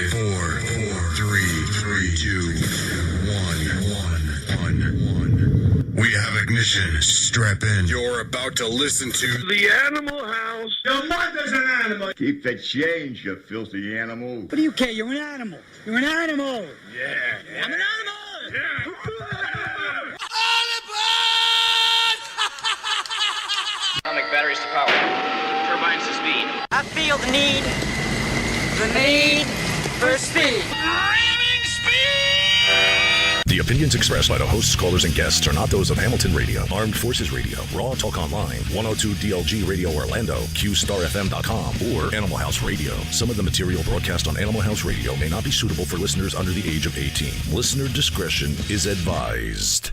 5, 4, 3, 2, 1. We have ignition. Strap in. You're about to listen to The Animal House. Your mother's an animal. Keep the change, you filthy animal. What do you care? You're an animal. You're an animal. Yeah. I'm an animal. Yeah. Atomic batteries to power. Turbines to speed. I feel the need for speed. Ramming speed! The opinions expressed by the hosts, callers, and guests are not those of Hamilton Radio, Armed Forces Radio, Raw Talk Online, 102 DLG Radio Orlando, QStarFM.com, or Animal House Radio. Some of the material broadcast on Animal House Radio may not be suitable for listeners under the age of 18. Listener discretion is advised.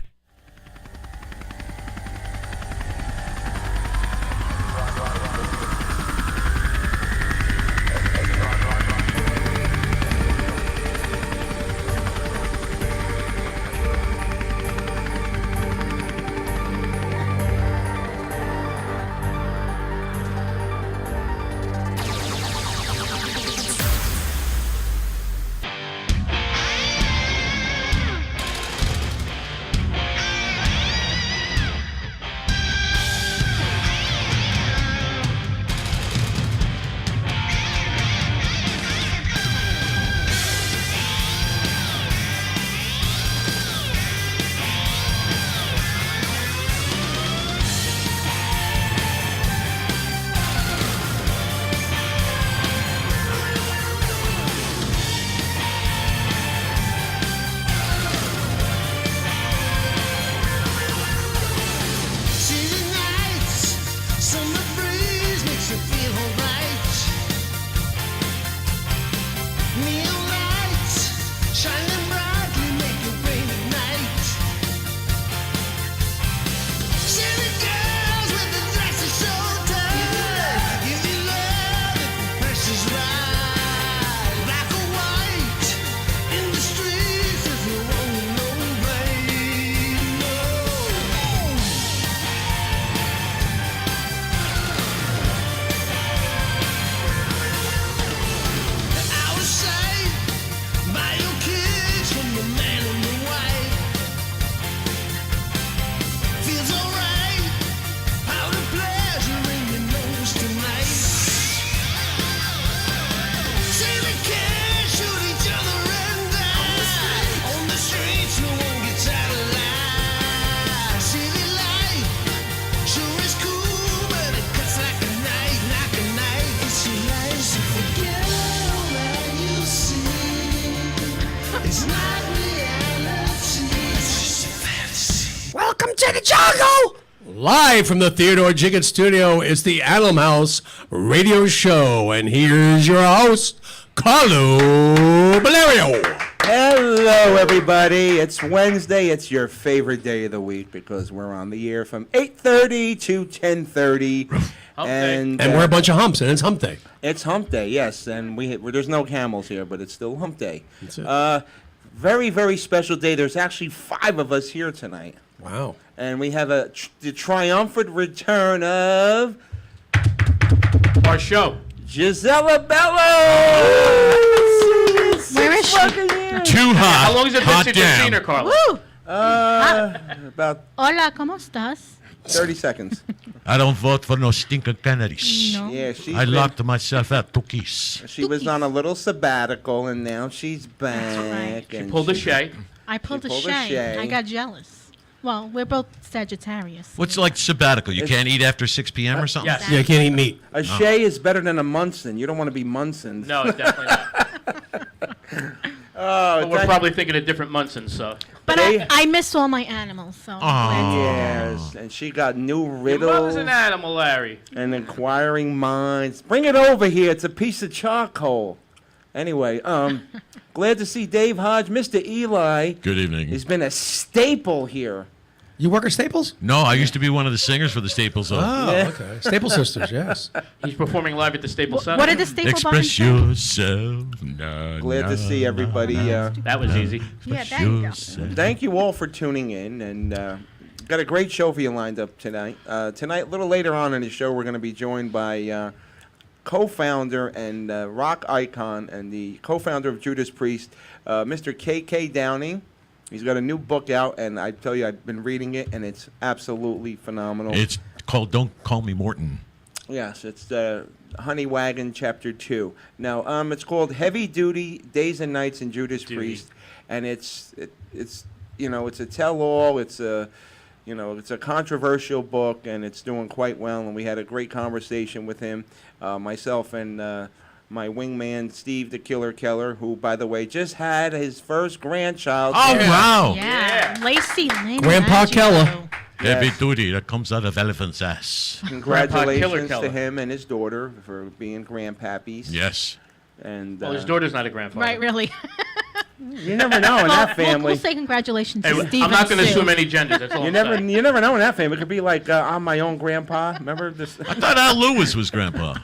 Live from the Theodore Jiggett Studio, it's the Animal House Radio Show, and here's your host, Carlo Valerio. Hello, everybody. It's Wednesday. It's your favorite day of the week because we're on the air from 8:30 to 10:30. And we're a bunch of humps, and it's hump day. It's hump day, yes. And there's no camels here, but it's still hump day. That's it. Very, very special day. There's actually 5 of us here tonight. Wow. And we have the triumphant return of our show, Gisela Bello. Where is she? Too hot. How long has it been since you've seen her, Carla? Woo! About Hola, ¿cómo estás? 30 seconds. I don't vote for no stinking candidates. No. Yeah, I locked myself out to kiss. She was on a little sabbatical, and now she's back. That's right. She pulled a Shay. I pulled a Shay. I got jealous. Well, we're both Sagittarius. What's like sabbatical? You can't eat after 6 p.m. or something? Yes. Yeah, you can't eat meat. A Shay is better than a Munson. You don't want to be Munson. No, definitely not. Oh, But we're probably thinking of different Munsons, so. But I miss all my animals, so. Yes, and she got new Your riddles mother's an animal, Larry. and inquiring minds. Bring it over here. It's a piece of charcoal. Anyway, glad to see Dave Hodge. Mr. Eli Good evening. has been a staple here. You work at Staples? No, I used to be one of the singers for the Staples. Oh, okay. Staple Sisters, yes. He's performing live at the Staples Center. What did the Staple Express Barn yourself. Glad to see everybody. That was easy. Yeah, there you go. Thank you all for tuning in, and got a great show for you lined up tonight. Tonight, a little later on in the show, we're going to be joined by co-founder and rock icon and the co-founder of Judas Priest, Mr. K.K. Downing. He's got a new book out, and I tell you, I've been reading it, and it's absolutely phenomenal. It's called Don't Call Me Morton. Yes, it's Honey Wagon Chapter 2. Now, it's called Heavy Duty Days and Nights in Judas Priest, and it's you know, it's a tell-all. It's a controversial book, and it's doing quite well. And we had a great conversation with him, myself and my wingman Steve the Killer Keller, who, by the way, just had his first grandchild. Oh, wow. Yeah. Lacey Lynn. Grandpa Keller. Heavy duty that comes out of elephant's ass. Congratulations to him and his daughter for being grandpappies. Yes. And well, his daughter's not a grandfather. Right, really. You never know in that family. We'll say congratulations to Hey, Steve. I'm not going to Sue. assume any genders. That's all You I'm never saying. know in that family. It could be like I'm my own grandpa. Remember this? I thought Al Lewis was grandpa.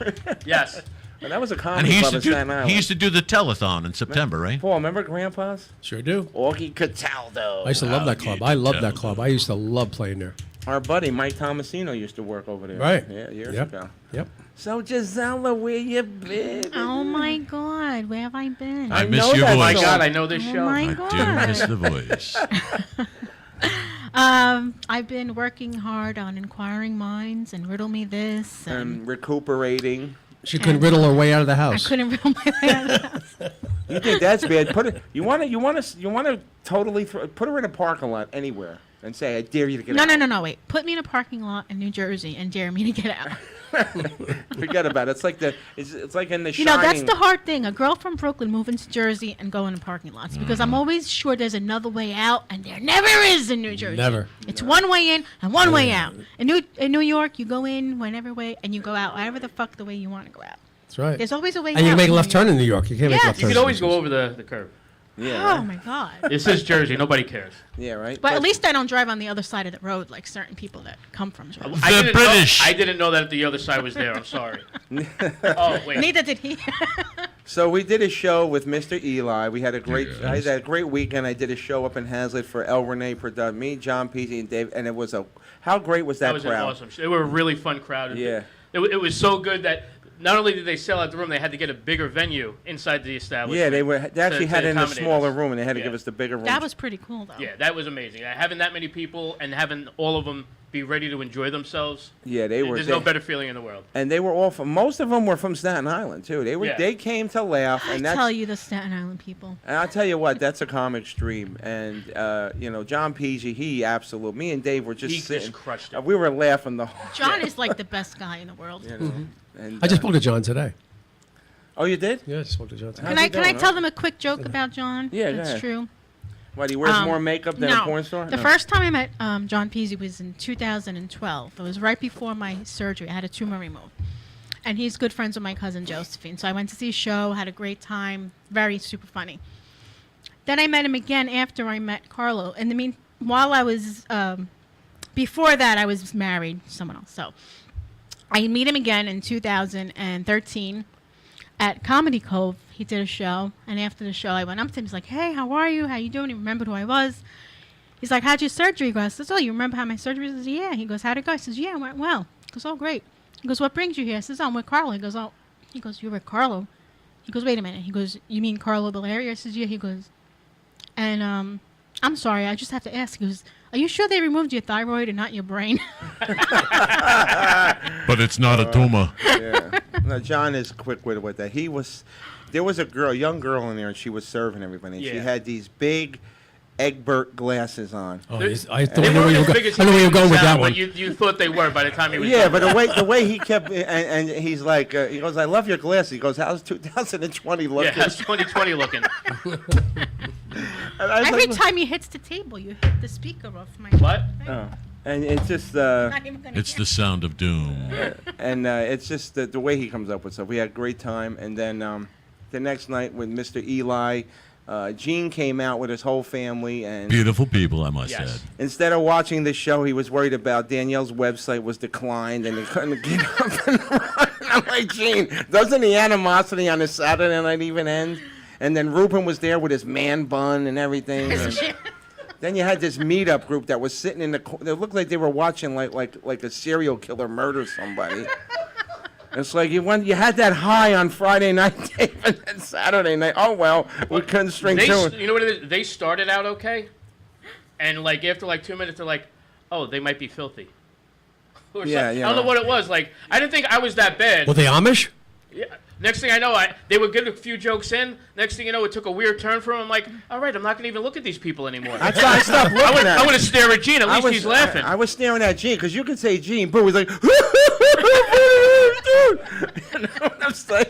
Yes. Well, that was a And comedy club in Staten Island. he used to do the telethon in September, right? Paul, remember grandpas? Sure do. Augie Cataldo. I used to love that club. I loved that club. I used to love playing there. Our buddy Mike Tomasino used to work over there. Right. Yeah, years Yep. ago. Yep. So Gisela, where you been? Oh my God, where have I been? I miss know your that voice. My God, I know this Oh show. my I God. do miss the voice. I've been working hard on Inquiring Minds and Riddle Me This. And Recuperating. She couldn't riddle her way out of the I house. couldn't riddle my way out of the house. You think that's bad? Put it. You want to totally put her in a parking lot anywhere and say, "I dare you to get No, out." no. Wait. Put me in a parking lot in New Jersey and dare me to get out. Forget about it. It's like it's like in the You know, that's Shining. the hard thing. A girl from Brooklyn moving to Jersey and going to parking lots because I'm always sure there's another way out, and there never is in New Jersey. Never. It's one way in and one way out. In New York, you go in whenever way, and you go out whatever the fuck the way you want to go out. That's right. There's always a way out. And you can make a in left New York. turn in New York. You can't make Yes. left You turns. could always in go over the curb. Oh my God. This is Jersey. Nobody cares. Yeah, right. But at least I don't drive on the other side of the road like certain people that come from Jersey. The British. I didn't know that the other side was there. I'm sorry. Oh, wait. Neither did he. So we did a show with Mr. Eli. We had a great, I had a great weekend. I did a show up in Hazlitt for El Rene Production. Me, John Peasy, and Dave, and it was how great was that was crowd? an awesome show. They were a really fun crowd. Yeah. It was so good that not only did they sell out the room, they had to get a bigger venue inside the establishment. Yeah, they actually had it in a accommodate smaller us. room, and they had to Yeah. give us the bigger room. That was pretty cool, though. Yeah, that was amazing. Having that many people and having all of them be ready to enjoy themselves. Yeah, they were. There's no better feeling in the world. And they were all from. Most of them were from Staten Island too. They were. Yeah. They came to laugh, I and that's. tell you, the Staten Island people. And I'll tell you what, that's a comic stream. And you know, John Peasy, he absolutely. Me and Dave were just He sitting. just crushed We were laughing the whole. John is like the best guy in the world. You know, and, I just spoke to John today. Oh, you did? Yeah, I just spoke to John today. How's Can I he doing, tell them a quick joke about John? Yeah, go That's ahead. true. What, he wears more makeup than no. a porn star? The No. first time I met John Peasy was in 2012. It was right before my surgery. I had a tumor removed. And he's good friends with my cousin Josephine. So I went to see a show, had a great time, very super funny. Then I met him again after I met Carlo. And while I was, before that, I was married to someone else. So I meet him again in 2013 at Comedy Cove. He did a show, and after the show, I went up to him. He's like, "Hey, how are you? How you doing?" He remembered who I was. He's like, "How'd your surgery go?" I says, "Oh, you remember how my surgery was?" I says, "Yeah." He goes, "How'd it go?" I says, "Yeah, it went well." He goes, "Oh, great." He goes, "What brings you here?" I says, "Oh, I'm with Carlo." He goes, "Oh." He goes, "You're with Carlo?" He goes, "Wait a minute." He goes, "You mean Carlo Balaria?" I says, "Yeah." He goes, "And I'm sorry, I just have to ask." He goes, "Are you sure they removed your thyroid and not your brain?" But it's not a tumor. Yeah. No, John is quick-witted with that. There was a young girl in there, and she was serving everybody. And she Yeah. had these big Egbert glasses on. Oh, They're- I They know where weren't you as were big as I know where you're he going with made that them one. sound, but you thought they were by the time he was Yeah, done. but the way he kept, and he's like, he goes, "I love your glasses." He goes, "How's 2020 Yeah, looking?" how's 2020 looking? And I was Every like, time he hits the table, you hit the speaker off my. What? Oh. And it's just, Not even gonna It's hear. the sound of doom. and it's just the way he comes up with stuff. We had a great time, and then the next night with Mr. Eli, Gene came out with his whole family, and Beautiful people, I must Yes. add. instead of watching the show, he was worried about Danielle's website was declined, and he couldn't get up and run. I'm like, Gene, doesn't the animosity on the Saturday night even end? And then Ruben was there with his man bun and everything. and then you had this meetup group that was sitting in the. It looked like they were watching like a serial killer murder somebody. It's like you had that high on Friday night, Dave, and then Saturday night. Oh well, we couldn't string two. You know what it is? They started out okay, and like after like 2 minutes, they're like, "Oh, they might be filthy." Or Yeah, something. yeah. I don't know what it was. Like I didn't think I was that bad. Were they Amish? Yeah. Next thing I know, they would get a few jokes in. Next thing you know, it took a weird turn for him. I'm like, all right, I'm not going to even look at these people anymore. That's why I stopped looking at I want to stare at Gene. At least he's laughing. I was staring at Gene because you could say Gene, but he's like, dude. You know what I'm saying?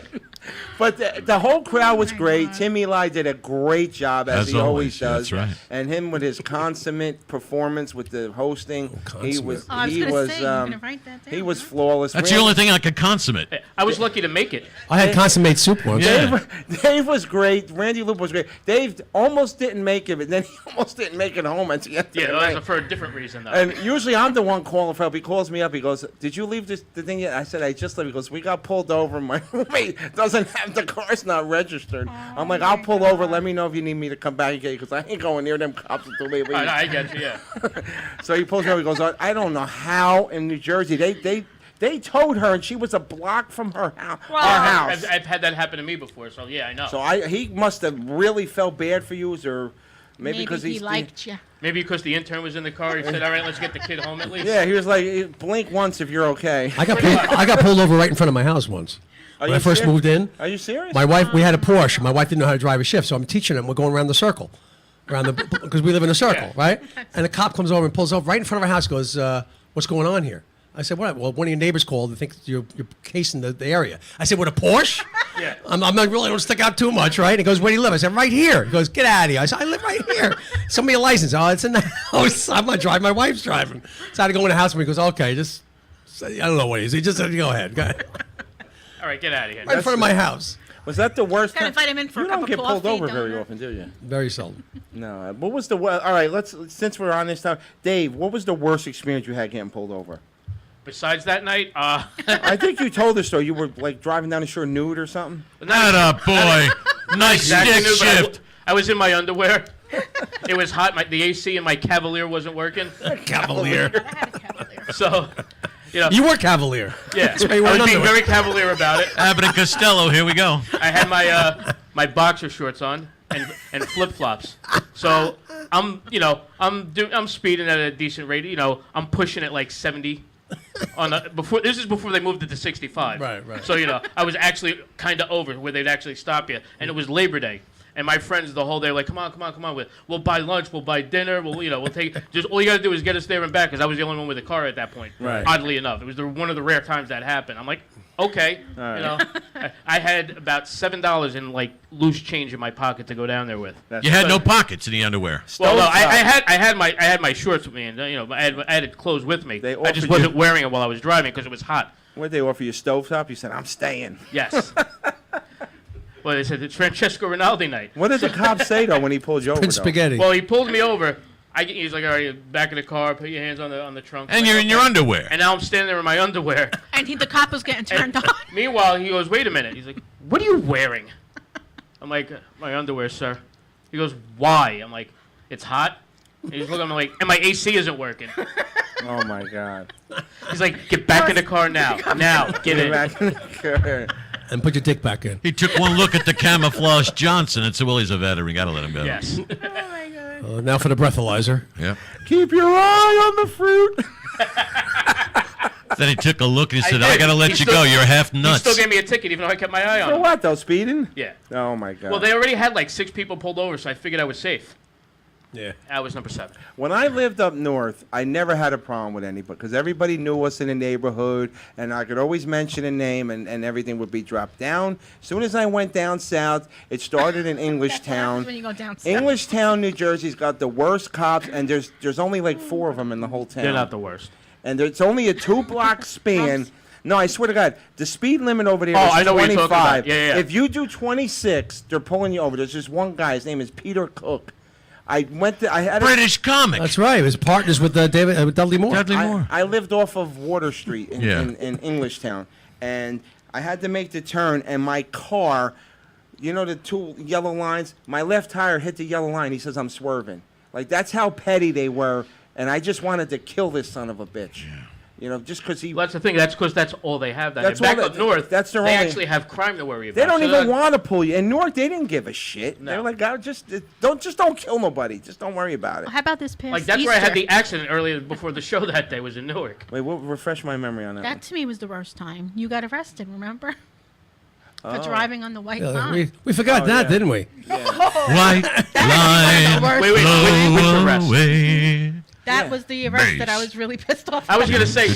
But the whole crowd was great. Tim Eli did a great job, as he always does. That's right. And him with his consummate performance with the hosting, he was Oh, I was gonna say, you're gonna write that down, he was flawless. That's the only thing I could consummate. I was lucky to make it. I had consummate soup once. Dave was great. Randy Loop was great. Dave almost didn't make it, but then he almost didn't make it home at the end of the Yeah, night. that was for a different reason, though. And usually I'm the one calling for help. He calls me up. He goes, "Did you leave the thing yet?" I said, "I just left." He goes, "We got pulled over. My roommate doesn't have the car's not registered." I'm like, "I'll pull over. Let me know if you need me to come back and get you, because I ain't going near them cops until they leave." I get you, yeah. So he pulls me over. He goes, "I don't know how in New Jersey they towed her, and she was a block from her house." Our house. I've had that happen to me before, so yeah, I know. So he must have really felt bad for you, or maybe because he liked you. Maybe because the intern was in the car, he said, "All right, let's get the kid home at least." Yeah, he was like, "Blink once if you're okay." I got pulled over right in front of my house once. When I first moved in. Are you serious? My wife, we had a Porsche. My wife didn't know how to drive a shift, so I'm teaching them. We're going around the circle, because we live in a circle, right? And a cop comes over and pulls over right in front of our house. Goes, "What's going on here?" I said, "What?" "Well, one of your neighbors called. They think you're casing the area." I said, "With a Porsche?" Yeah. I'm not really don't stick out too much, right? He goes, "Where do you live?" I said, "Right here." He goes, "Get out of here." I said, "I live right here." "Send me your license." "Oh, it's in the house." "I'm not driving. My wife's driving." So I had to go in the house, and he goes, "Okay, just I don't know what it is." He just said, "Go ahead." Go ahead. All right, get out of here. Right in front of my house. Was that the worst? Gotta invite him in for You a cup don't of get pulled coffee, over don't very you? often, do you? Very seldom. No. What was the all right? Since we're on this time, Dave, what was the worst experience you had getting pulled over? Besides that night, I think you told us so. You were like driving down the shore nude or something. Not a boy. Nice exactly stick knew, but shift. I was in my underwear. It was hot. The AC in my Cavalier wasn't working. Cavalier. So, You were Cavalier. Yeah, That's why you I weren't was being underwear. very cavalier about it. Abbott and Costello, here we go. I had my boxer shorts on and flip flops. So I'm speeding at a decent rate. I'm pushing at like 70. This is before they moved it to 65. Right. So I was actually kind of over where they'd actually stop you, and it was Labor Day. And my friends the whole day were like, come on, we'll buy lunch, we'll buy dinner, we'll take, just all you got to do is get us there and back, because I was the only one with a car at that point. Right. Oddly enough, it was one of the rare times that happened. I'm like, okay, All right. I had about $7 in like loose change in my pocket to go down there with. You had no pockets in the underwear. Well, no, I had my shorts with me, and I had clothes with me. They I just offered wasn't you- wearing it while I was driving because it was hot. What did they offer you? Stovetop? You said, "I'm staying." Yes. Well, they said it's Francesco Rinaldi night. What did the cop say though when he pulled you over? Prince though? Spaghetti. Well, he pulled me over. He's like, all right, back in the car, put your hands on the trunk. And I'm you're like, in your okay. underwear. And now I'm standing there in my underwear. And the cop was getting turned on. Meanwhile, he goes, wait a minute. He's like, what are you wearing? I'm like, my underwear, sir. He goes, why? I'm like, it's hot. And he's looking at me like, and my AC isn't working. Oh my God. He's like, get back in the car now. Now, get in. Back in the car. And put your dick back in. He took one look at the camouflage Johnson and said, well, he's a veteran. Got to let him go. Yes. Now for the breathalyzer. Yeah. Keep your eye on the fruit. Then he took a look and he said, did. I got to let He you still- go. You're half He nuts. still gave me a ticket, even though I kept my eye on For him. what though? Speeding? Yeah. Oh my God. Well, they already had like 6 people pulled over, so I figured I was safe. Yeah. I was number 7. When I lived up north, I never had a problem with anybody because everybody knew us in the neighborhood, and I could always mention a name, and everything would be dropped down. As soon as I went down south, it started in That's Englishtown. when you go down south. Englishtown, New Jersey's got the worst cops, and there's only like 4 of them in the whole town. They're not the worst. And it's only a 2-block span. No, I swear to God, the speed limit over there is I know what you're 25. talking about. Yeah. If you do 26, they're pulling you over. There's just one guy. His name is Peter Cook. I had British comic. That's right. He was partners with Dudley Moore. Dudley Moore. I lived off of Water Street in, Yeah. in Englishtown, and I had to make the turn, and my car, the 2 yellow lines, my left tire hit the yellow line. He says I'm swerving. Like, that's how petty they were, and I just wanted to kill this son of a bitch. just because he. Well, that's the thing. That's because that's all they have. That's back all up north, that's their they only- actually have crime to worry about. They don't So even that- want to pull you. In Newark, they didn't give a shit. No. They're like, oh, don't kill nobody. Just don't worry about it. How about this past Like that's Easter? where I had the accident earlier before the show that day was in Newark. Wait, refresh my memory on that. That to me was the worst time. You got arrested, remember? For Oh. driving on the white Yeah, line. we forgot that, yeah. didn't we? White line, Wait, which blow arrest? away. That was the arrest that I was really pissed off I was about. gonna say,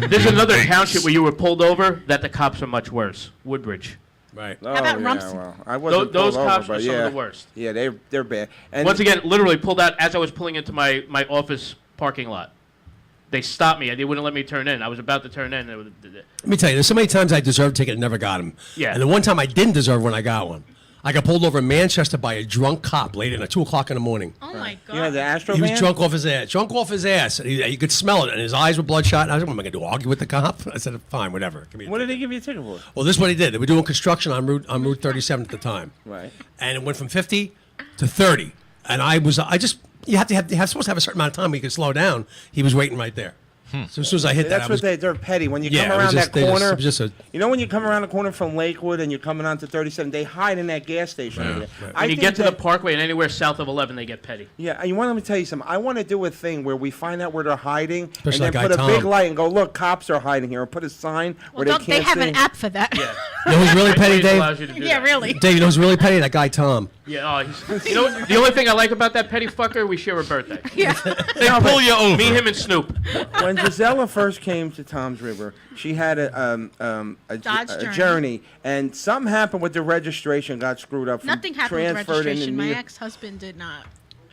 there's another township where you were pulled over that the cops are much worse. Woodbridge. Right. Oh, about yeah, Rumson? well, I wasn't Those pulled cops over, are but some yeah. of the worst. Yeah, they're bad. And Once again, literally pulled out as I was pulling into my office parking lot. They stopped me. They wouldn't let me turn in. I was about to turn in. Let me tell you, there's so many times I deserved a ticket and never got him. Yeah. And the one time I didn't deserve one, I got one. I got pulled over in Manchester by a drunk cop late at 2 o'clock in the morning. Oh my god. you know the Astro He was van? drunk off his ass. Drunk off his ass. And you could smell it, and his eyes were bloodshot. And I was like, what am I going to do, argue with the cop? I said, fine, whatever. Give me a What ticket. did they give you a ticket for? Well, this is what he did. They were doing construction on Route 37 at the time. Right. And it went from 50 to 30. And you have supposed to have a certain amount of time where you could slow down. He was waiting right there. So as soon as I hit That's that, what they're petty. When you Yeah, come it was around just- that they just- corner, it was just a- you know when you come around the corner from Lakewood and you're coming onto 37, they hide in that gas station over there. When you get to the Parkway and anywhere south of 11, they get petty. Yeah, and you want me to tell you something? I want to do a thing where we find out where they're hiding Especially and then that put guy a big Tom. light and go, look, cops are hiding here, or put a sign Well, where don't they they can't have see. an app for that? Yeah. You know who's really petty, Waze Dave? allows you to do Yeah, that. really. Dave, you know who's really petty? That guy Tom. Yeah, you know what? The only thing I like about that petty fucker, we share a birthday. Yeah. They pull you over. Me, him, and Snoop. When Gisela first came to Tom's River, she had a Dodge journey, and something happened with the registration, got screwed up. Nothing happened with transferred into registration. My New- ex-husband did not.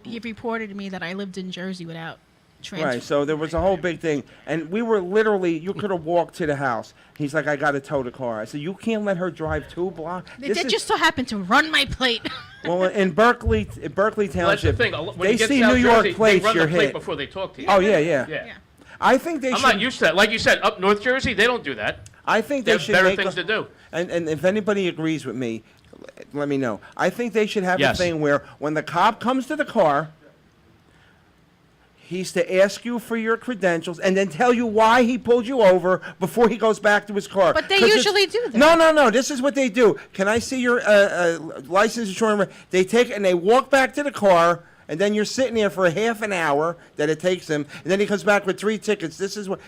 He reported to me that I lived in Jersey without transfer. Right, so there was a whole big thing, and we were literally, you could have walked to the house. He's like, I got to tow the car. I said, you can't let her drive 2 blocks. They just so happened to run my plate. Well, in Berkeley Well, that's the Township, thing. When they you get see South New York Jersey, plates, they run you're the plate hit. before they talk to you. Oh yeah, yeah. Yeah. I think they I'm should. not used to that. Like you said, up North Jersey, they don't do that. I think They they have should better make things to do. And if anybody agrees with me, let me know. I think they should have Yes. a thing where when the cop comes to the car, he's to ask you for your credentials and then tell you why he pulled you over before he goes back to his car. But they 'Cause usually do that. No. This is what they do. Can I see your license insurance? They take it and they walk back to the car. And then you're sitting there for a half an hour that it takes him, and then he comes back with 3 tickets. This is what.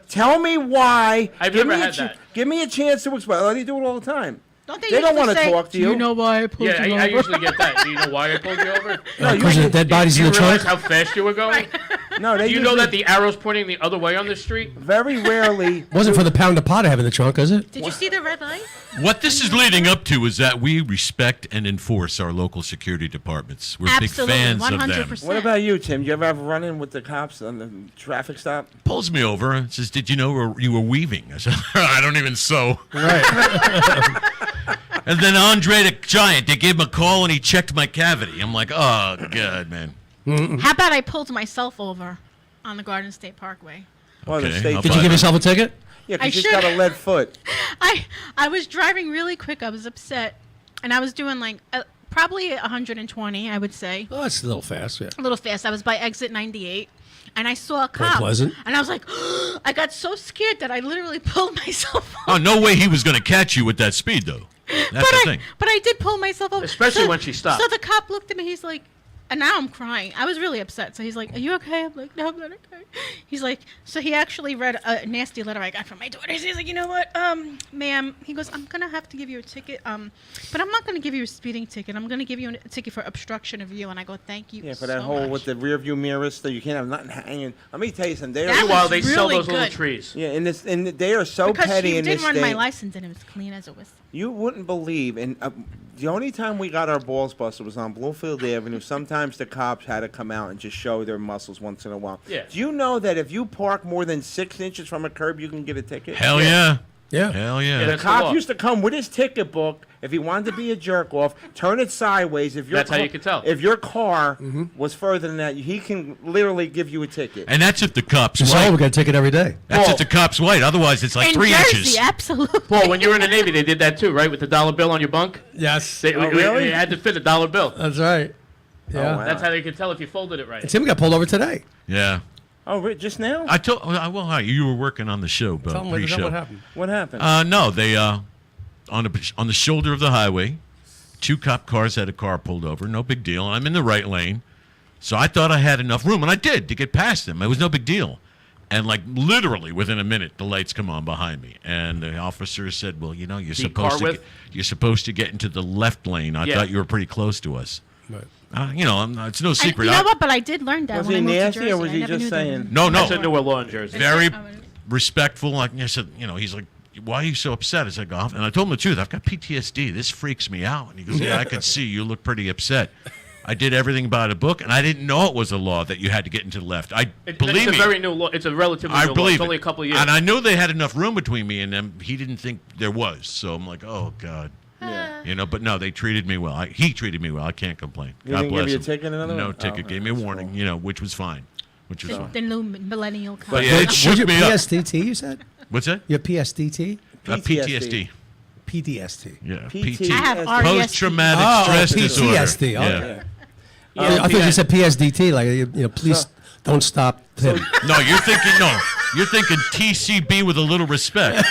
Tell me why. I've Give never me a had that. Give me a chance to explain. Oh, they do it all the time. Don't They don't usually wanna say, talk to you. Do you know why I pulled Yeah, you I over? usually get that. Do you know why I pulled you over? Because of the dead bodies Do in you the realize trunk? how fast you were going? No, they Do you know usually- that the arrow's pointing the other way on the street? Very rarely. Wasn't for the pound of pot I have in the trunk, is it? Did you see the red light? What this is leading up to is that we respect and enforce our local security departments. We're Absolutely, big fans of them. 100%. What about you, Tim? You ever have a run-in with the cops on the traffic stop? Pulls me over and says, "Did you know you were weaving?" I said, "I don't even sew." Right. And then Andre the Giant, they gave him a call and he checked my cavity. I'm like, "Oh God, man." How about I pulled myself over on the Garden State Parkway? Oh, the Okay, state. I'll Did you give yourself a ticket? Yeah, I because you got a should- lead foot. I was driving really quick. I was upset, and I was doing like probably 120, I would say. Oh, that's a little fast, yeah. A little fast. I was by exit 98, and I saw a Very cop. pleasant. And I was like, I got so scared that I literally pulled myself over. Oh, no way he was going to catch you with that speed, though. That's the thing. But I did pull myself over. Especially when she stopped. So the cop looked at me. He's like, and now I'm crying. I was really upset. So he's like, "Are you okay?" I'm like, "No, I'm not okay." He's like, so he actually read a nasty letter I got from my daughter. He's like, "You know what, ma'am?" He goes, "I'm gonna have to give you a ticket, but I'm not gonna give you a speeding ticket. I'm gonna give you a ticket for obstruction of view." And I go, "Thank you." Yeah, for that so hole much." with the rear view mirrors, so you can't have nothing hanging. Let me tell you something. They That are, was Meanwhile, they sell really those little good. trees. yeah, and they are so because petty she in did this run state. my license and it was clean as a whistle. You wouldn't believe, and the only time we got our balls busted was on Bloomfield Avenue. Sometimes the cops had to come out and just show their muscles once in a while. Yeah. Do you know that if you park more than 6 inches from a curb, you can get a ticket? Hell yeah. Yeah. Hell yeah. Yeah, The that's the cop law. used to come with his ticket book. If he wanted to be a jerk off, turn it sideways. If your That's how you can tell. If your car was further than that, he can literally give you a ticket. And that's if the cop's So white. we got a ticket every day. That's Paul. if the cop's white. Otherwise, it's like in 3 Jersey, inches. absolutely. Paul, when you were in the Navy, they did that too, right? With the dollar bill on your bunk? Yes. They, really? They had to fit a dollar bill. That's right. Yeah. wow. That's how they could tell if you folded it right. And Tim got pulled over today. Yeah. Oh, just now? I told. Well, you were working on the show, but Tell them pre-show. what happened. What happened? No, they on the shoulder of the highway, 2 cop cars had a car pulled over. No big deal. I'm in the right lane, so I thought I had enough room, and I did to get past them. It was no big deal. And like literally within a minute, the lights come on behind me, and the officer said, "Well, you know, you're supposed to get into the left lane. I thought you were pretty close to us." Right. You know, it's no secret. You know what? But I did learn that Was when he I moved to nasty, Jersey. or was I he never just knew that. saying? No. That's a newer law in Jersey. Very respectful. Like I said, you know, he's like, "Why are you so upset?" I said, "Golf," and I told him the truth. I've got PTSD. This freaks me out. And he goes, "Yeah, I could see you look pretty upset." I did everything by the book, and I didn't know it was a law that you had to get into the left. It's a very new law. It's a relatively new law. It's only a couple of years. And I know they had enough room between me and them. He didn't think there was. So I'm like, oh, God. Yeah. You know, but no, they treated me well. He treated me well. I can't complain. You God didn't bless give you a him. ticket, another No one? ticket. Oh, Gave me a that's warning, cool. you know, which was fine. The new millennial. But yeah, it shook What's me your up. PSDT, you said? What's that? Your PSDT? PTSD. PTSD. Yeah. PT. I have RESP. Post-traumatic stress disorder. PTSD. Yeah. Okay. I thought you said PSDT, like you know, please don't stop him. No, you're thinking TCB with a little respect.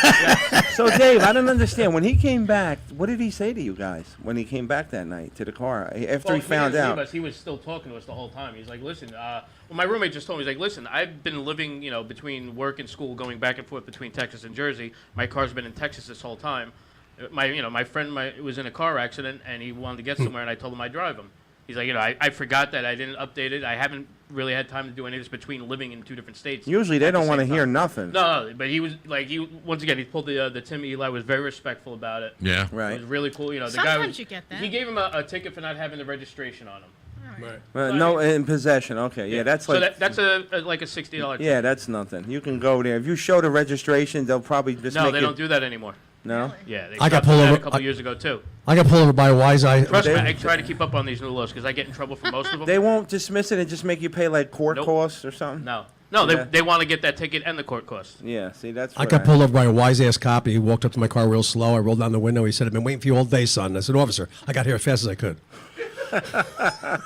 So, Dave, I don't understand. When he came back, what did he say to you guys when he came back that night to the car after he found didn't out? leave us. He was still talking to us the whole time. He's like, "Listen, my roommate just told me, he's like, listen, I've been living, you know, between work and school, going back and forth between Texas and Jersey. My car's been in Texas this whole time. My friend was in a car accident, and he wanted to get somewhere, and I told him I'd drive him. He's like, you know, I forgot that I didn't update it. I haven't really had time to do any of this between living in 2 different states. Usually they at the don't want to same hear time." nothing. No, but he was like, once again, he pulled the Tim Eli, was very respectful about it. Yeah. Right. It was really cool. You know, the guy Sometimes was. you get that. He gave him a ticket for not having the registration on him. Right. No, in possession. Okay, yeah, that's like. So that's like a $60 ticket. Yeah, that's nothing. You can go there. If you show the registration, they'll probably just No, make they it. don't do that anymore. No? Yeah, they I got stopped pulled doing that over- a couple years ago too. I got pulled over by a wise eye. Trust me, I try to keep up on these new laws because I get in trouble for most of them. They won't dismiss it and just make you pay like court Nope. costs or something? No, Yeah. they want to get that ticket and the court costs. Yeah, see, that's I what got pulled over by a wise ass cop. He walked up to my car real slow. I rolled down the window. He said, "I've been waiting for you all day, son." I said, "Officer, I got here as fast as I could."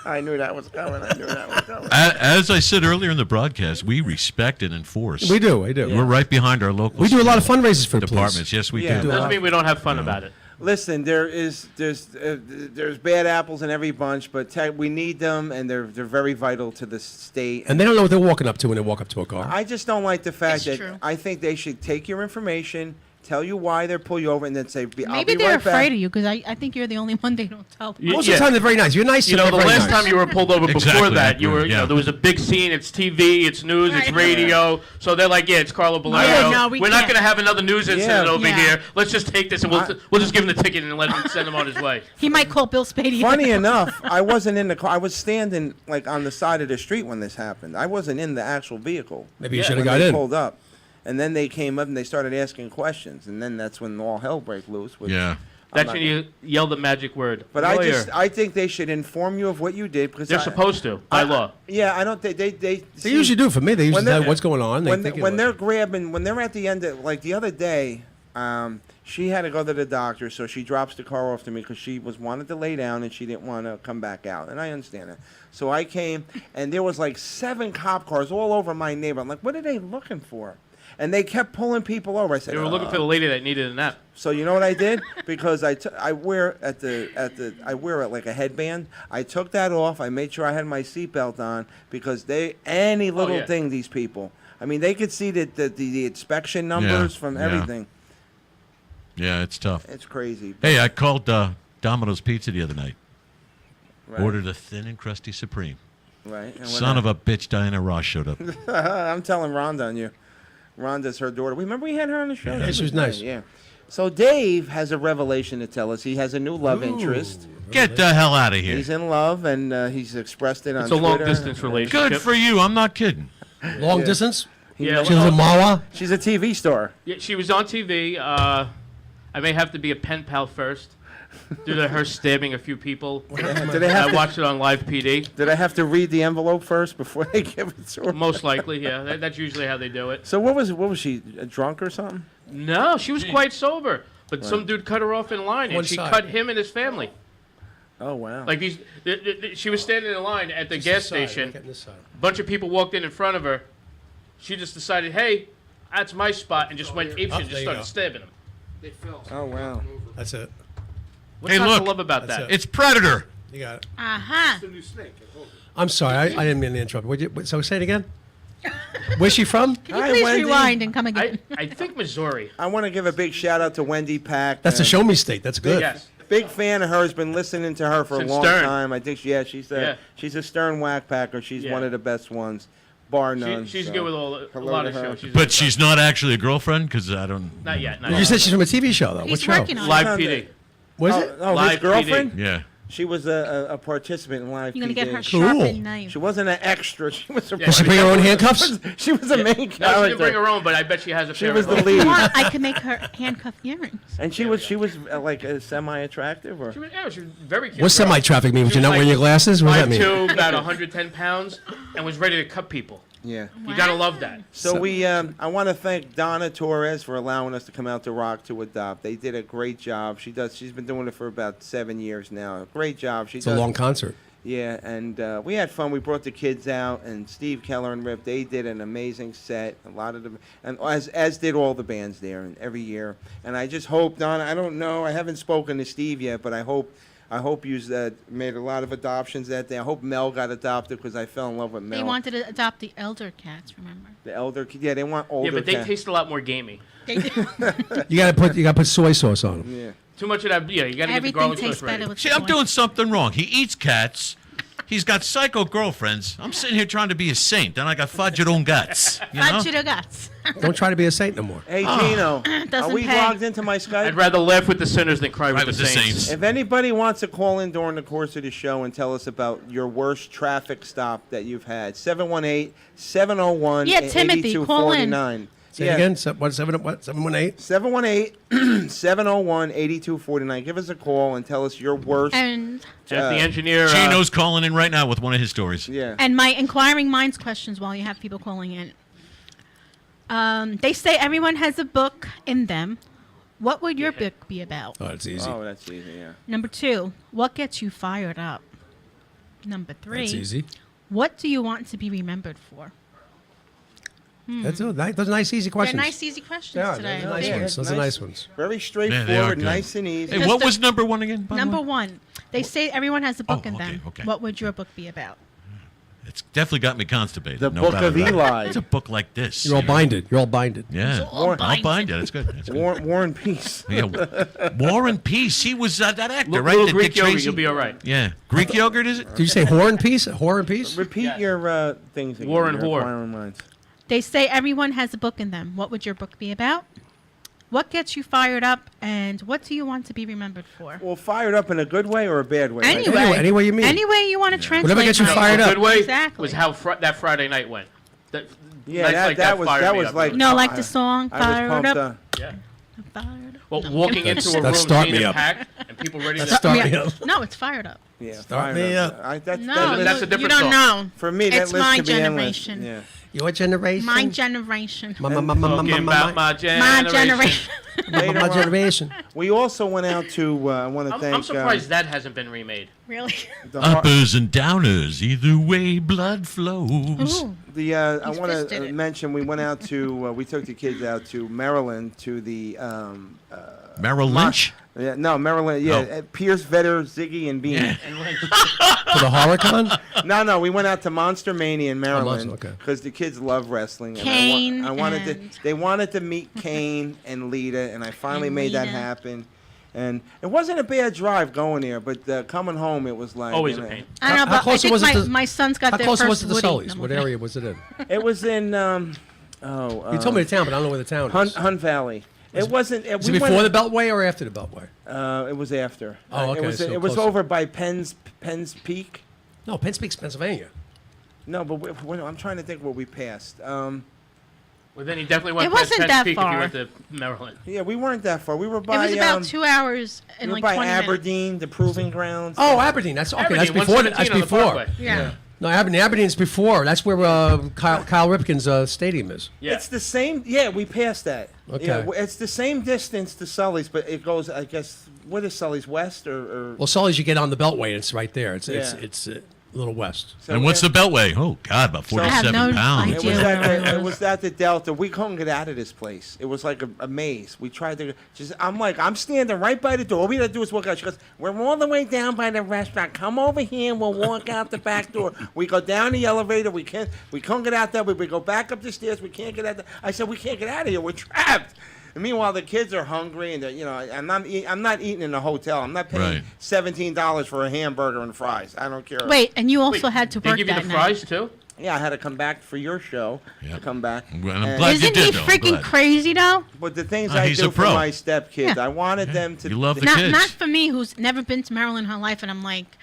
I knew that was coming. As I said earlier in the broadcast, we respect and enforce. We do. We're right behind our local. We do a lot of fundraisers for departments. police. Yes, we Yeah. do. Doesn't mean we don't have fun about it. Listen, there's bad apples in every bunch, but we need them, and they're very vital to the state. And they don't know what they're walking up to when they walk up to a car. I just don't like the fact It's that true. I think they should take your information, tell you why they're pulling you over, and then say, "I'll Maybe be they're right back." afraid of you because I think you're the only one they don't tell. Most of the time, they're very nice. You're nice. You to know, them, the they're very last nice. time you were pulled over before Exactly, that, you were, you yeah. know, there was a big scene. It's TV, it's news, it's Right. radio. So they're like, yeah, it's Carlo Bolero. Yeah, no, we We're not can't. going to have another news incident Yeah. over Yeah. here. Let's just take this and we'll just give him the ticket and let him send him on his way. He might call Bill Spady. Funny enough, I wasn't in the car. I was standing like on the side of the street when this happened. I wasn't in the actual vehicle. Maybe you Yeah, should have when got they in. pulled up. And then they came up and they started asking questions, and then that's when all hell broke loose. Which Yeah. I'm That's not- when you yell the magic word. But Lawyer. I think they should inform you of what you did because They're supposed to, by law. Yeah, I don't think they. They usually do for me. They usually they're- know what's going on. They when think when they're grabbing, when they're at the end of, like the other day, she had to go to the doctor, so she drops the car off to me because she wanted to lay down and she didn't want to come back out, and I understand that. So I came, and there was like 7 cop cars all over my neighborhood. I'm like, what are they looking for? And they kept pulling people over. I said, They were looking for the lady that needed a nap. So you know what I did? Because I wear I wear like a headband. I took that off. I made sure I had my seatbelt on because any little yeah. thing, these people. I mean, they could see the inspection numbers from yeah. everything. Yeah, it's tough. It's crazy. Hey, I called Domino's Pizza the other night. Right. Ordered a thin and crusty Supreme. Right. And Son of a bitch, Diana Ross showed up. I'm telling Rhonda on you. Rhonda's her daughter. Remember we had her on the show? Yeah, she was nice. Yeah. So Dave has a revelation to tell us. He has a new love interest. Get the hell out of here. He's in love, and he's expressed it on It's a Twitter. long-distance relationship. Good for you. I'm not kidding. Long distance? Yeah, She was a Mawa? She's a TV star. Yeah, she was on TV. I may have to be a pen pal first due to her stabbing a few people. Did they have I to, watched it on live PD. did I have to read the envelope first before they give it to her? Most likely, yeah. That's usually how they do it. So what was she, a drunk or something? No, she was quite sober. But some dude cut her off in line, and One she side. cut him and his family. Oh wow. Like she was standing in line at the gas station. Getting this side. A bunch of people walked in front of her, she just decided, hey, that's my spot, and just went apeshit and there just you started go. stabbing him. Oh wow. That's it. What's Hey, not look. to love about That's that? it. It's Predator. You got it. Uh-huh. I'm sorry. I didn't mean to interrupt. So say it again. Where's she from? Can you Hi, please Wendy. rewind and come again? I think Missouri. I want to give a big shout out to Wendy Pack. That's a show me state. That's good. Yes. Big fan of hers. Been listening to her for Since a long Stern. time. I think she's a Stern whack packer. She's Yeah. one of the best ones, bar none. She's so. good with a Hello lot to of her. shows. She's But she's not actually a girlfriend because I don't. not yet. Not You yet. said she's from a TV show, though. He's What show? working on Live it. PD. Was it? Oh, his Live girlfriend? Yeah. She was a participant in Live You're going to PD. get her Cool. sharpened knife. She wasn't an extra. She was a Yeah, Does she bring her own handcuffs? She was a main No, character. she didn't bring her own, but I bet she has a She pair was of the own. lead. Come on, I can make her handcuff earrings. And she was like semi-attractive, or She was, yeah, she was very cute. What's girl. semi-traffic mean? She Would you was not like wear your glasses? What does that mean? 5'2", about 110 pounds, and was ready to cut people. yeah. You gotta love that. So I want to thank Donna Torres for allowing us to come out to Rock to Adopt. They did a great job. She's been doing it for about 7 years now. Great job. It's a long concert. Yeah, and we had fun. We brought the kids out, and Steve Keller and Rip. They did an amazing set. A lot of them, and as did all the bands there, and every year. And I just hope, Donna. I don't know. I haven't spoken to Steve yet, but I hope you made a lot of adoptions that day. I hope Mel got adopted because I fell in love with Mel. They wanted to adopt the elder cats, remember? The elder. Yeah, they want older. Yeah, but they cats. taste a lot more gamey. You gotta put soy sauce on them. Yeah. Too much of that. Yeah, you gotta get the Everything garlic tastes sauce ready. better with See, I'm soy. doing something wrong. He eats cats. He's got psycho girlfriends. I'm sitting here trying to be a saint, and I got fudged own guts. You know? Fudge the guts. Don't try to be a saint no more. Hey, Gino, are Doesn't we pay. logged into my Skype? I'd rather laugh with the sinners than cry Right with the saints. If anybody wants to call in during the course of the show and tell us about your worst traffic stop that you've had, 718-701-8249. Yeah, Timothy, call in. Say it again. 718? 718-701-8249. Give us a call and tell us your worst. And Jeff, the engineer. Gino's calling in right now with one of his stories. Yeah. and my inquiring minds questions while you have people calling in. They say everyone has a book in them. What would your book be about? Oh, it's easy. Oh, that's easy, yeah. Number 2, what gets you fired up? Number 3, That's easy. what do you want to be remembered for? Those are nice, easy questions. They're nice, easy questions Yeah, today. those are nice Yeah, ones. Those are nice. nice ones. Very Yeah, they are straightforward, good. nice and easy. Hey, Just what the- was number one again? by the Number way? 1, they say everyone has a book in okay, them. okay. What would your book be about? It's definitely got me constipated. The no Book doubt of about it. Eli. It's a book like this. You're all you know? binded. You're all binded. Yeah, all I'll binded. bind it. That's good. That's good. War and Peace. Yeah, War and Peace. He was that actor, Little, right? little that Greek Dick yogurt, Tracy? you'll be all right. Yeah, Greek yogurt is it? Did you say whore and peace? Whore and peace? Repeat your things again. War and your whore. inquiring minds. They say everyone has a book in them. What would your book be about? What gets you fired up, and what do you want to be remembered for? Well, fired up in a good way or a bad way? Anyway, Any way you mean. Any way you want to translate. Whatever gets you my- fired A up. good way Exactly. was how that Friday night went. That, Yeah, nights that, like that was fired that me was up. like. No, like the song, I was Fired pumped Up. up. Yeah. Fired up. Well, walking into a room, That's Start seeing Me it Up. packed, and people ready to Start Yeah. me up. No, it's fired up. Yeah, Start fired me up. That's, No, that's a you different don't song. know. For me, that It's list my could be endless. generation. Yeah. Your generation. My generation. My talking about my My generation. generation. Later on, generation. we also went out to. I want to thank. I'm surprised that hasn't been remade. Really? the har- Uppers and downers, either way blood flows. Ooh. The I He's want fisted to it. mention we went out to we took the kids out to Maryland to the Merrill Lynch? Maryland Pierce Vetter Ziggy and Bean. Yeah. To the Horicon? No, we went out to Monster Mania in Maryland okay. because the kids love wrestling. And Kane I wanted and- to. They wanted to meet Kane and Lita, and I finally And made that Lita. happen. And it wasn't a bad drive going there, but coming home it was like Always you a know, pain. I know, How but I close think was it my, to- my son's got How their close first was it to Woody. Sully's? I'm What okay. area was it in? It was in You told me the town, but I don't know where the town is. Hunt Valley. It wasn't. Is we it before went, the Beltway or after the Beltway? It was after. Oh, okay, It was, so it was closer. over by Penn's Peak. No, Penn Speaks, Pennsylvania. No, but I'm trying to think what we passed. Well, then he definitely went It past wasn't Penn that Peak if far. he went to Maryland. Yeah, we weren't that far. We were by. It was about 2 hours we and were like by 20 minutes. Aberdeen, the Proving Grounds. Oh, Aberdeen. That's okay. Aberdeen, That's before. 117 That's on the before. Parkway. Yeah. No, Aberdeen's before. That's where Kyle Ripken's stadium is. Yeah. It's the same. Yeah, we passed that. Okay. Yeah, it's the same distance to Sully's, but it goes. I guess what is Sully's west or? Well, Sully's, you get on the Beltway, and it's right there. It's Yeah. it's a little west. So And what's the Beltway? Oh, God, about I have 47 no pounds. idea. It was at the Delta. We couldn't get out of this place. It was like a maze. We tried to I'm standing right by the door. All we had to do is walk out. She goes, we're all the way down by the restaurant. Come over here and we'll walk out the back door. We go down the elevator. We couldn't get out that way. We go back up the stairs. We can't get out. I said, we can't get out of here. We're trapped. And meanwhile, the kids are hungry, and I'm not eating in a hotel. I'm not paying Right. $17 for a hamburger and fries. I don't care. Wait, and you also had to They work give you that the night. fries too. Yeah, I had to come back for your show. Yeah. To come back. Well, I'm And- glad you Isn't he did, though. I'm freaking glad. crazy though? But the things Ah, I he's do a for pro. my stepkids, Yeah. I wanted them to. You love the Not kids. not for me, who's never been to Maryland in her life, and I'm like,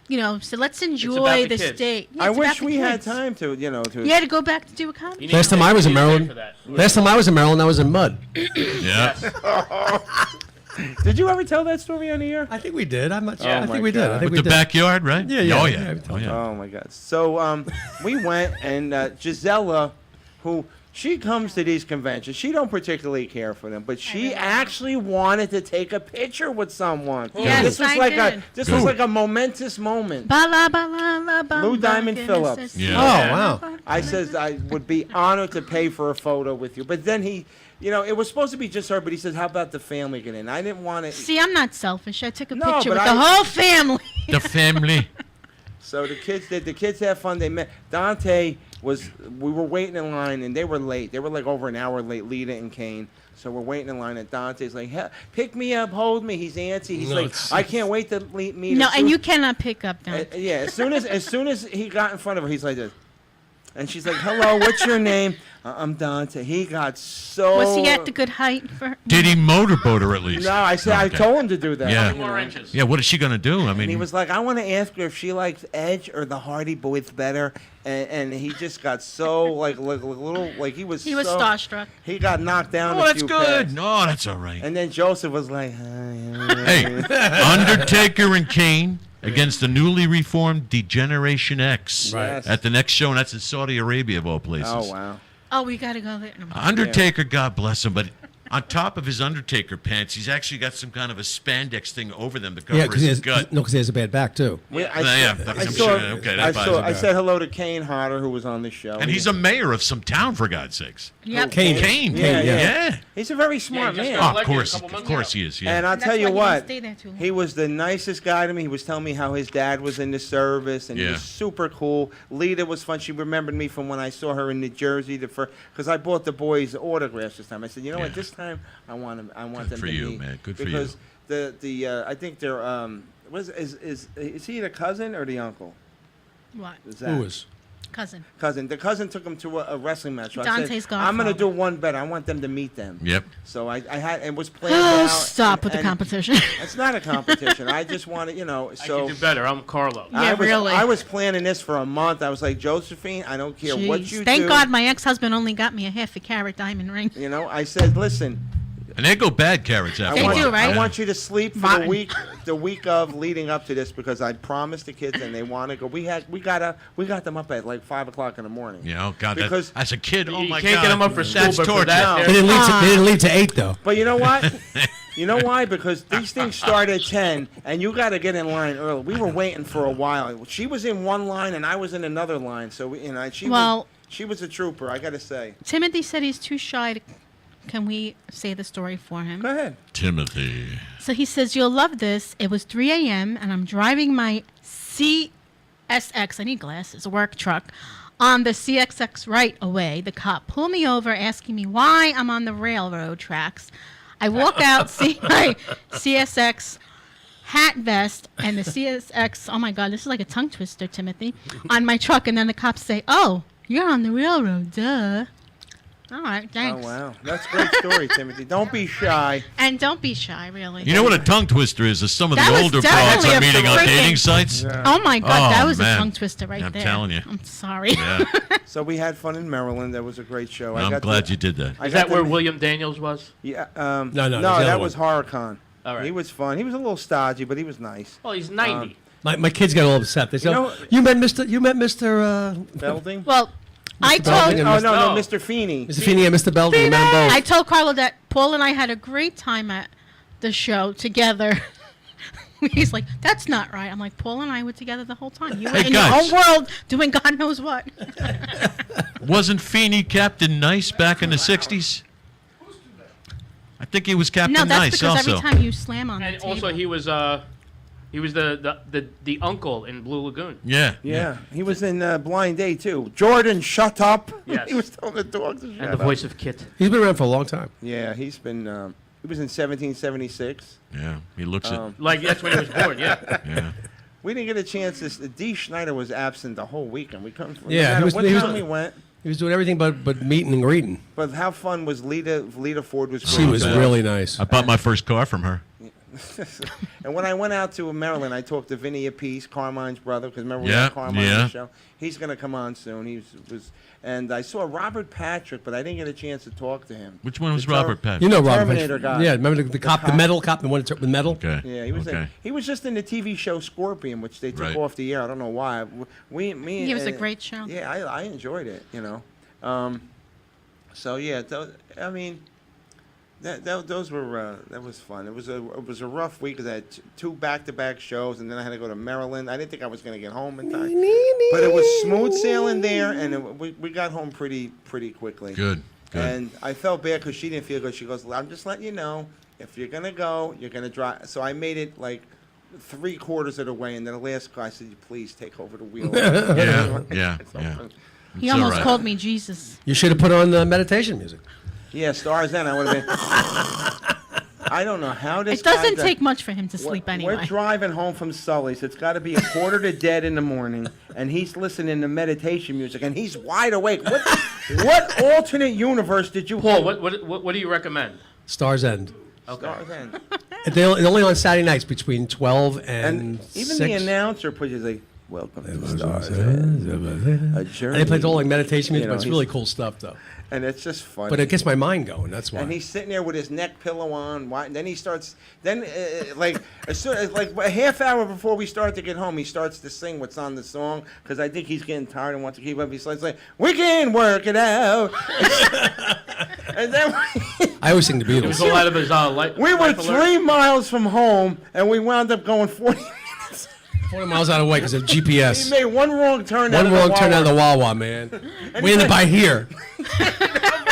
so let's about enjoy the the kids. state. Yeah, I it's wish about the we had kids. time to, to. You had to go back to do a comedy. You need Last to time pay- I was you in need to pay Maryland, for that. last time I was in Maryland, I was in mud. Yeah. Did you ever tell that story on the air? I think we did. I'm not sure. Yeah. I Oh, think my we did. I God. think With we the did. backyard, right? Yeah, yeah. Oh, yeah, yeah. every time. Oh, yeah. Oh my God! So we went, and Gisela, who she comes to these conventions, she don't particularly care for them, but she actually wanted to take a picture with someone. Yes, this was I like did. this was like a momentous moment. Ba-la, ba-la, la, ba, Lou ba, Diamond goodness, Phillips. it's- Yeah. Oh, wow. I says I would be honored to pay for a photo with you, but then he, it was supposed to be just her, but he says, "How about the family get in?" I didn't want to. See, I'm not selfish. I took a No, picture but with the whole family. The family. So the kids did. The kids had fun. They met. Dante was. We were waiting in line, and they were late. They were like over an hour late. Lita and Kane. So we're waiting in line, and Dante's like, "Pick me up, hold me." He's antsy. He's No, like, it's- "I can't wait to meet." No, as and soon- you cannot pick up Uh, that. yeah, as soon as he got in front of her, he's like this, and she's like, "Hello, what's your name?" I'm Dante. He got so. Was he at the good height for her? Did he motorboat her at least? No, I said I Okay. told him to do that. Yeah. you know. More inches. Yeah, what is she going to do? I mean, And he was like, I want to ask her if she likes Edge or the Hardy Boys better. And he just got so like little like he was. He was so- starstruck. He got knocked down. oh, a that's few good. pegs. No, that's all right. And then Joseph was like, Hey, Undertaker and Kane against the newly reformed Degeneration X Right. at the next show, and that's in Saudi Arabia, of all places. Oh wow. Oh, we got to go there. No. Undertaker, God bless him, but on top of his Undertaker pants, he's actually got some kind of a spandex thing over them to cover Yeah, because his gut. he has a bad back too. Yeah, I I'm saw- sure. Okay, that bothers me. I said hello to Kane Hodder, who was on the show. And he's a mayor of some town, for God's sakes. Yep. Kane. Kane. Yeah, yeah. Yeah. He's a very smart just man. got Oh, of elected a course. couple Of months course ago. he is. Yeah. And I'll That's tell why you you what, didn't stay there too long. he was the nicest guy to me. He was telling me how his dad was in the service, and he Yeah. was super cool. Lita was fun. She remembered me from when I saw her in New Jersey because I bought the boys autographs this time. I said, you know what, Yeah. this time I want them. I want Good them for to you, meet. man. Good for you. because the I think they're is he the cousin or the uncle? What? Zach. Who is? Cousin. Cousin. The cousin took him to a wrestling match. So I Dante's said, I'm gonna godfather. do one better. I want them to meet them. Yep. So I had and was planned Oh, out. stop with the and- competition. It's not a competition. I just wanted, I so can do better. I'm Carlo. Yeah, really. I was planning this for a month. I was like, Josephine, I don't care what Jeez. you Thank do. God my ex-husband only got me a half a carat diamond ring. I said, listen, And they go bad carrots after They a while. do, right? I want you to sleep for Rotten. the week of leading up to this because I promised the kids and they want to go. We got them up at like 5:00 in the morning. Yeah, oh God, Because- as a kid, oh You my God, can't get 'em up for school, that's but for torture. that, They didn't lead to 8 though. But you know what? You know why? Because these things start at 10, and you got to get in line early. We were waiting for a while. She was in one line, and I was in another line. So she was a trooper. I got to say. Timothy said he's too shy to... Can we say the story for him? Go ahead. Timothy. So he says, you'll love this. It was 3 a.m. and I'm driving my CSX, I need glasses, work truck, on the CSX right away. The cop pulled me over asking me why I'm on the railroad tracks. I walk out, see my CSX hat, vest, and the CSX, oh my God, this is like a tongue twister, Timothy, on my truck. And then the cops say, oh, you're on the railroad, duh. All right, thanks. Oh, wow. That's a great story, Timothy. Don't be shy. And don't be shy, really. You know what a tongue twister is? Is some of That the was older broads definitely I'm a meeting on freaking- dating sites. Oh my God, Oh, that was man. a tongue twister right I'm there. telling you. I'm sorry. Yeah, So we had fun in Maryland. That was a great show. I'm glad you did that. I Is got that where to- William Daniels was? Yeah. No, there's the no, other that one. was HorrorCon. All right. He was fun. He was a little stodgy, but he was nice. Oh, he's 90. My kids got all upset. They said, know- "You met Mr. Belding? Well, I Belding told and Oh, no, No. Mr. Feeney. Mr. Feeney and Mr. Belding. You met them both. I told Carlo that Paul and I had a great time at the show together. He's like, that's not right. I'm like, Paul and I were together the whole time. You were Hey, in your guys. own world doing God knows what. Wasn't Feeney Captain Nice back in the 60s? I think he was Captain No, that's Nice because also. every time you slam on the And table. also he was the uncle in Blue Lagoon. Yeah. Yeah, he was in Blind Date too. Jordan, shut up. Yes. He was telling the dog to shut And up. the voice of Kit. He's been around for a long time. Yeah, he's been. He was in 1776. Yeah, he looks it. Like that's when he was born. Yeah. Yeah. We didn't get a chance. Dee Schneider was absent the whole weekend. We couldn't. Yeah, no matter he what was- time we went. He was doing everything but meeting and greeting. But how fun was Lita? Lita Ford was. She great. was really nice. I bought my first car from her. And when I went out to Maryland, I talked to Vinny Appice, Carmine's brother, because remember we Yeah, had Carmine on yeah. the show. He's going to come on soon. And I saw Robert Patrick, but I didn't get a chance to talk to him. Which one was The Robert Patrick? You know Robert Terminator Patrick. guy. Yeah, remember the cop, the metal cop, the one with metal? Okay. Yeah, he was. Okay. He was just in the TV show Scorpion, which they took Right. off the air. I don't know why. It was a great show. Yeah, I enjoyed it. So yeah, I mean, those were that was fun. It was a rough week because I had two back-to-back shows, and then I had to go to Maryland. I didn't think I was going to get home in time, but it was smooth sailing there, and we got home pretty quickly. Good. Good. And I felt bad because she didn't feel good. She goes, "I'm just letting you know, if you're gonna go, you're gonna drive." So I made it like 3/4 of the way, and then the last guy said, "Please take over the wheel." Yeah. He It's all almost right. called me Jesus. You should have put on the meditation music. Yeah, Stars End. I would have been. I don't know how this. It doesn't guy- take much for him to sleep We're anyway. driving home from Sully's. It's got to be 1:45 in the morning, and he's listening to meditation music, and he's wide awake. What alternate universe did you? Paul, what do you recommend? Stars End. Okay. Stars End. They're only on Saturday nights between 12 and And even 6. the announcer pushes like, "Welcome to Stars End." A journey. And they play all like meditation music, You know, but it's he's- really cool stuff, though. And it's just fun. But it gets my mind going, that's why. And he's sitting there with his neck pillow on. And then he starts. Then, like as soon as like a half hour before we start to get home, he starts to sing what's on the song because I think he's getting tired and wants to keep up. He starts like, "We can work it out." And then I always sing the It was Beatles. a lot of his life. we were life alert. 3 miles from home, and we wound up going 40 minutes. 40 miles out of the way because of He GPS. made one wrong turn. One out wrong of turn out of the Wawa. Wawa, man. We ended by here.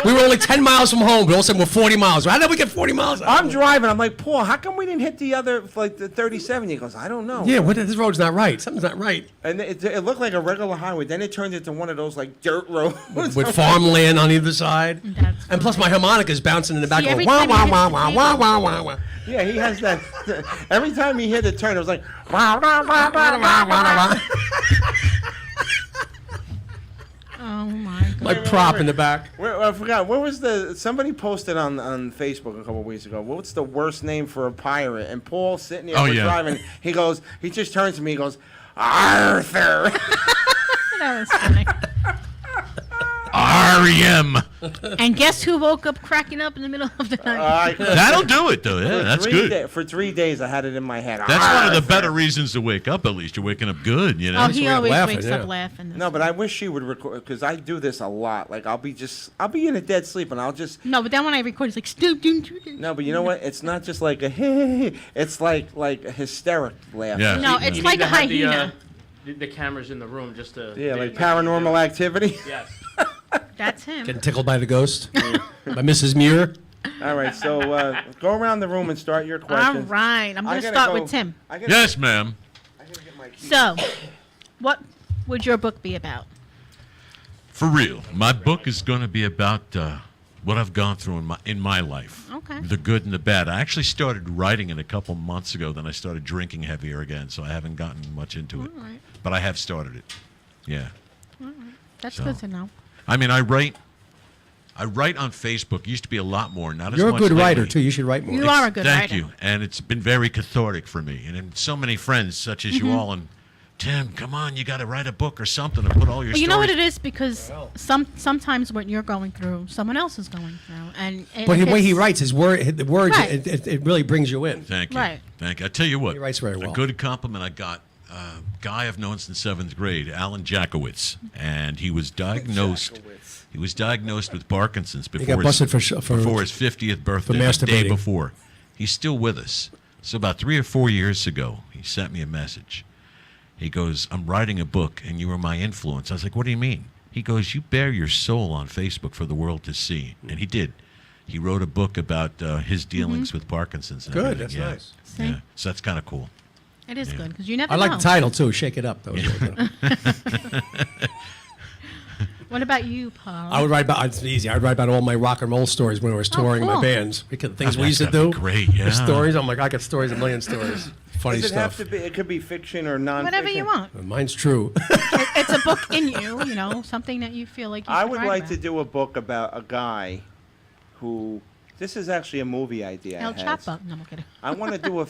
We were only 10 miles from home, but all of a sudden we're 40 miles. How did we get 40 miles? I'm driving. I'm like, Paul, how come we didn't hit the other, like the 37? He goes, I don't know. Yeah, this road's not right. Something's not right. And it looked like a regular highway. Then it turned into one of those like dirt roads. With farmland on either side. That's And plus my harmonica's bouncing in the back See, going every wah, time wah, he wah, hits wah, the wah, table- wah, wah, wah. Yeah, he has that. Every time he hit a turn, it was like. Wah, wah, wah, wah, wah, wah, wah. Oh my God. Like prop in the back. I forgot. What was somebody posted on Facebook a couple of weeks ago. What's the worst name for a pirate? And Paul sitting there Oh, we're yeah. driving. He just turns to me. He goes, Arthur. That was funny. REM. And guess who woke up cracking up in the middle of the night? That'll do it, though. Yeah, that's good. For 3 days, I had it in my head. That's one of the Arthur. better reasons to wake up, at least. You're waking up good, you know? Oh, he always laughing, wakes yeah. up laughing. No, but I wish she would record because I do this a lot. Like I'll be in a dead sleep and I'll just. No, but then when I record, it's like, stoop, doom, doom, doom. No, but you know what? It's not just like a hey. It's like a hysteric laugh. Yeah. No, You it's need like to a have hyena. The cameras in the room just to. Yeah, like Paranormal Activity. Yes. That's him. Getting tickled by the ghost. By Mrs. Muir. All right, so go around the room and start your All questions. right. I'm going I to gotta start go- with Tim. I gotta- Yes, ma'am. I gotta get my keys. So, what would your book be about? For real. My book is going to be about what I've gone through in my life. Okay. The good and the bad. I actually started writing it a couple months ago, then I started drinking heavier again, so I haven't gotten much into it. All right. But I have started it. Yeah. That's So- good to know. I mean, I write on Facebook. It used to be a lot more, not as You're a much good writer, lately. too. You should write more. You are a good Thank writer. you. And it's been very cathartic for me. And then so many friends, such as Mm-hmm. you all, and Tim, come on, you got to write a book or something to put all your Well, you know what stories- it is? Because sometimes what you're going through, someone else is going through. And But the way he it's- writes, the words, Right. it really brings you in. Thank you. Right. Thank you. I tell you what. He writes very well. A good compliment I got. A guy I've known since 7th grade, Alan Jackowitz, and he was diagnosed. He was diagnosed with Parkinson's before got busted for before his 50th birthday, the day masturbating. before. He's still with us. So about 3 or 4 years ago, he sent me a message. He goes, I'm writing a book, and you were my influence. I was like, what do you mean? He goes, you bare your soul on Facebook for the world to see. And he did. He wrote a book about his dealings with Parkinson's. And Good, everything. that's nice. See? Yeah. So that's kind of cool. It is good because you never I like know. the title too. Shake it up. That was really good. What about you, Paul? I would write about. It's easy. I would write about all my rock and roll stories when I was touring my cool. bands. Because things Oh, we used to that'd do. be great, The yeah. stories. I'm like, I got stories, a million stories. Funny Does it stuff. have to be? It could be fiction or non. Whatever you want. Mine's true. It's a book in you, you know, something that you feel like you I should would write like about. to do a book about a guy who. This is actually a movie idea. El I had. Chapo. No, I'm kidding. I want to do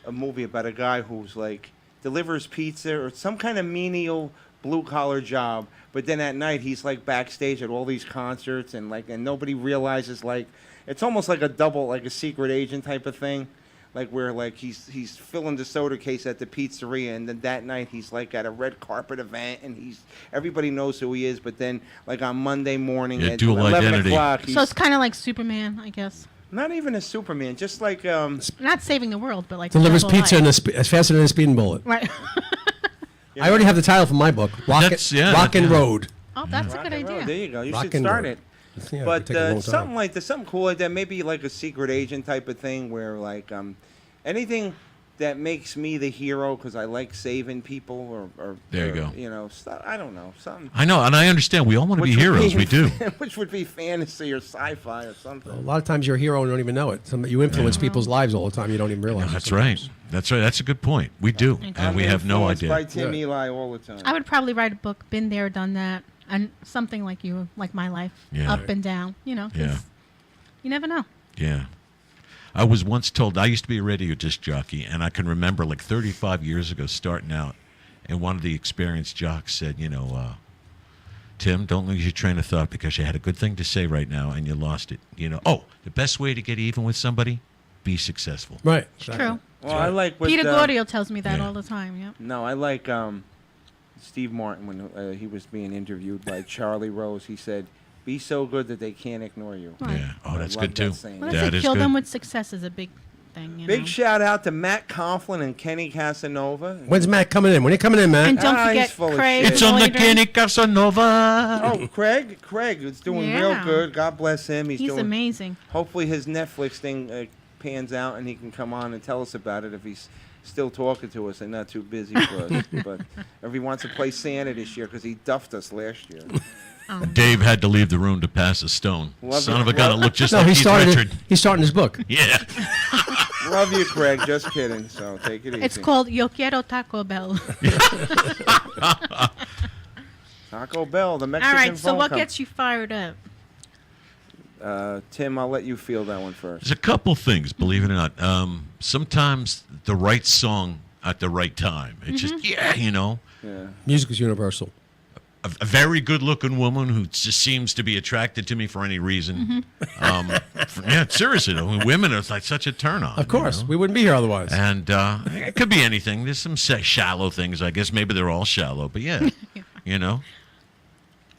a movie about a guy who's like delivers pizza or some kind of menial blue collar job, but then at night he's like backstage at all these concerts and nobody realizes, like it's almost like a double, like a secret agent type of thing, like where like he's filling the soda case at the pizzeria, and then that night he's like at a red carpet event and everybody knows who he is, but then like on Monday morning Yeah, at dual 11 identity. o'clock So it's kind of like Superman, I guess. not even a Superman, just like Not saving the world, but like Delivers simple pizza in life. as faster than a speeding bullet. Right. I already have the title for my book. That's- yeah, Rock and yeah. Road. Oh, that's a Rock good and roll. idea. There you go. You Rock should and start roll. it. Yeah, it But would take a long time. something like this, something cool like that, maybe like a secret agent type of thing, where like anything that makes me the hero because I like saving people, or There you or, go. You know, stuff, I don't know, something. I know, and I understand. We all want to be which would heroes. We do. which would be fantasy or sci-fi or something. A lot of times you're a hero and don't even know it. You influence people's lives all the time. You don't even realize. it That's right. sometimes. That's right. That's a good point. We do, and we have no Influenced idea. by Tim Eli all the time. I would probably write a book, been there, done that, and something like you, like my life, Yeah. up and down. You know, 'cause Yeah. you never know. Yeah. I was once told, I used to be a radio disc jockey, and I can remember like 35 years ago starting out, and one of the experienced jocks said, Tim, don't lose your train of thought because you had a good thing to say right now and you lost it. The best way to get even with somebody, be successful. Right. True. Well, I like with, Peter Gordio tells me that yeah. all the time. Yep. No, I like Steve Martin when he was being interviewed by Charlie Rose. He said, "Be so good that they can't ignore you." Right. Yeah. Oh, I that's love good that too. saying. Well, That they is kill good. them with success is a big thing. You Big know? shout out to Matt Coughlin and Kenny Casanova. When's Matt coming in? When are you coming in, Matt? And don't Ah, he's forget full of Craig. shit. It's on the Loiter. Kenny Casanova. Oh, Craig is doing real Yeah. good. God bless him. He's He's doing. amazing. Hopefully his Netflix thing pans out and he can come on and tell us about it if he's still talking to us and not too busy for us. But if he wants to play Santa this year because he duffed us last year. Dave had to leave the room to pass a stone. Love Son it. of a gun, it looked just No, like he Keith started. Richard. He's starting his book. Yeah. Love you, Craig. Just kidding. So take it easy. It's called Yo Quiero Taco Bell. Taco Bell, the Mexican All right. So phone what company. gets you fired up? Tim, I'll let you feel that one first. There's a couple things, believe it or not. Sometimes the right song at the right time. It's just, Yeah. Music is universal. A very good-looking woman who just seems to be attracted to me for any reason. Seriously, though, women are like such a turn-on. Of course, we wouldn't be here otherwise. And it could be anything. There's some shallow things, I guess. Maybe they're all shallow, but yeah,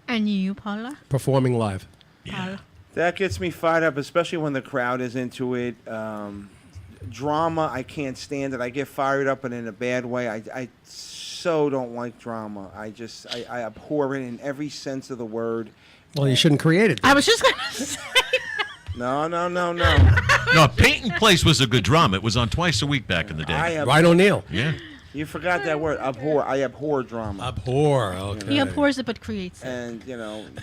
And you, Paula? Performing live. Paula. That gets me fired up, especially when the crowd is into it. Drama, I can't stand it. I get fired up, but in a bad way. I so don't like drama. I abhor it in every sense of the word. Well, you shouldn't create it. I was just gonna say. No. No, Peyton Place was a good drama. It was on twice a week back in the day. Ryan O'Neal. Yeah. You forgot that word, abhor. I abhor drama. Abhor. Okay. He abhors it but creates it. And,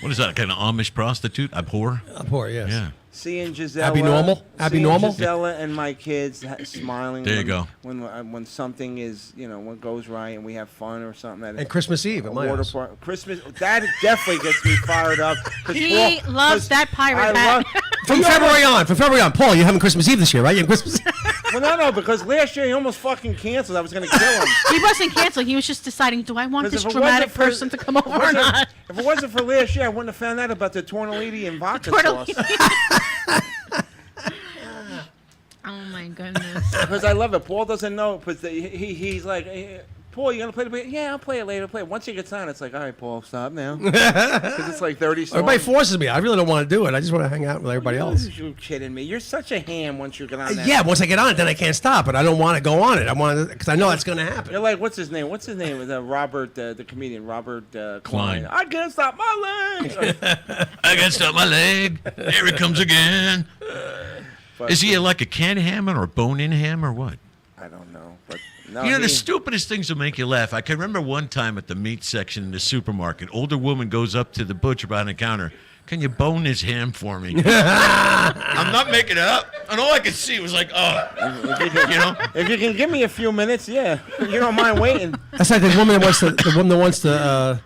What is that, kind of Amish prostitute? Abhor? Abhor, yes. Yeah. seeing Gisela. Abby Normal? Abby seeing Normal? Gisela and my kids smiling. There you go. When something is, when goes right and we have fun or something. And Christmas Eve at my house. Christmas, that definitely gets me fired up. 'Cause He loves that pirate hat. From February on. Paul, you're having Christmas Eve this year, right? You're Christmas. Well, no, because last year he almost fucking canceled. I was going to kill him. He wasn't canceling. He was just deciding, do I want 'Cause this if it dramatic wasn't for- person to come over or not? If it wasn't for last year, I wouldn't have found out about the tortellini and vodka sauce. Oh my goodness. Because I love it. Paul doesn't know. Because he's like, Paul, you gonna play the piano? Yeah, I'll play it later. Play it. Once he gets on, it's like, all right, Paul, stop now. Because it's like 30 songs. Everybody forces me. I really don't want to do it. I just want to hang out with everybody else. You're kidding me. You're such a ham once you get on that. Yeah, once I get on it, then I can't stop. But I don't want to go on it. I want to because I know that's going to happen. You're like, what's his name? Robert, the comedian, Robert Klein. I can't stop my leg. I can't stop my leg. Here it comes again. Is he like a can ham or a bone-in ham or what? I don't know. But no, You know, the stupidest things will make you laugh. I can remember one time at the meat section in the supermarket, older woman goes up to the butcher behind the counter. Can you bone his ham for me? I'm not making it up. And all I could see was like, if you can give me a few minutes, yeah, you don't mind waiting. That's like the woman that wants to.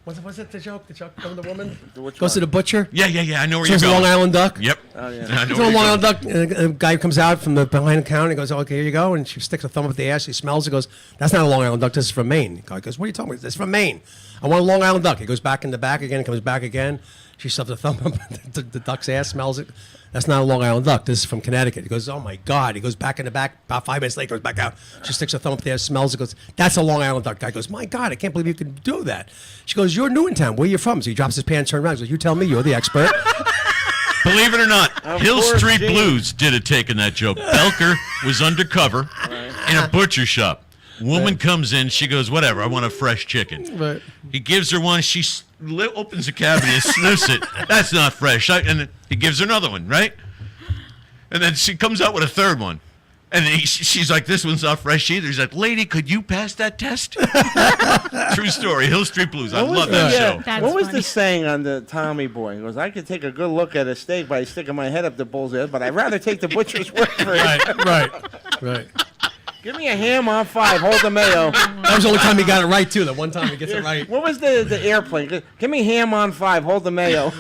What's it? The joke? The joke? Remember the woman goes to the butcher. Yeah. I know where She you're has a going. Long Island duck. Yep. Oh, yeah. I know She's where a you're Long Island going. duck. And a guy comes out from the behind the counter and goes, "Okay, here you go." And she sticks a thumb up the ass. He smells it. Goes, "That's not a Long Island duck. This is from Maine." The guy goes, "What are you talking about? This is from Maine. I want a Long Island duck." He goes back in the back again. Comes back again. She shoves a thumb up the duck's ass. Smells it. That's not a Long Island duck. This is from Connecticut. He goes, "Oh my God." He goes back in the back. About 5 minutes later, goes back out. She sticks a thumb up there, smells it, goes, "That's a Long Island duck." Guy goes, "My God, I can't believe you can do that." She goes, "You're new in town. Where are you from?" So he drops his pants, turns around, he goes, "You tell me. You're the expert." Believe it or not, Of Hill course, Street Gene. Blues did a take in that joke. Belker was undercover in a butcher shop. Woman comes in, she goes, "Whatever, I want a fresh chicken." Right. He gives her one, she opens the cabinet and sniffs it. That's not fresh. And then he gives her another one, right? And then she comes out with a third one. And then she's like, "This one's not fresh either." He's like, "Lady, could you pass that test?" True story. Hill Street Blues. I love that show. That's what was funny. the saying on the Tommy Boy? He goes, "I could take a good look at a steak by sticking my head up the bull's ass, but I'd rather take the butcher's word for it." Right. Give me a ham on 5. Hold the mayo. That was the only time he got it right too. That one time he gets it right. What was the airplane? Give me ham on 5. Hold the mayo.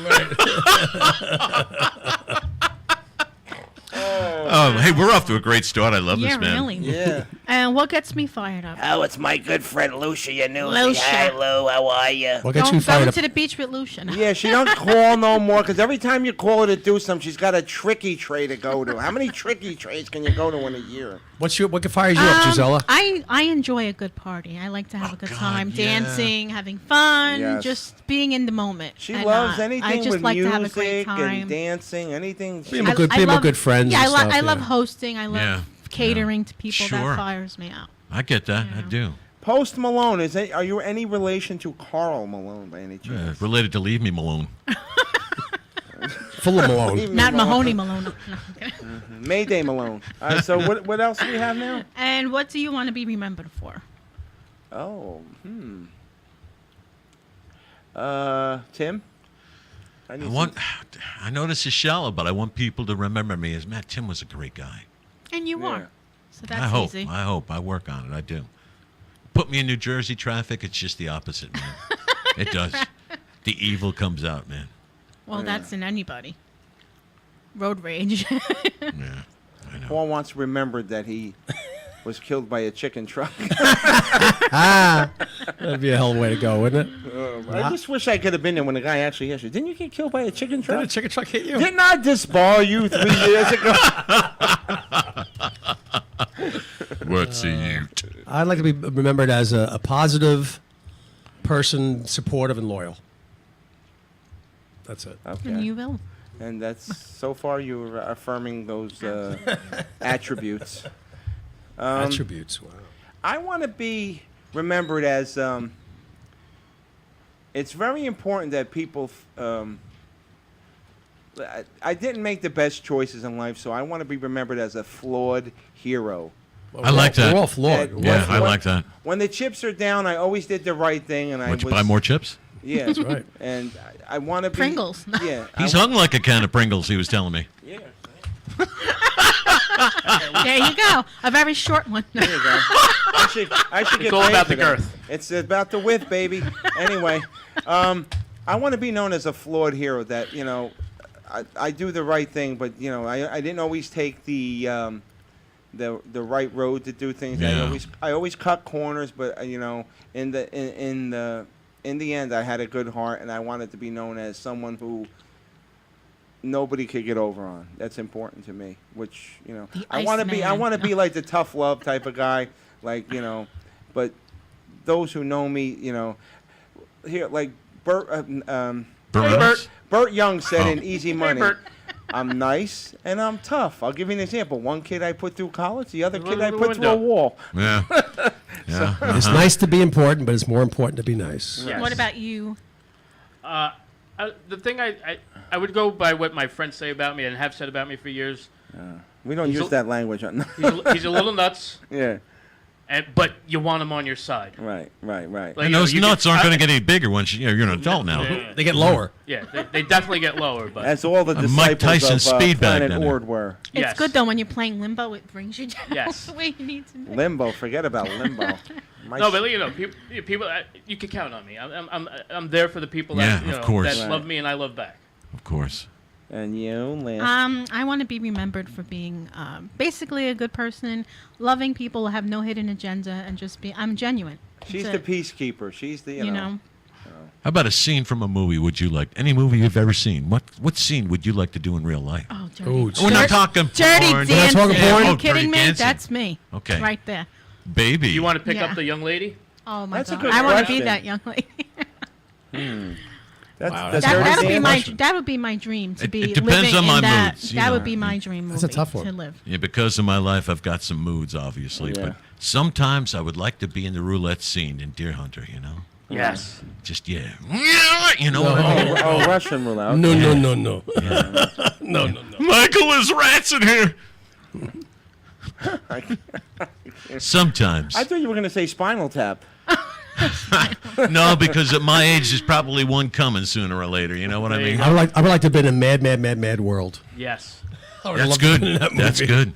Oh, hey, we're off to a great start. I love Yeah, this, man. really. Yeah. And what gets me fired up? Oh, it's my good friend Lucia. You knew me. Lucia. Hi, Lou. How are you? What gets you Going fired up? to the beach with Lucian. Yeah, she don't call no more because every time you call her to do something, she's got a tricky tray to go to. How many tricky trays can you go to in a year? What fires you up, Gisela? I enjoy a good party. I like to have a good time, dancing, having fun, Yes. just being in the moment. She And, loves I anything just with like to have a great music time. and dancing, anything. Being with good friends. Yeah, and stuff, I love yeah. hosting. I love Yeah. catering to people. Sure. That fires me up. I get that. I do. Post Malone, are you any relation to Carl Malone by any chance? Related to Leave Me Malone. Full of Malone. Leave me Not alone. Mahoney Malone. No, okay. Mayday Malone. All right, so what else do we have now? And what do you want to be remembered for? Oh, Tim? I know this is shallow, but I want people to remember me as Matt. Tim was a great guy. And you Yeah. are. So that's I hope. easy. I hope. I work on it. I do. Put me in New Jersey traffic. It's just the opposite, man. It does. The evil comes out, man. Well, that's in anybody. Road rage. Yeah. I know. Paul once remembered that he was killed by a chicken truck. That'd be a hell of a way to go, wouldn't it? I just wish I could have been there when the guy actually asked you, "Didn't you get killed by a chicken Did truck?" a chicken truck hit you? Didn't I disbar you 3 years ago? What's a ute? I'd like to be remembered as a positive person, supportive and loyal. That's it. Okay. And you will. And that's so far you're affirming those attributes. Attributes. Wow. I want to be remembered as. It's very important that people. I didn't make the best choices in life, so I want to be remembered as a flawed hero. I like that. We're all flawed. That- Yeah, I like that. When the chips are down, I always did the right thing, and I Want you was. buy more chips? Yeah, That's right. And I want to be Pringles. Yeah, He's hung like a can of Pringles, he was telling me. Yeah. There you go. A very short one. There you go. I should get It's all paid about for the that. girth. It's about the width, baby. Anyway, I want to be known as a flawed hero. That I do the right thing, but I didn't always take the right road to do things. Yeah. I always cut corners, but in the end, I had a good heart, and I wanted to be known as someone who nobody could get over on. That's important to me. Which I want to be. I Iceman. want to be like the tough love type of guy, but those who know me, here like Burt. Burns? Burt Young said Oh. in Easy Money, Burt. I'm nice and I'm tough. I'll give you an example. One kid I put through college, the other kid Look I out the put through a window. wall. Yeah. Yeah. It's nice to be important, but it's more important to be nice. Yes. What about you? The thing I would go by what my friends say about me and have said about me for years. We don't He's use a- that language. He's a little nuts, Yeah, but you want him on your side. right. Like, And those you nuts can- aren't going to get any bigger once you're an adult now. Yeah. They get lower. Yeah, they definitely get lower, but That's all the disciples Mike Tyson of speed bag Planet down there. Ord were. yes. It's good though when you're playing limbo. It brings you down Yes. the way you need to be. Limbo, forget about limbo. No, but people, you can count on me. I'm there for the people that Yeah, of course. that Right. love me and I love back. Of course. And you, last. I want to be remembered for being basically a good person, loving people, have no hidden agenda, and just be. I'm genuine. She's That's the it. peacekeeper. She's the You know. How about a scene from a movie would you like? Any movie you've ever seen? What scene would you like to do in real life? Oh, dirty. Ooh, We're not talking Dirty porn. dancing. talking porn? Are you Oh, kidding dirty me? dancing. That's me. Okay. Right there. Baby. You want to pick Yeah. up the young lady? Oh my That's a God. good I want to be question. that young lady. That's, Wow, that's that's dirty That would be dancing. my. That would be my dream to It- be it depends living on my in that. moods, you That know. would be my dream movie. That's a tough one. to live. Yeah, because of my life, I've got some moods, obviously. Yeah. But sometimes I would like to be in the roulette scene in Deer Hunter, Yes. Just, yeah. You know what I mean? Oh, Russian roulette. No, no, no, no. No, no, no. Michael is rats in here. Sometimes. I thought you were going to say Spinal Tap. No, because at my age, there's probably one coming sooner or later. You know what I There you mean? go. I would like to have been in Mad, Mad, Mad, Mad World. Yes. I would That's love to have good. been in that That's movie. good.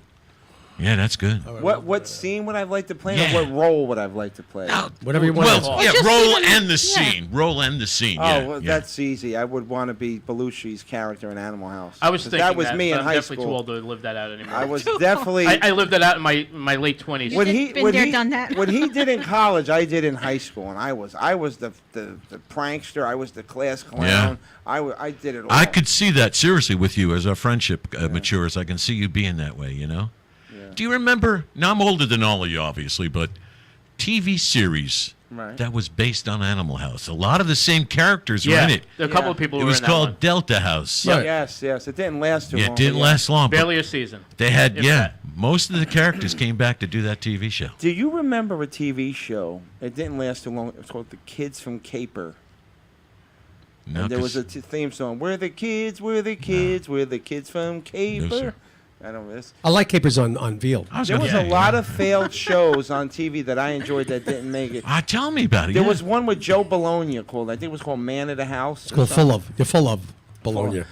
Yeah, that's good. What scene would I like to play, Yeah. or what role would I like to play? Whatever you want. Well, yeah, just roll even- and the yeah. scene. Roll and the scene. Oh, Yeah, well, yeah. that's easy. I would want to be Belushi's character in Animal House. I was 'Cause thinking that was me but in I'm high definitely school. too old to live that out anymore. I was definitely. I lived that out in my late 20s. What did- he been what there, he done that. what he did in college, I did in high school, and I was the prankster. I was the class clown. Yeah. I did it all. I could see that seriously with you as our friendship matures. I can see you being that way. Do you remember? Now I'm older than all of you, obviously, but TV series Right. that was based on Animal House. A lot of the same characters were Yeah. in it. There are a couple Yeah. of people It who was were in that called one. Delta House. Right. Yes. It didn't last too Yeah, long. it didn't but last long. but Barely a season. They had, If yeah, that. most of the characters came back to do that TV show. Do you remember a TV show? It didn't last too long. It was called The Kids from Caper. No, And there was 'cause- a theme song. We're the kids, we're the kids, we're the kids from Caper. sir. I don't know this. I like capers on veal. I was There gonna was say, a lot of failed shows on TV that I enjoyed that didn't make it. Tell me about it. There yeah. was one with Joe Bologna called, I think it was called Man of the House. It's called You're full of bologna.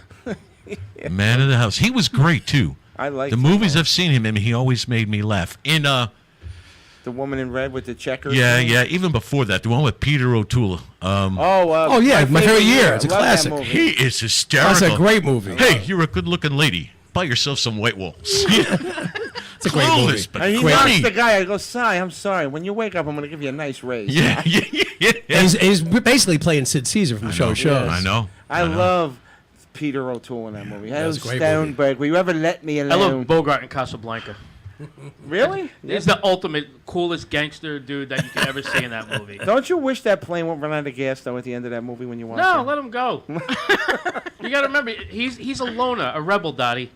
Man of the House. He was great too. I like the movies I've seen him in. He always made me laugh. In The Woman in Red with the checkers. yeah, thing. yeah. Even before that, the one with Peter O'Toole. Oh, yeah, My Favorite Year. It's a I love that classic. movie. He is hysterical. That's a great movie. Hey, you're a good-looking lady. Buy yourself some White Walls. It's a great movie. Clueless, but And he Great. knocks funny. the guy. I go, Si, I'm sorry. When you wake up, I'm going to give you a nice raise. Yeah, yeah. And he's basically playing Sid Caesar from Show Shows. I know. I know. love Peter O'Toole in that movie. That was Hello, a great movie. Stoneberg. Will you ever let me I alone? love Bogart in Casablanca. Really? He's the ultimate coolest gangster dude that you can ever see in that movie. Don't you wish that plane would run out of gas, though, at the end of that movie when you watch No, it? let him go. You got to remember, he's a loner, a rebel, Dottie.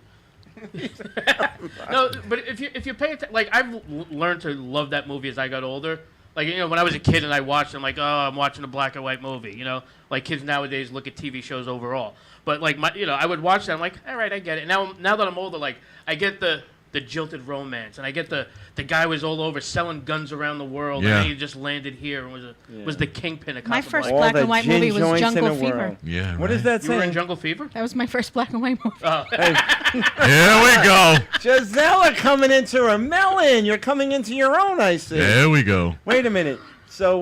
No, but if you pay attention, like I've learned to love that movie as I got older. Like when I was a kid and I watched, I'm like, oh, I'm watching a black and white movie. Like kids nowadays look at TV shows overall. But like I would watch that. I'm like, all right, I get it. Now that I'm older, like I get the jilted romance, and I get the guy was all over selling guns around the world, Yeah. and he just landed here and was the kingpin of My Casablanca. first All black the and white gin movie was joints in Jungle the Fever. world. Yeah. What right. is that You were in saying? Jungle Fever? That was my first black and white movie. Here we go. Gisela coming into her melon. You're coming into your own, I see. There we go. Wait a minute. So,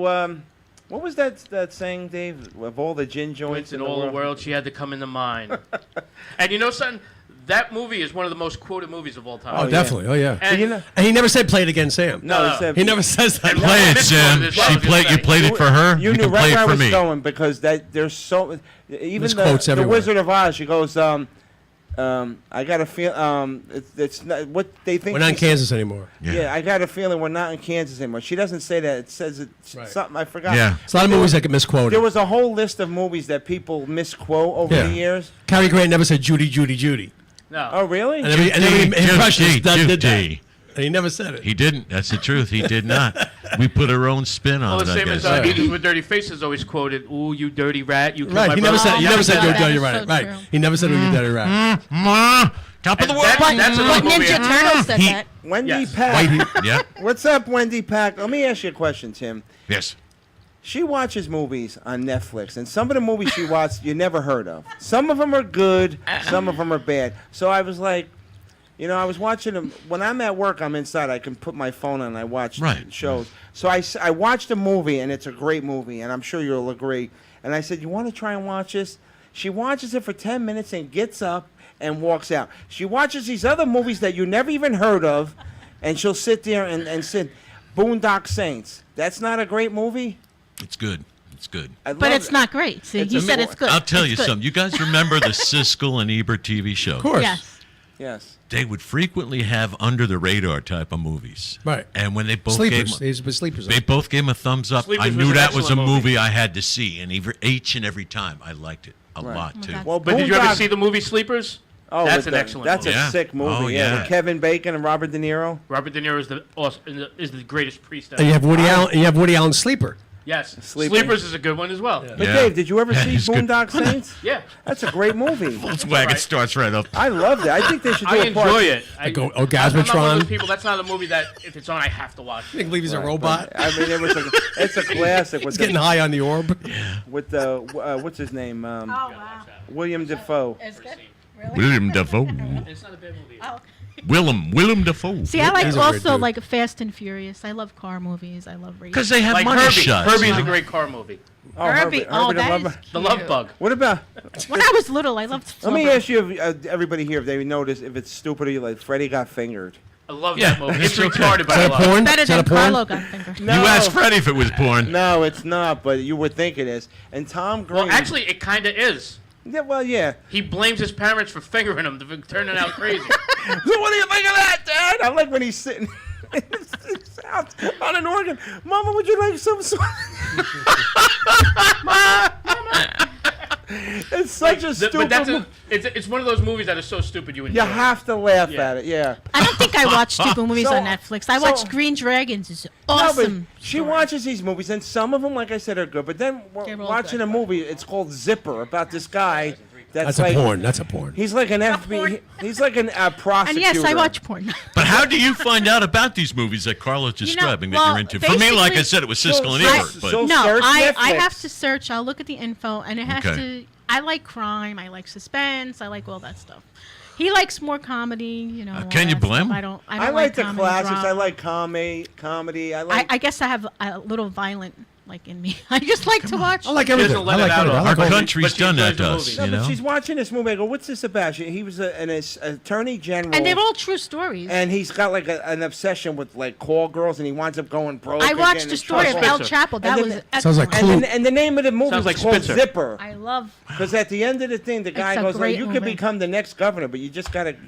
what was that saying, Dave? Of all the gin joints Joints in all the world, she had to come into mine. And you know something? That movie is one of the most quoted movies of all time. Oh, definitely. Oh, yeah. And You know- And he never said play it again, Sam. No, No. he said He never says that. Play it, Miss Sam. quoted as well, You played it for her. You knew can right play where I it for was me. going because there's so even There's the quotes everywhere. Wizard of Oz. She goes, I got a feel. It's not what they think. We're not in she Kansas anymore. Yeah. I got a feeling we're not in Kansas anymore. She doesn't say that. It says it's Right. something I forgot. Yeah. It's a lot of movies that get misquoted. There was a whole list of movies that people misquote over Yeah. the years. Cary Grant never said Judy, Judy, Judy. No. Oh, really? And every impressionist did that. Judy. And he never said it. He didn't. That's the truth. He did not. We put our own spin on Well, it, the I same as guess. Edith with Dirty Faces always quoted, "Ooh, you dirty rat, you killed Right. my He never brother." said. He never said God, you're that dirty is rat. so Right. true. He never said you're dirty rat. Top of the world. That's another But movie. Ninja Turtles said that. Wendy Yes. Pack. Yeah. What's up, Wendy Pack? Let me ask you a question, Tim. Yes. She watches movies on Netflix, and some of the movies she watched you never heard of. Some of them are good, some of them are bad. So I was like, I was watching them. When I'm at work, I'm inside. I can put my phone on and I watch shows. So I watched a movie, and it's a great movie, and I'm sure you'll agree. And I said, you want to try and watch this? She watches it for 10 minutes and gets up and walks out. She watches these other movies that you never even heard of, and she'll sit there and sit. Boondock Saints. That's not a great movie? It's good. It's good. But it's not great. See, you said it's good. I'll tell It's you good. something. You guys remember the Siskel and Ebert TV show? Of course. Yes. Yes. They would frequently have under the radar type of movies. Right. And when they both Sleepers. gave These were sleepers. they both gave him a thumbs up, Sleepers I was knew an that was a excellent movie I had to see, and each and every time I liked it a lot too. that's- Well, But did you ever Boondock- see the movie Sleepers? Oh, That's with an the- excellent That's movie. a Yeah. sick movie. Oh, yeah. yeah. With Kevin Bacon and Robert De Niro. Robert De Niro is the greatest priest ever. And you have Woody Allen. And you have Woody Allen's Sleeper. Yes. Sleeper. Sleepers is a good one as well. But Yeah. Dave, did you ever Yeah, see he's good. Boondock Saints? Yeah. That's a great movie. Volkswagen Right. starts right up. I loved it. I think they should do I a part. enjoy it. Like I'm not one of those Orgasmatron. people. That's not a movie that if it's on, I have to watch. I think he's a robot. I mean, it's a classic. With He's getting high on the orb. with the what's his name? William Defoe. It's good. William Dafoe. It's not a bad movie. Willem Dafoe. See, I like He's a weird also dude. like Fast and Furious. I love car movies. I love racing. Because they have Like money Herbie. shots. Herbie's you a know? great car movie. Oh, Herbie. Oh, Herbie the that Lover. is The cute. Love Bug. What about? When I was little, I loved. Let me Flubber. ask you, if, everybody here, if they notice, if it's stupid or you like, Freddie got fingered. I love Yeah, that movie. It's that's okay. retarded, but Is I that a love it. porn? Better Is that than a porn? Carlo got fingered. No. You asked Freddie if it was porn. No, it's not, but you would think it is. And Tom Green. Well, actually, it kind of is. Yeah, well, yeah. He blames his parents for fingering him, for turning out crazy. So what do you think of that, Dad? I like when he's sitting in his house on an organ. Mama, would you like some? It's such a stupid. But that's movie. it's one of those movies that is so stupid you enjoy. You have to laugh Yeah. at it. Yeah. I don't think I watch stupid movies So- on Netflix. I so- watched Green Dragons. It's No, but awesome. she watches these movies, and some of them, like I said, are good. But then we're They're all watching good. a movie. It's called Zipper about this guy. That's That's a like porn. That's a porn. he's like an FBI. He's like a prosecutor. And yes, I watch porn. But how do you find out about these movies that Carlos You know, describing that well, you're into? For me, like I basically- said, it was So- Siskel and so- Ebert. But so- No, search I Netflix. have to search. I'll look at the info, and it has Okay. to. I like crime. I like suspense. I like all that stuff. He likes more comedy. You know. all can you that stuff. blame him? I don't I like like the comedy, classics. drama. I like comedy. I like. I guess I have a little violent, like in me. I just like to watch. I like She doesn't everything. let I it like out everything. I on like our all- country's but she done that enjoys the to us. movie. no, You but know? she's watching this movie. I go, "What's this about?" He was an attorney general, and they're all true stories. and he's got like an obsession with like call girls, and he winds up going broke. I and watched getting the in story of trouble. El Spitzer. Chapo. That And was then- Sounds like excellent. Clue. And the name of the movie Sounds is like called Spitzer. Zipper. I love. Because at the end of the thing, the guy It's a goes, great "You could movie. become the next governor, but you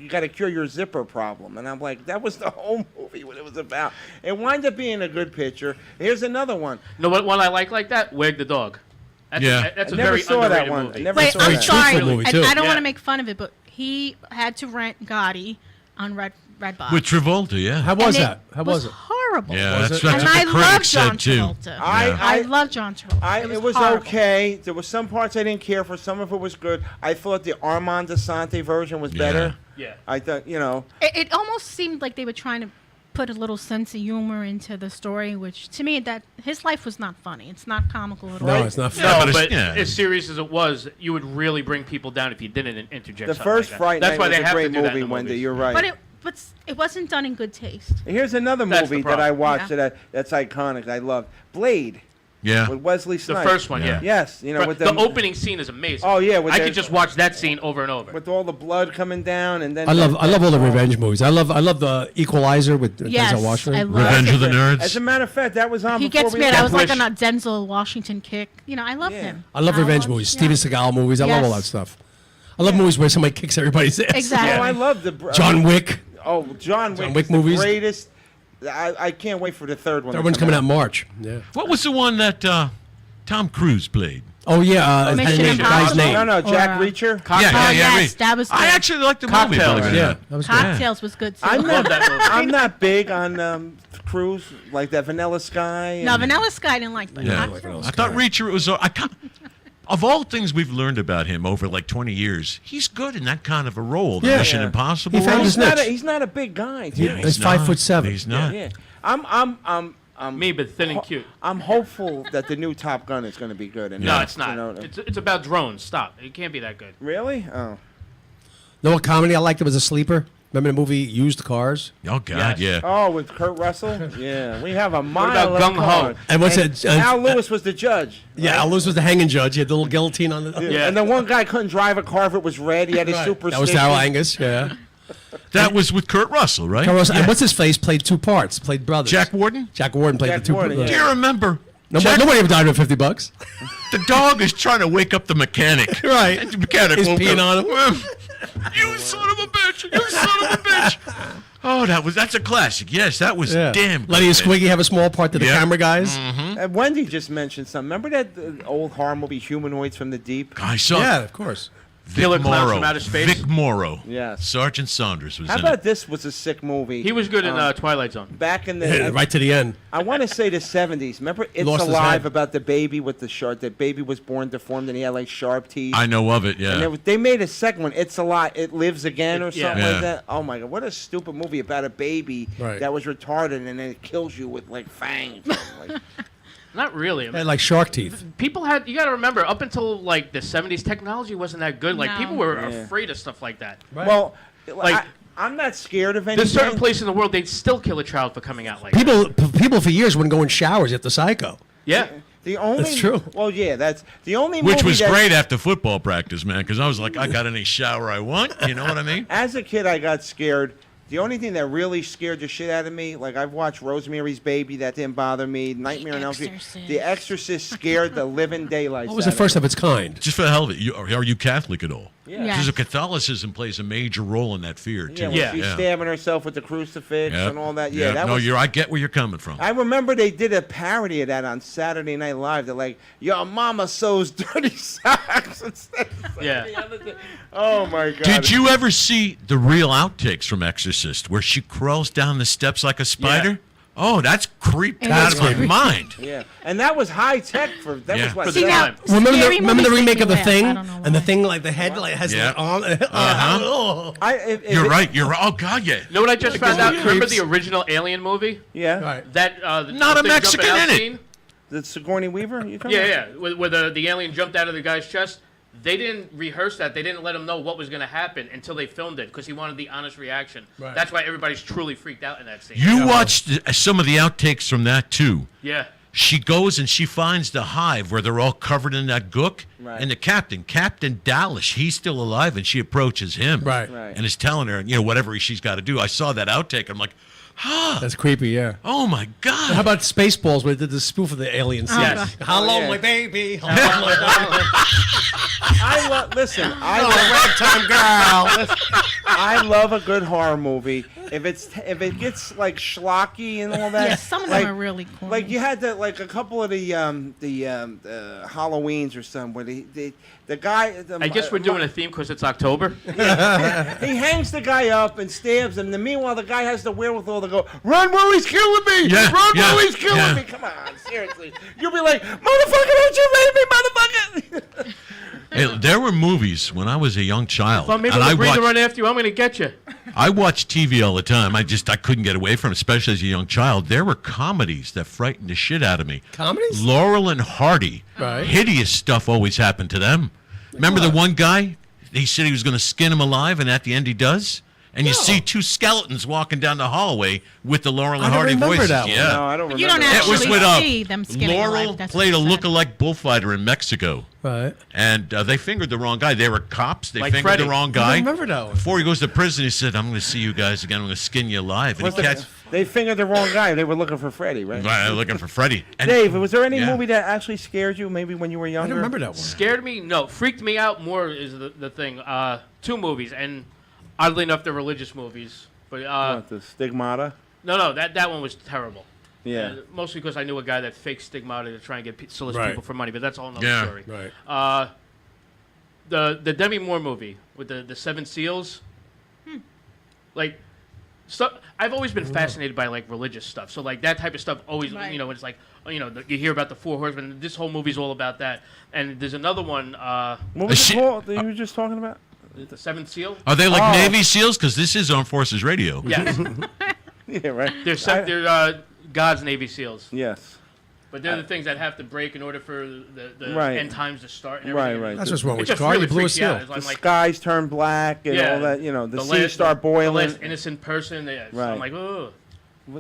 gotta cure your zipper problem." And I'm like, that was the whole movie what it was about. It wound up being a good picture. Here's another one. No, what one I like that? Wag the Dog. That's Yeah. that's I a never very saw that underrated one. movie. I never Wait, saw I'm that. sorry. truthful movie, and too. I don't Yeah. want to make fun of it, but he had to rent Gotti on Redbox. With Travolta, yeah. How was And that? How was it? horrible. Yeah, Was that's it? what And the I love critics John said too. Travolta. Yeah. I love John Travolta. It was horrible. okay. There was some parts I didn't care for. Some of it was good. I thought the Armand Asante version was better. Yeah. I thought, It almost seemed like they were trying to put a little sense of humor into the story, which to me, that his life was not funny. It's not comical at all. No, it's not. Yeah, No, but it's- but yeah. as serious as it was, you would really bring people down if you didn't interject. the something first like that. Fright That's Night why was they a have great to do that in movie, the Wendy. movies. You're right. But it wasn't done in good taste. Here's another That's the movie that I problem. watched Yeah. that's iconic. I love Blade Yeah. with Wesley The Snipes. first one, yeah. Yes, Right, with the opening scene is amazing. Oh, yeah, with I their- could just watch that scene over and over. with all the blood coming down, and then I love all the revenge movies. I love the Equalizer with Yes, Denzel Washington. I love Revenge of the As Nerds. a matter of fact, that was on. He before gets we me. left. I was like Wish- on a Denzel Washington kick. You know, I love Yeah. him. I love revenge love- movies. yeah. Steven Seagal movies. I love all Yes. that stuff. I love movies where somebody kicks everybody's ass. Exactly. Oh, I love the John Wick. Oh, John Wick is movies. the greatest. I can't wait for the third one. Third to one's come coming out in March. Yeah. What was the one that Tom Cruise played? Oh yeah, Mission I didn't know the guy's Impossible. name. No, Jack Or, Reacher. yes, Reed. that was good. I actually liked the movie. Cocktails. believe it or Yeah, not. that was good. Cocktails was good too. I'm not big on Cruise, like that Vanilla Sky. No, and- Vanilla Sky I didn't like, but Yeah. Cocktails. I thought Reacher was. Of all things we've learned about him over like 20 years, he's good in that kind of a role. The Yeah. Mission Yeah. Impossible. He found role. his niche. He's not a big guy. Too. Yeah, He's 5'7". He's not. Yeah. I'm Me, but thin and cute. I'm hopeful that the new Top Gun is going to be good. And No, it's not. you know, It's about drones. Stop. It can't be that good. really? Oh. No, what comedy I liked it was a sleeper. Remember the movie Used Cars? Oh God, Yes. yeah. Oh, with Kurt Russell? Yeah, we have a mile about of Gung Ho? cars. And what's it? Al Lewis was the judge. Yeah, Al Lewis was the hanging judge. He had the little guillotine on the. Yeah. And the one guy couldn't drive a car if it was red. He had his Right. superstition. That was Darryl Angus. Yeah. That was with Kurt Russell, right? Carlos, and what's his face played two parts. Played brothers. Jack Warden. Jack Warden played Jack the two. Warden, brothers. Do you remember? Nobody ever died with $50. The dog is trying to wake up the mechanic. Right. And the mechanic He's woke peeing up. on him. You son of a bitch! You son of a bitch! Oh, that's a classic. Yes, that was Yeah. damn good. Letty and Squiggy have a small part to the Yeah. camera guys. And Wendy just mentioned something. Remember that old horror movie, Humanoids from the Deep? I saw Yeah, of course. Vic Killer Clowns Morrow. from Outer Space? Vic Morrow. Yes. Sergeant Saunders was How in about it. this was a sick movie? He was good in Twilight Zone. Back in the... Right to the end. I want to say the 70s. Remember It's Lost his Alive head. about the baby with the sharp... The baby was born deformed and he had like sharp teeth. I know of it. And Yeah. they made a second one. It's Alive. It Lives Again or Yeah. something Yeah. like that. Oh my God. What a stupid movie about a baby Right. that was retarded and then it kills you with like fangs. Like, Not really. I They mean, had like shark teeth. people had. You got to remember, up until like the '70s, technology wasn't that good. Like No. people were Yeah. afraid of stuff like that. well, Like- I'm not scared of anything. There's certain place in the world they'd still kill a child for coming out like People for years wouldn't go in showers at the Psycho. that. Yeah. The only That's true. Well, yeah, that's the only Which movie was that- great after football practice, man, because I was like, I got any shower I want. You know what I mean? As a kid, I got scared. The only thing that really scared the shit out of me, like I've watched Rosemary's Baby, that didn't bother me. Nightmare on Elm Street. Exorcist. The Exorcist scared the living daylights. What was the out first of of its kind? Just for the hell of it, are you Catholic at all? Yeah. Yeah. Because Catholicism plays a major role in that fear me. too. Yeah, when Yeah. she's stabbing herself with the crucifix Yep. and all that. Yeah, that no, was. I get where you're coming from. I remember they did a parody of that on Saturday Night Live. They're like, "Your mama sews dirty socks." Instead of Yeah. the other thing. Oh my God. Did you ever see the real outtakes from Exorcist where she crawls down the steps like a spider? Oh, that's creeped It out is of my creepy. mind. Yeah, and that was high tech for that Yeah. was what. For the See, now, time. Remember scary the movies remake make of me the laugh. thing, I don't know and the why. thing like the head like has Yeah. the arm. Uh-huh. You're right. You're right. Oh God, yeah. You know what I just found out? creeps. Remember the original Alien movie? Yeah, Right. That Not a the Mexican jumping out in it. scene? the Sigourney Weaver. You talking Yeah, about? yeah. Where the alien jumped out of the guy's chest. They didn't rehearse that. They didn't let him know what was going to happen until they filmed it because he wanted the honest reaction. Right. That's why everybody's truly freaked out in that scene. You watched some of the outtakes from that too. Yeah. She goes and she finds the hive where they're all covered in that gook. Right. And the Captain Dallas, he's still alive, and she approaches him. Right. Right. And is telling her, whatever she's got to do. I saw that outtake. I'm like, That's creepy. Yeah. oh my God. How about Spaceballs where they did the spoof of the alien scene? Yes. Hello, yeah. my baby. Hello, my darling. I love. Listen, I Oh, ragtime girl. I love a good horror movie. If it gets like schlocky and all that. Yeah, some of like, them are really cool. Like you had like a couple of the Halloweens or something where the guy. I guess we're doing a theme because it's October. He hangs the guy up and stabs him. And meanwhile, the guy has the wherewithal to go, "Run where he's killing me! Yeah, Run yeah, where he's killing yeah. me!" Come on, seriously. You'll be like, "Motherfucker, don't you leave me, motherfucker!" Hey, there were movies when I was a young child. If I'm able and to I breathe watched, and run after you, I'm going to get you. I watched TV all the time. I couldn't get away from it, especially as a young child. There were comedies that frightened the shit out of me. Comedies? Laurel and Hardy. Right. Hideous stuff always happened to them. Remember the one guy? He said he was going to skin him alive, and at the end he does? And you see two skeletons walking down the hallway with the Laurel and I don't Hardy remember voices. that one. Yeah. No, I don't remember. You don't that. It was actually with see them skinning Laurel alive. That's played a what you said. look-alike bullfighter in Mexico. Right. And they fingered the wrong guy. They were cops. They Like fingered Freddy. the wrong I guy. don't remember that one. Before he goes to prison, he said, "I'm going to see you guys again. I'm going to skin you alive." And Was he the, catch, They fingered the wrong guy. They were looking for Freddy, right? Looking for Freddy. And Dave, was there any Yeah. movie that actually scared you? Maybe when you were I younger. don't remember that one. Scared me? No. Freaked me out more is the thing. 2 movies, and oddly enough, they're religious movies. But What, the Stigmata. no, that one was terrible. Yeah. Mostly because I knew a guy that faked Stigmata to try and get solicit Right. people for money, but that's all another Yeah. story. Right. The Demi Moore movie with the 7 Seals. Like, I've always been fascinated by like religious stuff. So like that type of stuff always, Right. you know, it's like, you know, you hear about the 4 horsemen. This whole movie's all about that. And there's another one, What was She- it called that you were just talking about? the 7th Seal. Are they like Oh. Navy SEALs? Because this is Armed Forces Radio. Yes, Yeah, right. they're God's Navy SEAls. Yes. But they're the things that have to break in order for the Right. end times to start. And Right, everything. right. That's what's wrong It with your just car. really You blew a freaks you out. seal. It's The I'm like, skies turn black and all that. You know, the seas start The boiling. last innocent person. Yeah, so Right. I'm like, oh.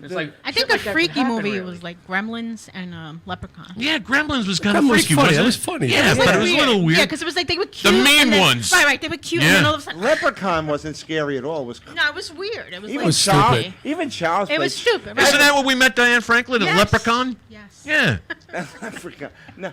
It's like I think shit a like that could freaky happen, movie really. was like Gremlins and Leprechaun. Yeah, Gremlins was kind of Gremlins was freaky. funny. wasn't That it? was funny. Yeah, It was but it was a little weird. Yeah, because it was like they were cute. mean and then, ones. Right, they were cute, Yeah. and then all of a sudden, Leprechaun wasn't scary at all. It was no, it was weird. It was even like Charles. stupid. Even Charles. It was played- stupid. Right? Isn't that what we met Diane Franklin at Yes. Leprechaun? Yes. Yeah. Leprechaun. No,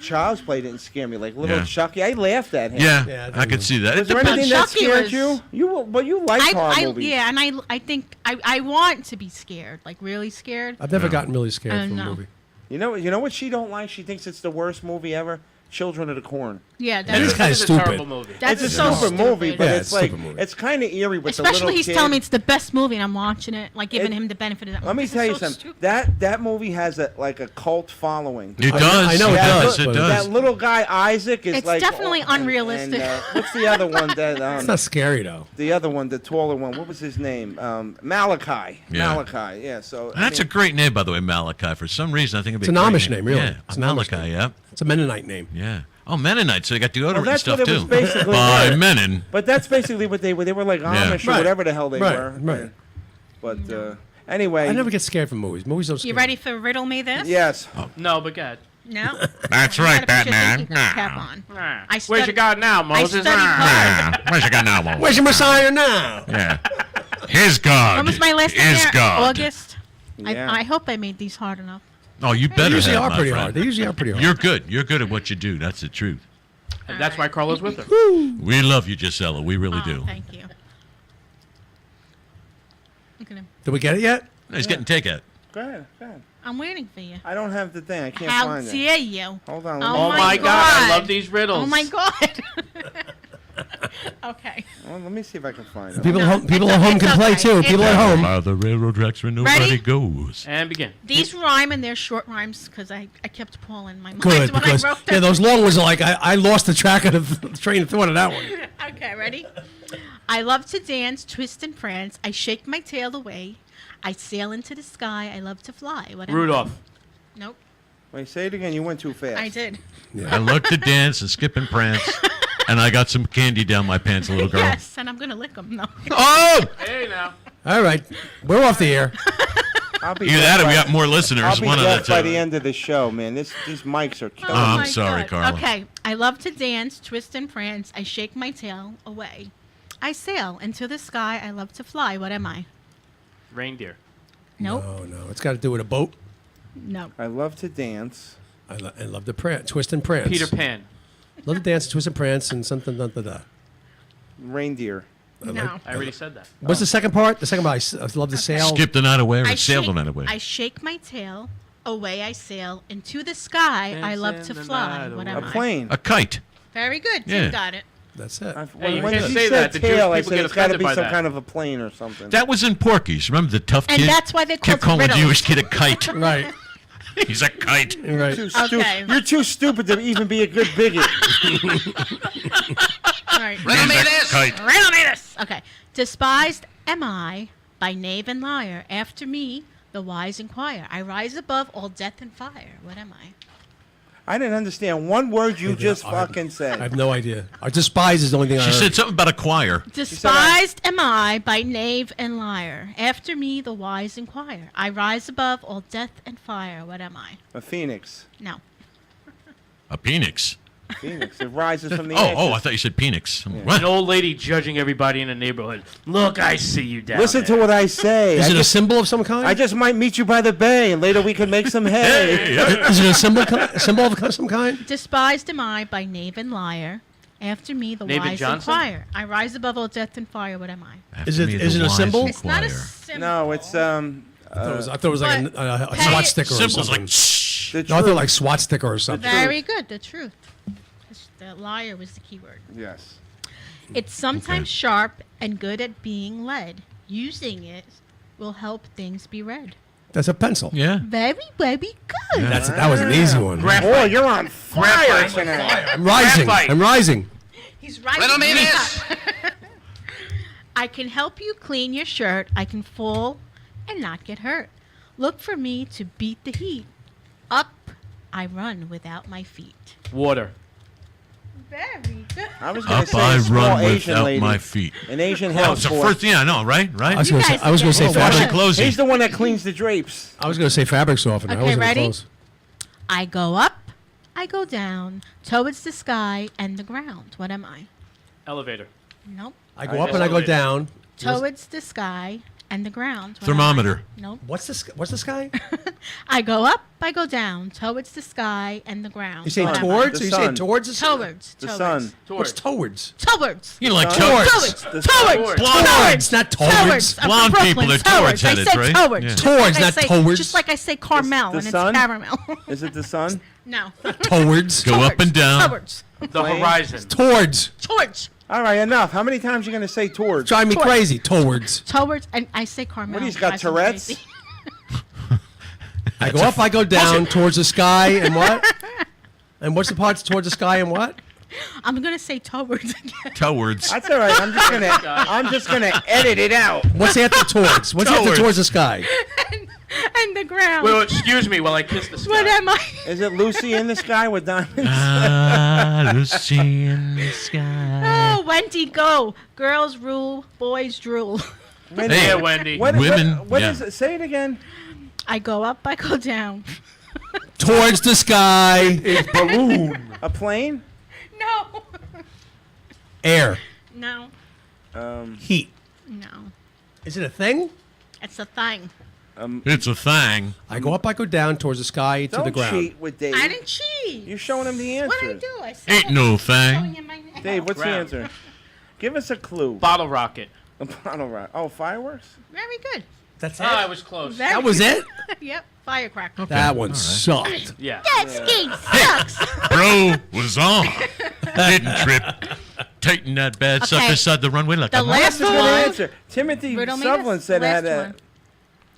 Charles played it and scared me. Like little Yeah. Chucky, I laughed at him. Yeah, Yeah, I could see that. Was It there depends. anything that Chucky scared was- you? But you like horror movies. Yeah, and I think I want to be scared, like really scared. I've never gotten really scared from no. a movie. You know what she don't like? She thinks it's the worst movie ever. Children of the Corn. Yeah, That is that's, kind of It's a stupid. terrible movie. that's It's a so stupid movie, but Yeah, it's it's a like stupid movie. it's kind of eerie with the Especially little he's kid. telling me it's the best movie, and I'm watching it, like giving It- him the benefit of that. Let me This is tell you so something. stupid. That movie has a cult following. It I does. know it Yes, does, It but- does. That little guy Isaac is It's like definitely and- unrealistic. and, what's the other one that It's not scary though. the other one, the taller one? What was his name? Malachi. Yeah. Malachi. Yeah. So And that's a great name, by the way, Malachi. For some reason, I think it'd be It's a an great Amish name, really. Yeah, It's an Amish Malachi. name. Yeah, It's a Mennonite name. yeah. Oh, Mennonite. So they got deodorant and that's stuff what it too. was basically. By yeah. Menon. But that's basically what they were. They were like Amish or Right. whatever the hell they Right, were. right. But anyway. I never get scared from movies. Movies don't scare You ready for riddle me this? Yes. No, but God. No. That's You right, gotta put your Batman. thinking cap on. Nah. I Where's your God now, Moses? studied hard. Where's your God now, Mo? Where's your Messiah now? Yeah. His God When was my last time is there? God. August. Yeah. I hope I made these hard enough. Oh, you They better usually have, are my pretty friend. hard. They usually are pretty hard. You're good. You're good at what you do. That's the truth. And that's why Carla's with her. We love you, Gisela. We really do. Thank you. Look at him. Did we get it yet? No, he's getting takeout. Go ahead. Go ahead. I'm waiting for you. I don't have the thing. I can't How find it. dare you? Hold on. Oh, Oh my God, I love these riddles. Oh my God. Okay. Well, let me see if I can find it. People, No, people it's at home okay, can it's play okay. too. It's People at okay. home. By the railroad tracks where nobody Ready? goes. And begin. These rhyme and they're short rhymes because I kept Paul in my mind Good, when because I wrote yeah, them. those long ones are like I lost the track of the train of thought of that one. Okay, ready? I love to dance, twist and prance. I shake my tail away. I sail into the sky. I love to fly. What am I? Rudolph. Nope. Wait, say it again. You went too fast. I did. I love to dance and skip and prance, and I got some candy down my pants, little girl. Yes, and I'm gonna lick them. No. Oh! Hey now. All right, we're off the air. I'll be Either deaf that or we by- got more listeners. I'll be One of deaf the by two. the end of the show, man. These mics are killing I'm my sorry, God. Carla. Okay. I love to dance, twist and prance. I shake my tail away. I sail into the sky. I love to fly. What am I? Reindeer. Nope. Oh no, it's got to do with a boat. No. I love to dance. I love to prance, twist and prance. Peter Pan. Love to dance, twist and prance, and something. Da, da, da. Reindeer. No. I already said that. What's the second part? The second part. I love to sail. Skip the night away or I sail the shake- night away. I shake my tail. Away I sail. Into the sky. I love to Dance in the fly. night What away. am A I? plane. A kite. Very good. Yeah. Tim got it. That's it. Hey, you when can't she say said that. The Jewish tail, I people said get it's got to offended be by some that. kind of a plane or something. That was in Porky's. Remember the tough And kid? that's why they're kept called calling the riddles. Jewish kid a kite. Right. He's a kite. Right. Too Okay. You're too stupid to even be a good bigot. All right. He's a kite. Riddle me this. Okay. Despised am I by knave and liar. After me, the wise inquire. I rise above all death and fire. What am I? I didn't understand one word you just fucking I said. have no idea. I despise is the only thing I She heard. said something about a choir. Despised am I by knave and liar. After me, the wise inquire. I rise above all death and fire. What am I? A phoenix. No. A phoenix. Phoenix. It rises from the Oh, ashes. I thought you said Phoenix. An What? old lady judging everybody in the neighborhood. Look, I see you down Listen to there. what I say. Is I it a just, symbol of some kind? I just might meet you by the bay, and later we can make some hay. Is it a symbol of some kind? Despised am I by knave and liar. After me, the Nathan wise Johnson? inquire. I rise above all death and fire. What am I? After Is it- me, is the it a wise symbol? It's not a inquire. symbol. No, it's I thought it was like But a pay SWAT it- sticker or Symbols something. like shh. the No, I thought truth. like SWAT sticker or something. Very good. The truth. The liar was the key word. Yes. It's sometimes sharp and good at being led. Using it will help things be read. That's a pencil. Yeah. Very, very good. That was an easy one. Boy, you're on fire Graphite. tonight. I'm rising. Graphite. I'm rising. He's right. Riddle me this. I can help you clean your shirt. I can fall and not get hurt. Look for me to beat the heat. Up, I run without my feet. Water. Very good. I was going Up to say I a small run Asian without lady. my feet. An Asian Oh, health it's the boy. first. Yeah, I know, right? I was You going guys to say get it. fabric. Closing. He's the one that cleans the drapes. I was going to say fabric softener. I Okay, wasn't ready? close. I go up, I go down, towards the sky and the ground. What am I? Elevator. Nope. I go up and I go down. Towards the sky and the ground. What am I? Thermometer. Nope. What's the sky? I go up, I go down, towards the sky and the ground. You say What am I? towards? The Or you say sun. towards the sun? Towards. The towards. sun. What's towards? Towards. You know, like Towards. towards. Towards. The Towards. Blonde Towards. not Towards. towards. I'm from Blonde people, Brooklyn. they're towards I headed, said right? towards. Yeah. Just Towards, like I not say- towards. Just like I say Carmel the and sun? it's caramel. Is it the sun? No. Towards. Go up and down. Towards. The horizon. Towards. Towards. All right, enough. How many times are you going to say towards? Drive me Towards. crazy. Towards. Towards. And I say Carmel. What, he's got drives me Tourette's? crazy. I go up, I go down, towards the sky, and what? And what's the parts towards the sky and what? I'm going to say towards again. Towards. That's all right. I'm just gonna edit it out. What's after towards? What's after Towards. towards the sky? And the ground. Well, excuse me while I kiss the sky. What am I? Is it Lucy in the sky with diamonds? Ah, Lucy in the sky. Oh, Wendy, go. Girls rule, boys drool. Wait, Hey, Yeah, Wendy. Women, What yeah. is it? Say it again. I go up, I go down. Towards the sky. A plane? No. Air. No. Heat. No. Is it a thing? It's a thing. It's a thing. I go up, I go down, towards the sky, to the Don't ground. cheat with Dave. I didn't cheat. You're showing him the answer. What did I do? I said Ain't no showing thing. him my name. Dave, what's Ground. the answer? Give us a clue. Bottle rocket. A bottle rocket. Oh, fireworks? Very good. That's Oh, I was close. Very That was it? Yep. Firecracker. That one sucked. Yeah. That scheme sucks. Bro was on. Didn't trip. Tighten that bad sucker Okay. side the runway like The a last That's a good one. answer. Timothy Riddle me Sutherland this. said it Last had a. one.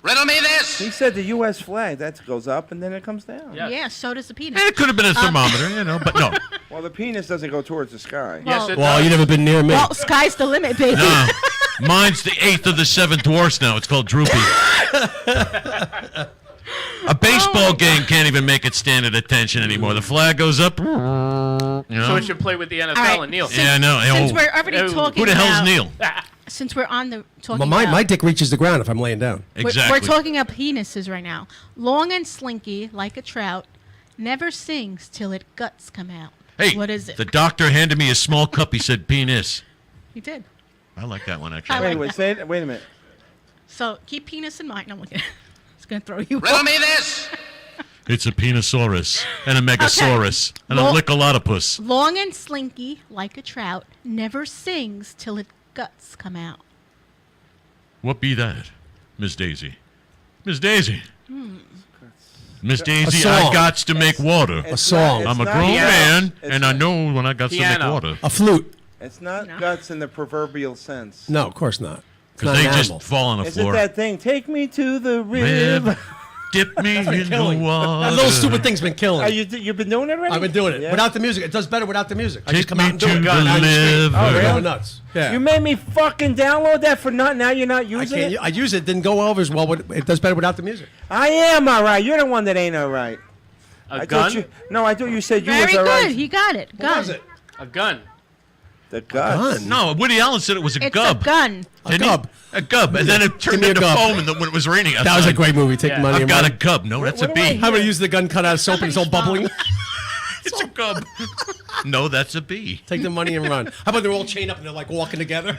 Riddle me this. He said the U.S. flag that goes up and then it comes down. Yeah. Yeah, so does the peanut. It could have been a thermometer, you know, but no. Well, the penis doesn't go towards the sky. Yes, it Well, does. you never been near me. Well, sky's the limit, baby. No. Mine's the 8th of the 7 dwarfs now. It's called Droopy. A baseball game can't even make it stand at attention anymore. The flag goes up. You know? So it should play with the NFL All right, and Neil. since- Yeah, I know. Since Oh, we're already Who talking who the hell's about, Neil? Since we're on the talking Well, my about, dick reaches the ground if I'm laying down. Exactly. we're talking about penises right now. Long and slinky like a trout, never sings till it guts come out. Hey, What is it? The doctor handed me a small cup. He said penis. He did. I like that one, I actually. like Say it. Wait a minute. So keep penis in mind. I'm looking. It's gonna throw you. Riddle off. me this. It's a penosaurus and a megasaurus and a Well- lickolotopus. Long and slinky like a trout, never sings till it guts come out. What be that, Miss Daisy? Miss Daisy. Miss Daisy, song. I got to make water. It's song. not- I'm a it's grown not- man, it's and I not- know when I got to make Piano. water. A flute. It's not No. guts in the proverbial sense. No, of course not. It's Because not they an just animal. fall on the Is it floor. that thing? Take me to the rib. Rib, dip me in the Killing. water. That little stupid thing's been killing. You've been doing it already? I've been doing it Yeah. without the music. It does better without the music. I just Take come me out and do to it. the Down the street. liver. Oh, We're really? going nuts. Yeah. You made me fucking download that for not. Now you're not I using can't. it. I use it. Didn't go over as well. But it does better without the music. I am all right. You're the one that ain't all right. A I gun? thought you. No, I thought you said you Very was all good. right. He got it. Gun. What was it? A gun. The guts. Gun. No, Woody Allen said it was a It's gub. a gun. A Didn't he? gub. A gub. And then it turned me a into gub. foam when it was raining outside. That was a great movie. Take Yeah. the money. I've and got a run. gub. No, that's a what do I bee. How about use the gun cut out of soap and it's all Somebody's bubbling? It's a gub. No, that's a B. Take the money and run. How about they're all chained up and they're like walking together?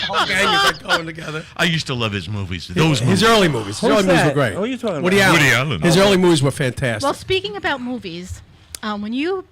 Whole gang is like going together. I used to love his movies. Those His movies. early movies. His early Who's movies were that? great. Who are you talking Woody about? Allen. Woody Allen. His early movies were fantastic. Well, speaking about movies, when you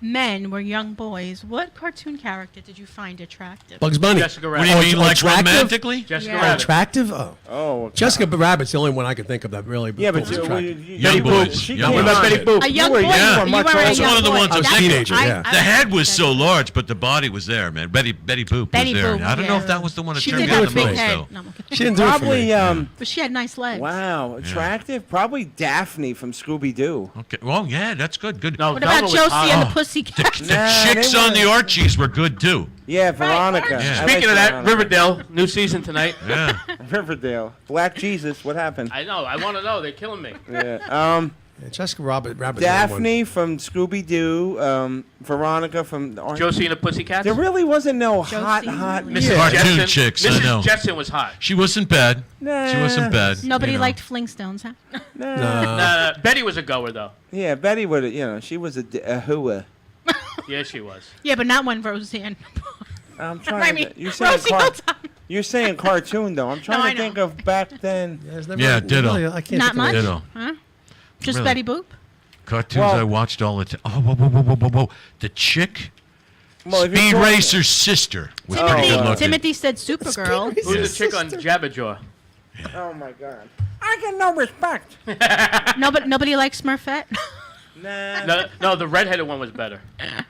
men were young boys, what cartoon character did you find attractive? Bugs Bunny. Jessica What do Rabbit. you mean, like attractive? romantically? Jessica Yeah. Rabbit. Attractive? Oh. Oh, okay. Jessica Rabbit's the only one I can think of that really Yeah, but was you, attractive. Young boys. She Young came boys. on. Betty Boop. A young were boy. young. You Much were a older. That's young one of the boy. ones I was That's- thinking. Teenager, yeah. The head was young so boy. large, but the body was there, man. Betty Boop Betty was there. Boop, I don't know yeah. if that was the one that She turned did me have on a the big most, head. though. No, I'm kidding. She didn't do it for me. Probably, But she had nice legs. wow, attractive. Probably Daphne from Scooby Doo. Okay. Well, yeah, that's good. Good. No, What Velma about was Josie hot. and the The, Pussycats? the Nah, chicks they on the weren't. Archies were good too. Yeah, Veronica. Right, Yeah. I Speaking like of that, Veronica. Riverdale, new season tonight. Yeah. Riverdale. Black Jesus. What happened? I know. I want to know. They're killing me. Yeah. Yeah, Jessica Rabbit. Daphne from Scooby Doo. Veronica from the Orange. Josie and the Pussycats. There really wasn't no Josie hot. really- Mrs. Cartoon Jetson. chicks, I Mrs. know. Jetson was hot. She wasn't bad. Nah. She wasn't bad. Nobody you know. liked Flintstones, huh? Nah. Betty was a goer though. Yeah, Betty would. She was a hooah. Yeah, she was. Yeah, but not when Roseanne. I'm I trying mean, to. You're saying, Rosie O'Donnell. you're saying cartoon though. I'm trying No, I to know. think of back then. Yeah, ditto. I can't Not think of much? it. Ditto. Huh? Just Really? Betty Boop? Cartoons Well- I watched all the time. Oh, whoa. The chick, Well, if you're Speed talking- Racer's sister, was pretty Timothy, good looking. Timothy said Supergirl. Who's the chick on Jabberjaw? Oh my God. I get no respect. Nobody likes Smurfette? Nah. No, the redheaded one was better.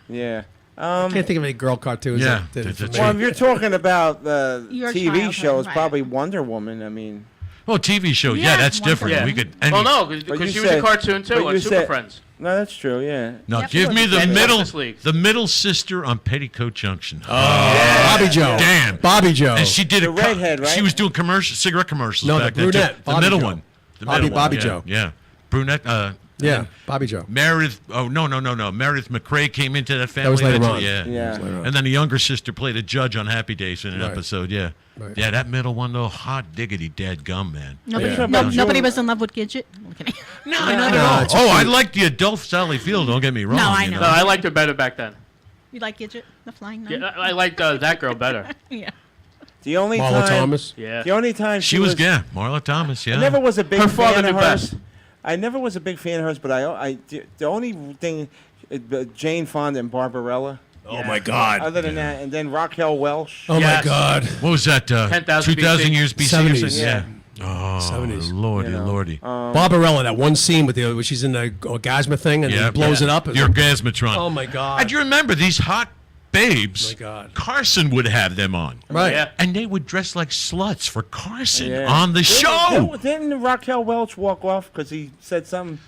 Yeah. I can't think of any girl cartoons. Yeah, that did it for that's me. Well, if you're talking about Your TV childhood, shows, right. probably Wonder Woman. I mean, Oh, TV show. Yeah, Yeah, that's Wonder different. Yeah. We could. Well, no, But because you she was a said- cartoon but too on you Super said- Friends. no, that's true. Yeah. Now Yep. give me the And middle, Justice League. the middle sister on Petticoat Junction. Bobby Joe. Damn. Bobby Joe. And she did The a redhead, right? She was doing cigarette commercials No, the back then. too. brunette, The Bobby middle Joe. one. The Bobby- middle one, Bobby yeah, Joe. Yeah. Brunette. Yeah, Bobby Joe. Meredith. Oh no. Meredith McRae came into that family. was later eventually, on. Yeah. Yeah. That was later on. And then the younger sister played a judge on Happy Days in an Right. episode. Yeah. Right. Yeah. That middle one though, hot diggity dead gum, man. Nobody, Yeah. nobody was in love with Gidget? I'm kidding. No, No, not at all. it's Oh, I cute. like the adult Sally Field. Don't get me wrong. No, I you know. No, I liked her better back then. You like Gidget, the flying Yeah, nun? I liked that girl better. Yeah. The only Marla time. Thomas. Yeah. The only time She was Marla Thomas. Yeah. I never was a big Her fan father of knew hers. best. I never was a big fan of hers, but the only thing, Jane Fonda and Barbarella. Oh my God. Other than that, and then Raquel Welch. Oh Yes. my God. What was that? 10,000 2,000 years BC. or 70s, something? yeah. Oh, 70s. lordy, You know. lordy. Barbarella, that one scene with where she's in the orgasma thing and he blows it up. Your Orgasmatron. Oh my God. And you remember these hot babes? Oh my God. Carson would have them on. Right. Yeah. And they would dress like sluts for Carson Yeah. on the show. Didn't Raquel Welch walk off because he said something?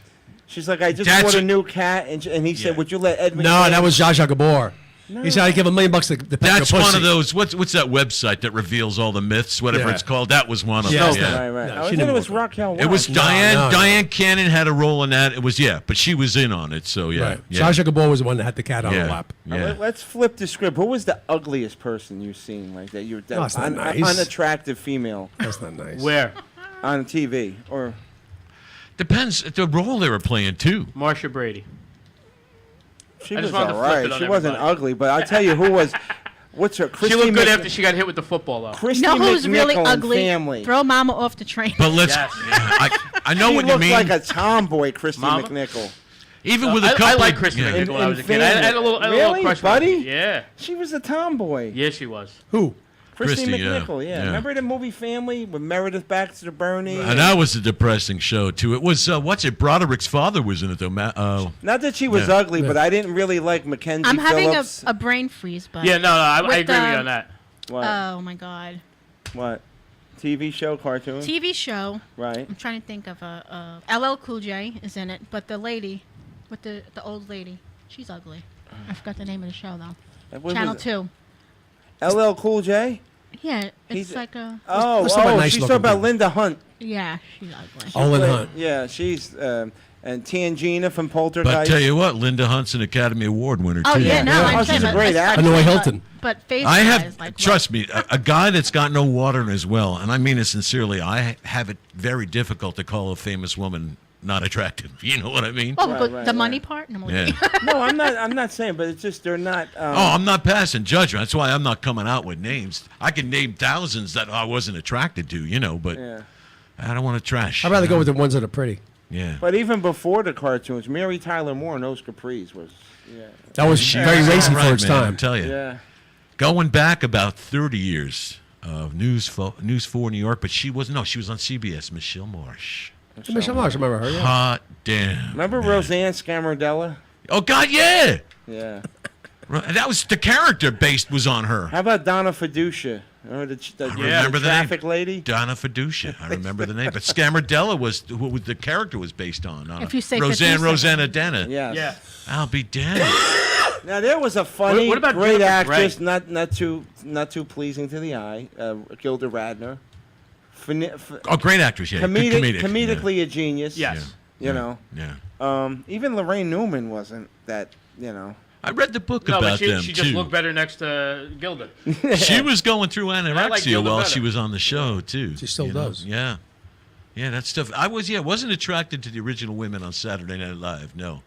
She's like, I just That's bought a a- new cat, and he said, Yeah. would you let Ed No, McMahon? that was Zsa Zsa Gabor. He said I'd give $1 million to pet That's your one pussy. of those. What's that website that reveals all the myths? Whatever Yeah. it's called. That was one of Yeah. them. No, Right, right. No, I she thought didn't it was walk off. Raquel Welch. It was No, Diane. no. Diane Cannon had a role in that. It was but she was in on it. So yeah. Right. yeah. Zsa Zsa Gabor was the one that had the cat on yeah. her lap. Yeah. Let's flip the script. Who was the ugliest person you've seen like that? You Oh, that's not nice. unattractive female That's not nice. Where? on TV or Depends the role they were playing too. Marsha Brady. she I was just wanted to all flip right. it on She wasn't everybody. ugly, but I'll tell you who was. What's her? She Christy looked good Mc- after she got hit with the football, though. Christy You know who's really McNichol and ugly? Family. Throw Mama off the train. But let's. Yes. I know She what you looked mean. like a tomboy, Christy Mama? McNichol. Even with a I couple. like of- Kristen yeah. McNichol when I was a kid. I Family. had a little Really, crush on her. buddy? Yeah. She was a tomboy. Yeah, she was. Who? Christy Christy, yeah. McNichol, yeah. Yeah. Remember the movie Family with Meredith Baxter Burney? And that was a depressing show too. It was what's it? Broderick's father was in it though. Not that she was Yeah. ugly, but I didn't really like Mackenzie I'm having Phillips. a brain freeze, but Yeah, no, I With agree with you the- on that. What? oh my God. What? TV show, cartoon? TV show. Right. I'm trying to think of a LL Cool J is in it, but the lady, with the old lady, she's ugly. I forgot the name of the show though. What Channel was 2. it? LL Cool J? Yeah, He's- it's like a. Oh, Let's talk about nice she's looking talking about people. Linda Hunt. Yeah, she's ugly. Olin Hunt. Yeah, she's and Tangina from But Poltergeist. tell you what, Linda Hunt's an Academy Award winner Oh too. yeah, no, Yeah. I'm Oh, she's saying, a but great I actor. said, Hanoi but- Hilton. But face I have, wise, like trust me, a guy that's got no water in his well, and I mean it sincerely. I have it very difficult to call a famous woman not attractive. You know what I mean? Oh, Right, the money part? No, Yeah. No, I'm not saying, but it's just they're not. Oh, I'm not passing judgment. That's why I'm not coming out with names. I can name thousands that I wasn't attracted to, but Yeah. I don't want to trash. I'd rather go with the ones that are pretty. Yeah. But even before the cartoons, Mary Tyler Moore and those capris was. Yeah. That was very racy for its man, time. I tell you. Yeah. Going back about 30 years of News 4 New York, but she was on CBS, Michelle Marsh. Michelle Marsh, I remember her. Yeah. Hot damn. Remember Roseanne Scamardella? Oh, God, yeah. Yeah. That was the character based was on her. How about Donna Fiducia? Remember the Remember the traffic name? lady? Donna Fiducia. I remember the name. But Scamardella was who the character was based on. If you say Roseanne Fiducia. Rosanna. Yes. Yeah. I'll be damned. Now there was a funny, What about great Jennifer actress, Grey? not too pleasing to the eye, Gilda Radner. Oh, great actress, yeah. Comedic. Comedically a genius. Yes. You know. Yeah. Even Lorraine Newman wasn't that. You know. I read the book No, about but them she just too. looked better next to Gilda. She was going through I like anorexia Gilda while better. she was on the show too. She still does. Yeah. Yeah, that stuff. I wasn't attracted to the original women on Saturday Night Live. No.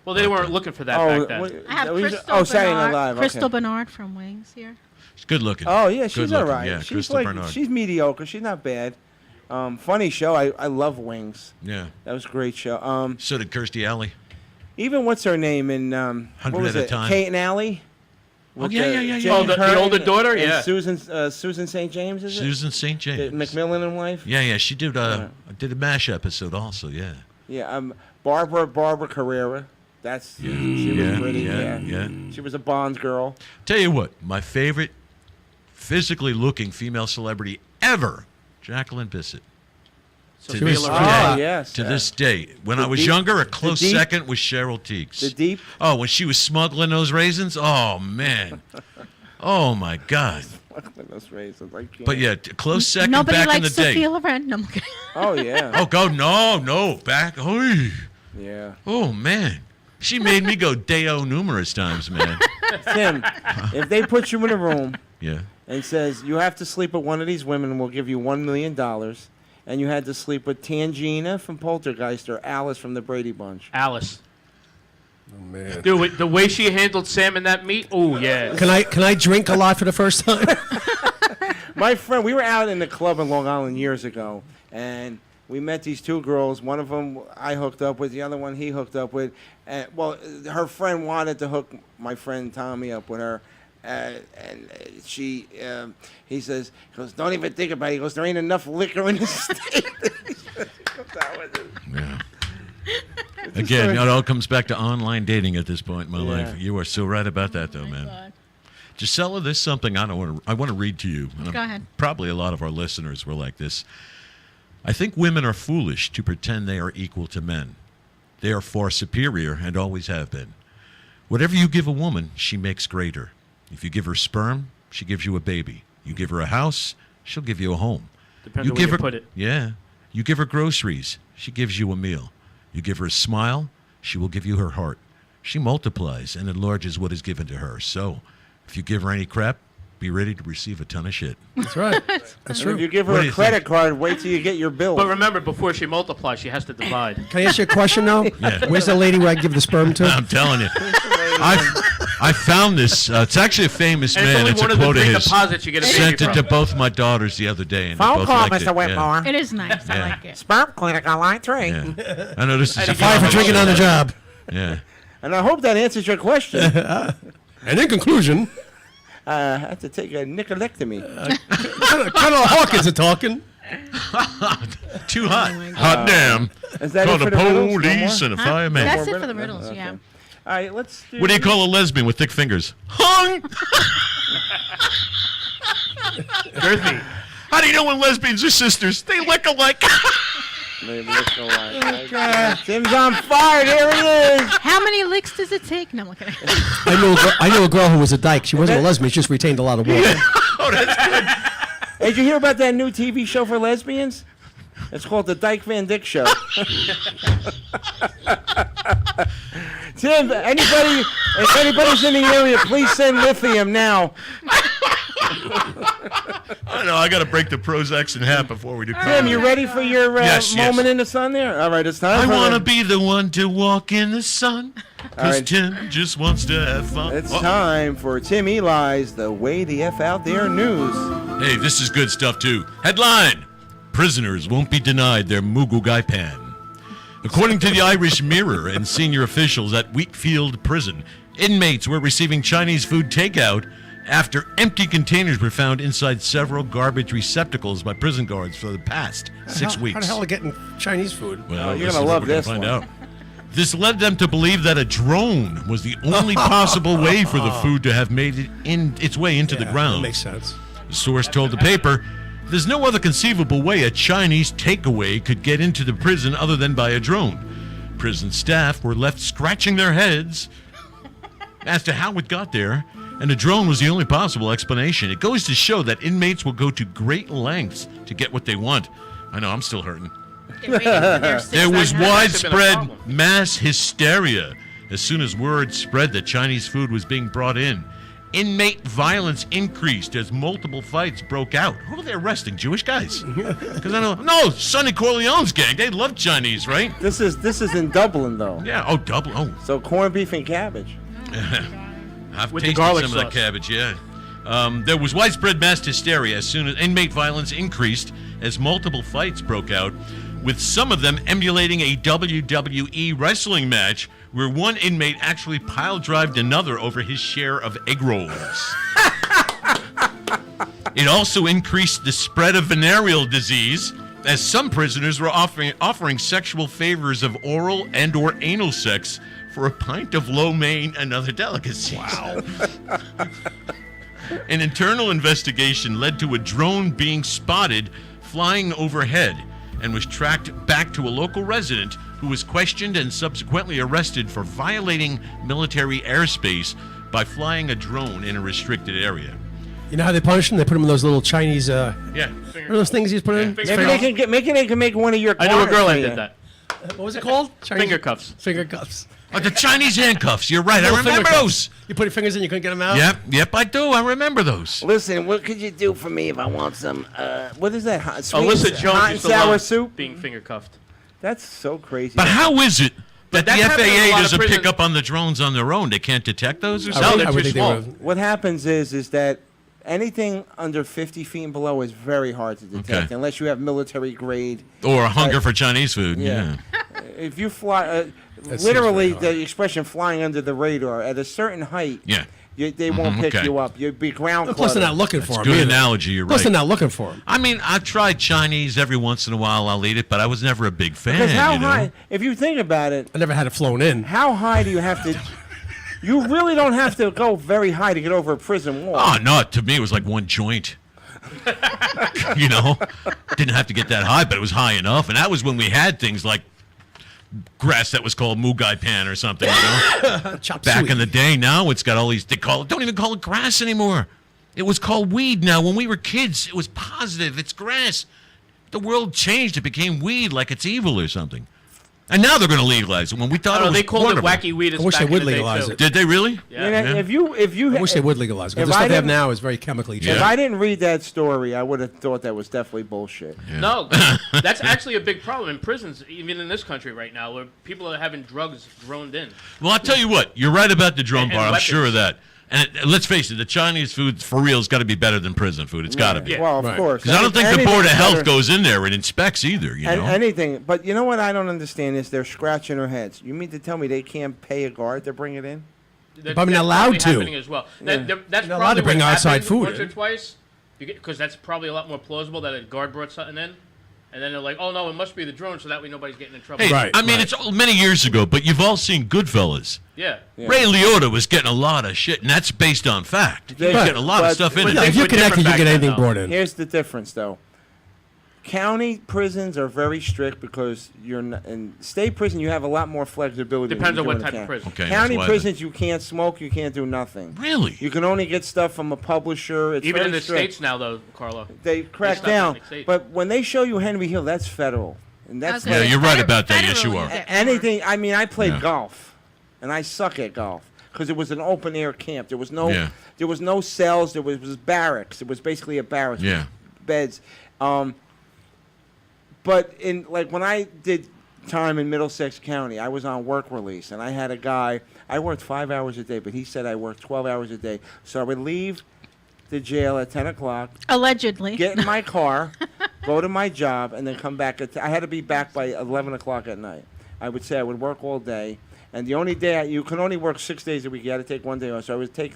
Well, they weren't looking for that back then. I have we- Crystal Saturday Night Bernard. Live, okay. Crystal Bernard from Wings here. She's good looking. Oh yeah, Good she's looking. all right. Yeah, she's Crystal like Bernard. she's mediocre. She's not bad. Funny show. I love Wings. Yeah. That was a great show. So did Kirstie Alley. Even what's her name in what 100 was at a it? Time. Kate and Allie. Oh, With, yeah. Jane Oh, the Curtin older daughter? and Yeah. Susan St. James, is it? Susan St. James. The McMillan and wife. Yeah. She did did a MASH episode also. Yeah. Yeah. Barbara Carrera. She was pretty. Yeah. She was a Bonds girl. Tell you what, my favorite physically looking female celebrity ever, Jacqueline Bissett. So To Sophia this Loren. Ah, day, yes. to this day. When The I was Deep- younger, a The close Deep- second was Cheryl Teagues. The Deep. Oh, when she was smuggling those raisins? Oh, man. Oh, my God. Those raisins, I can't. But yeah, close second Nobody back in likes the day. Sophia Loren. No, I'm kidding. Oh yeah. Oh, God, no, back. Oy. Yeah. Oh, man. She made me go Deo numerous times, man. Tim, if they put you in a room Yeah. and says you have to sleep with one of these women, and we'll give you $1 million, and you had to sleep with Tangina from Poltergeist or Alice from the Brady Bunch. Alice. Oh man. Dude, the way she handled Sam and that meat. Oh yeah. Can I drink a lot for the first time? My friend, we were out in the club in Long Island years ago, and we met these two girls. One of them I hooked up with, the other one he hooked up with. And well, her friend wanted to hook my friend Tommy up with her. And she, he says, he goes, don't even think about it. He goes, there ain't enough liquor in the state. Yeah. Again, it all comes back to online dating at this point in my Yeah. life. You are so right about that, though, man. God. Gisela, this is something I want to read to you. And Go ahead. Probably a lot of our listeners were like this. I think women are foolish to pretend they are equal to men. They are far superior and always have been. Whatever you give a woman, she makes greater. If you give her sperm, she gives you a baby. You give her a house, she'll give you a home. Depends on where you put it. Yeah. You give her groceries, she gives you a meal. You give her a smile, she will give you her heart. She multiplies and enlarges what is given to her. So, if you give her any crap, be ready to receive a ton of shit. That's right. That's And true. if you give What her do a you credit think? card, wait till you get your bill. But remember, before she multiplies, she has to divide. Can I ask you a question though? Yeah. Where's the lady where I give the sperm to? I'm telling you. I found this. It's actually a famous And it's man. only It's one a of the quote of three his. deposits you get a baby Sent it from. to both my daughters the other day, and they Phone both call, liked Mr. it. Whitmore. It is nice. I Yeah. like it. Sperm clinic on line 3. Yeah. I know this is And a again, Fine for drinking on the job. Yeah. And I hope that answers your question. And in conclusion, I have to take a nicolectomy. Colonel Hawkins are talking. Too hot. Hot damn. Is that Call it for the the riddles? No police more? and a Huh? fireman. That's More it for the riddles? riddles, Okay. yeah. All right, let's do... What do you call a lesbian with thick fingers? Hung. Girthy. How do you know when lesbians are sisters? They look alike. Maybe let's go on. Tim's on fire. Here he is. How many licks does it take? No, I'm kidding. I knew a girl who was a dyke. She wasn't a lesbian. She just retained a lot of water. Oh, that's good. Hey, did you hear about that new TV show for lesbians? It's called The Dyke Van Dyke Show. Tim, if anybody's in the area, please send lithium now. I know. I got to break the Prozacs in half before we do. Tim, you ready for your Yes, moment in the sun there? All right, it's time I for want to be the one to walk in the sun, because right. Tim just wants to have fun. It's time for Tim Eli's The Way the F Out There news. Hey, this is good stuff, too. Headline: Prisoners won't be denied their Mugugai Pan. According to the Irish Mirror and senior officials at Wheatfield Prison, inmates were receiving Chinese food takeout after empty containers were found inside several garbage receptacles by prison guards for the past 6 weeks. How the hell are they getting Chinese food? Well, you're this gonna is what love we're gonna this find one. out. This led them to believe that a drone was the only possible way for the food to have made it its way into the ground. That makes sense. The source told the paper, "There's no other conceivable way a Chinese takeaway could get into the prison other than by a drone." Prison staff were left scratching their heads as to how it got there, and a drone was the only possible explanation. It goes to show that inmates will go to great lengths to get what they want. I know, I'm still hurting. There was widespread mass hysteria as soon as word spread that Chinese food was being brought in. Inmate violence increased as multiple fights broke out. Who are they arresting? Jewish guys? Because I know, no, Sonny Corleone's gang. They love Chinese, right? This is in Dublin, though. Yeah. Oh, Dublin. Oh, So corned beef and cabbage. I've With the tasted garlic some of that sauce. cabbage. Yeah. There was widespread mass hysteria as soon as inmate violence increased as multiple fights broke out, with some of them emulating a WWE wrestling match where one inmate actually pile-drived another over his share of egg rolls. It also increased the spread of venereal disease, as some prisoners were offering sexual favors of oral and or anal sex for a pint of lo mein and other delicacies. Wow. An internal investigation led to a drone being spotted flying overhead and was tracked back to a local resident who was questioned and subsequently arrested for violating military airspace by flying a drone in a restricted area. You know how they punish them? They put them in those little Chinese, Yeah. what are those things you just put in? finger Maybe they can make one of your. I knew a girl garments that for did you. that. What was it called? Chinese Finger cuffs. Finger cuffs. Oh, the Chinese handcuffs. You're right. I Little finger remember cuffs. those. You put your fingers in, you couldn't get them out? Yep, I do. I remember those. Listen, what could you do for me if I want some? What is that? Hot, Alyssa sweet, Jones hot and used to sour love soup. being finger cuffed. That's so crazy. But how is it that the that's happening in a FAA lot of doesn't pick prisons. up on the drones on their own? They can't detect those or No, something? they're I would too think they small. would. What happens is that anything under 50 feet and below is very hard to detect Okay. unless you have military grade. Or a hunger for Chinese food. Yeah. If you fly, seems literally very hard. the expression "flying under the radar" at a certain height, Yeah. they won't pick okay. you up. You'd be ground. Plus, they're cluttered. not looking for them. Good analogy. You're Plus, right. they're not looking for them. I mean, I've tried Chinese every once in a while. I'll eat it, but I was never a big fan. Because how you know? high? If you think about it, I never had it flown in. how high do you have to? You really don't have to go very high to get over a prison wall. Oh, no. To me, it was like one joint. You know? Didn't have to get that high, but it was high enough. And that was when we had things like grass that was called Mugai Pan or something, you know? Chop Back suey. in the day, now it's got all these, don't even call it grass anymore. It was called weed now. When we were kids, it was positive. It's grass. The world changed. It became weed like it's evil or something. And now they're going to legalize it when we thought Oh, it was they called wonderful. it wacky weed. I wish back they would in the day, legalize too. it. Did they really? Yeah. You know, if you I wish they would legalize it. If Because the I stuff they have didn't- now is very chemically If treated. Yeah. I didn't read that story, I would have thought that was definitely bullshit. No, that's actually a big problem in prisons, even in this country right now, where people are having drugs droned in. Well, I'll tell you what. You're right about the drone And bar. I'm weapons. sure of that. And let's face it, the Chinese food, for real, has got to be better than prison food. It's got to be. Yeah. Well, of Right. course. Because I don't think the Anything's Board of Health better- goes in there and inspects either, you know? Anything, but you know what I don't understand is they're scratching their heads. You mean to tell me they can't pay a guard to bring it in? probably not allowed That's to. happening as well. That's They're not probably allowed to bring what outside happened food once or in. twice, because that's probably a lot more plausible that a guard brought something in, and then they're like, "Oh no, it must be the drone," so that way nobody's getting in trouble. Hey, Right, I mean, right. it's many years ago, but you've all seen Goodfellas. Yeah. Ray Liotta was getting a lot of shit, and that's based on fact. He was Right. getting a lot of But- stuff in but it. Yeah, if Things you're were connected, you different get back anything then, brought in. Here's the difference, though. County prisons are very strict because you're not, in state prison you have a lot more flexibility. Depends than on you do what in a type of county. prison. Okay, County that's why prisons you can't smoke, you can't do nothing. Really? You can only get stuff from a publisher. It's Even very in the strict. states now, though, Carlo. They crack stopped in down. the states. But when they show you Henry Hill, that's federal, and that's Yeah, like you're right about that. Yes, you are. anything. I mean, I played Yeah. golf, and I suck at golf. because it was an open air camp. There was no Yeah. there was no cells. There was barracks. It was basically a barracks. Yeah. With beds. But in like when I did time in Middlesex County, I was on work release, and I had a guy. I worked 5 hours a day, but he said I worked 12 hours a day. So I would leave the jail at 10 o'clock, Allegedly. get in my car, go to my job, and then come back. I had to be back by 11 o'clock at night. I would say I would work all day, and the only day you can only work 6 days a week. You had to take one day off. So I would take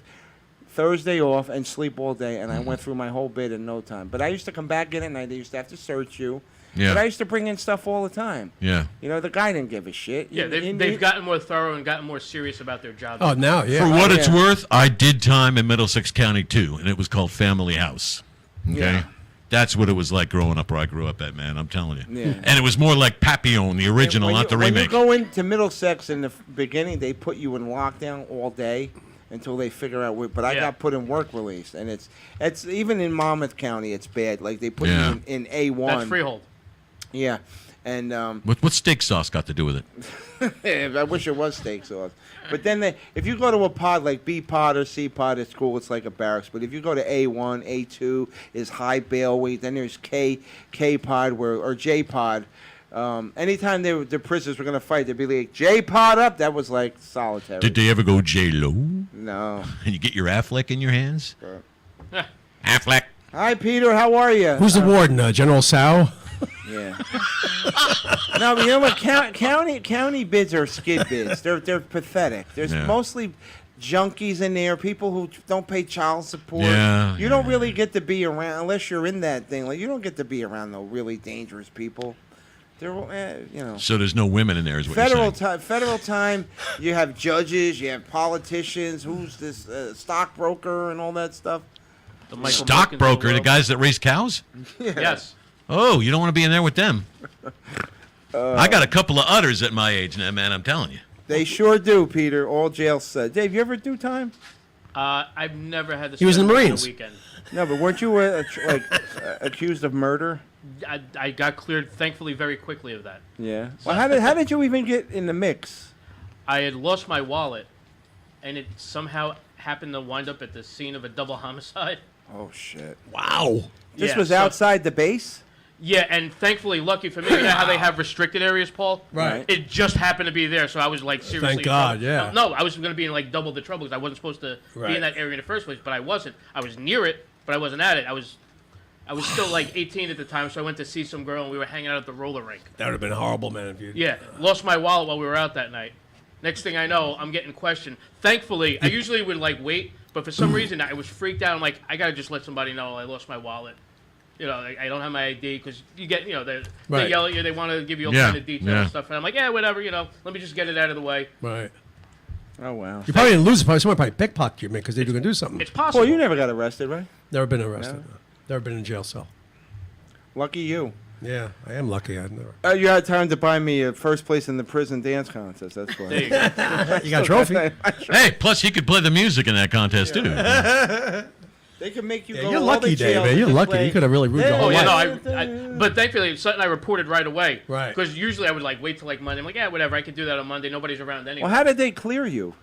Thursday off and sleep all day, and I went through my whole bid in no time. But I used to come back in at night. They used to have to search you. Yeah. But I used to bring in stuff all the time. Yeah. You know, the guy didn't give a shit. Yeah, they've gotten more thorough and gotten more serious about their job. Oh, now, yeah. For what it's yeah. worth, I did time in Middlesex County too, and it was called Family House. Okay. Yeah. That's what it was like growing up where I grew up at, man. I'm telling you. Yeah. And it was more like Papillon, the original, not the When remake. you go into Middlesex in the beginning, they put you in lockdown all day until they figure out what. But I Yeah. got put in work release, and it's even in Monmouth County, it's bad. Like they put Yeah. you in A1. That's freehold. Yeah, and What steak sauce got to do with it? I wish it was steak sauce. But then if you go to a pod like B pod or C pod, it's cool. It's like a barracks. But if you go to A1, A2 is high bail weight. Then there's K pod or J pod. Anytime the prisoners were gonna fight, they'd be like J pod up. That was like solitary. Did they ever go J-Lo? No. And you get your Affleck in your hands? Yeah. Affleck. Hi Peter, how are you? Who's the warden? General Sow? Yeah. No, but you know what? County bids are skid bids. They're pathetic. There's Yeah. mostly junkies in there, people who don't pay child support. Yeah, You don't really get to be around unless you're in that thing. Like you don't get to be around the really dangerous people. They're you know. So there's no women in there, is what you're saying. Federal time. You have judges. You have politicians. Who's this stockbroker and all that stuff? The Michael Milkins of Stockbroker, the world. guys that raise cows? Yes. Oh, you don't want to be in there with them. I got a couple of udders at my age now, man, I'm telling you. They sure do, Peter. All jail said. Dave, you ever do time? I've never had to. He was in the spend Marines. A weekend. No, but weren't you accused of murder? I got cleared, thankfully, very quickly of that. Yeah. Well, how did you even get in the mix? I had lost my wallet, and it somehow happened to wind up at the scene of a double homicide. Oh shit! Wow. This Yeah, was so- outside the base. Yeah, and thankfully, lucky for me, you know how they have restricted areas, Paul? Right. It just happened to be there, so I was like seriously. Thank in God, trouble. yeah. No, I was going to be in like double the trouble because I wasn't supposed to be Right. in that area in the first place, but I wasn't. I was near it, but I wasn't at it. I was still like 18 at the time, so I went to see some girl, and we were hanging out at the roller rink. That would have been horrible, man. If you. Yeah, lost my wallet while we were out that night. Next thing I know, I'm getting questioned. Thankfully, I usually would like wait, but for some reason I was freaked out. I'm like, I gotta just let somebody know I lost my wallet. You know, I don't have my ID because you get, you know, they Right. yell at you, they want to give you all Yeah, kind of details yeah. and stuff, and I'm like, yeah, whatever, you know, let me just get it out of the way. Right. Oh wow. You probably didn't lose it. Probably someone probably pickpocket you, man, because they were going to do something. It's possible. Well, you never got arrested, right? Never been arrested. Never been in a jail cell. Lucky you. Yeah, I am lucky. I never. You had time to buy me first place in the prison dance contest. That's why. There you go. You got a trophy? Hey, plus he could play the music in that contest, too. They can make you Yeah, go you're all lucky, the Dave, jails man. You're and lucky. play- You could have really ruined your Oh whole yeah, life. no, but thankfully it's something I reported right away. Right. Because usually I would like wait till like Monday. I'm like, yeah, whatever, I could do that on Monday. Nobody's around anyway. Well, how did they clear you?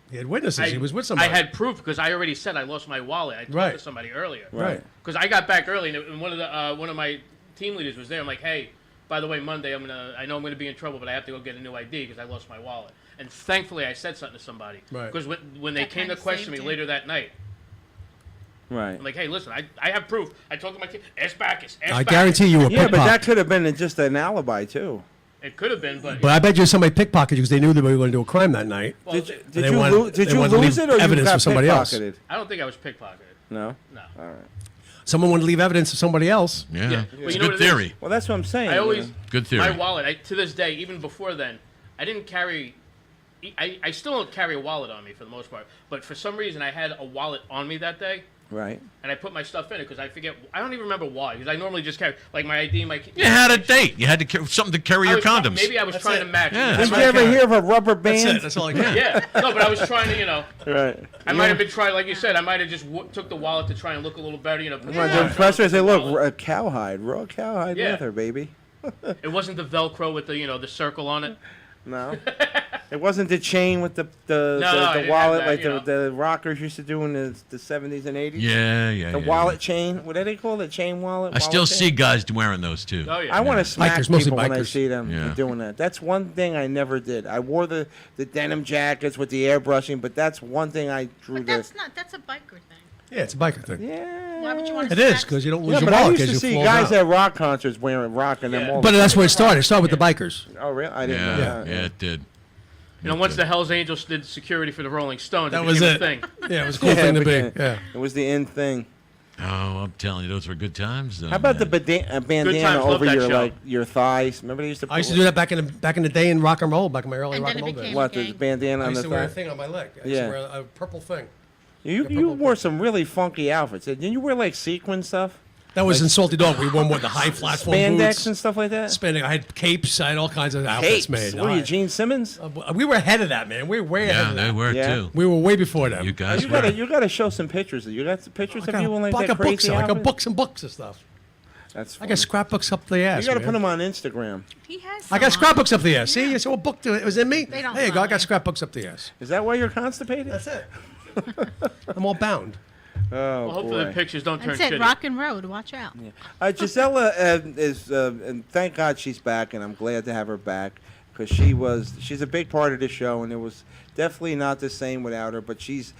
He had witnesses. He was with somebody. I had proof because I already said I lost my wallet. I talked Right. to somebody earlier. Right. Because I got back early, and one of my team leaders was there. I'm like, hey, by the way, Monday I know I'm gonna be in trouble, but I have to go get a new ID because I lost my wallet. And thankfully, I said something to somebody. Right. Because when they That came to kinda question me saved you. later that night, Right. I'm like, hey, listen, I have proof. I talked to my team. Ask Bacchus. Ask I Bacchus. guarantee you were Yeah, but that pickpocketed. could have been just an alibi too. It could have been, but But I bet you somebody pickpocketed you because they knew they were going to do a crime that night. well, Did they you, wanted- lose? Did they you wanted to lose leave it, or you evidence got for somebody else. pickpocketed? I don't think I was pickpocketed. No. No. All right. Someone wanted to leave evidence of somebody else. Yeah. Yeah. It's You a know good what it is? theory. Well, that's what I'm saying. I you always know. Good theory. my wallet. To this day, even before then, I didn't carry. I still don't carry a wallet on me for the most part. But for some reason, I had a wallet on me that day, Right. and I put my stuff in it because I forget. I don't even remember why. Because I normally just carry like my ID, my. You had a date. You had to something to carry I your was- condoms. Maybe I was trying to match. Yeah. I Did you might- ever hear of a rubber band? That's it. That's all I got. Yeah. No, but I was trying to, you know. Right. I might have been trying, like you said, I might have just took the wallet to try and look a little better, you know. Come on, the professor say, look, a cowhide, raw cowhide Yeah. leather, baby. It wasn't the Velcro with the, you know, the circle on it. No. It wasn't the chain with the I didn't wallet have that, like the rockers used to do in the 70s and 80s. Yeah. The wallet chain. What do they call it? Chain wallet? I still wallet see chain? guys wearing those too. Oh yeah. I want to smack Bikers, mostly people when I bikers. see them Yeah. doing that. That's one thing I never did. I wore the denim jackets with the airbrushing, but that's one thing I drew But that's a biker thing. Yeah, it's a biker thing. Yeah. Why would you want to? It is because you don't lose Yeah, your but I wallet used to because you see fall guys out. at rock concerts rocking them all. But the that's time. where it started. It started with the bikers. Oh, really? I didn't know Yeah, that. it did. You know, once the Hells Angels did security for the Rolling Stones, That it was became it. a thing. Yeah, it was a cool thing to be. became- Yeah. It was the in thing. Oh, I'm telling you, those were good times. Though, How about man. the bandana times, love over that your show. your thighs? Remember they used to. I used to do that back in the day in rock and roll, back in my early And rock then and it roll days. became- What the gang. bandana I on used the to wear a thigh? thing on my leg. I used Yeah. to wear a purple thing. You wore some really funky outfits. Didn't you wear like sequin stuff? That was in Salty Dog. We wore more the high flat form Spandex boots. and stuff like that? Spandex. I had capes. I had all kinds of outfits Capes. made. What are you, Gene Simmons? We were ahead of that, man. We were way ahead Yeah, of they that. were Yeah. too. We were way before them. You guys You were. gotta show some pictures. You got some pictures of you in like I that got books. crazy I got outfit? books and books of stuff. That's I funny. got scrapbooks up the ass. You gotta man. put them on Instagram. He has. I got some. scrapbooks up the ass. See, it's all booked. It was in me. They don't There you go. I got lie. scrapbooks up the ass. Is that why you're constipated? That's it. I'm all bound. Oh Well, hopefully the boy. pictures don't turn That's it. shitty. Rock and road. Watch out. Gisela is, and thank God she's back, and I'm glad to have her back because she's a big part of the show, and it was definitely not the same without her. But she's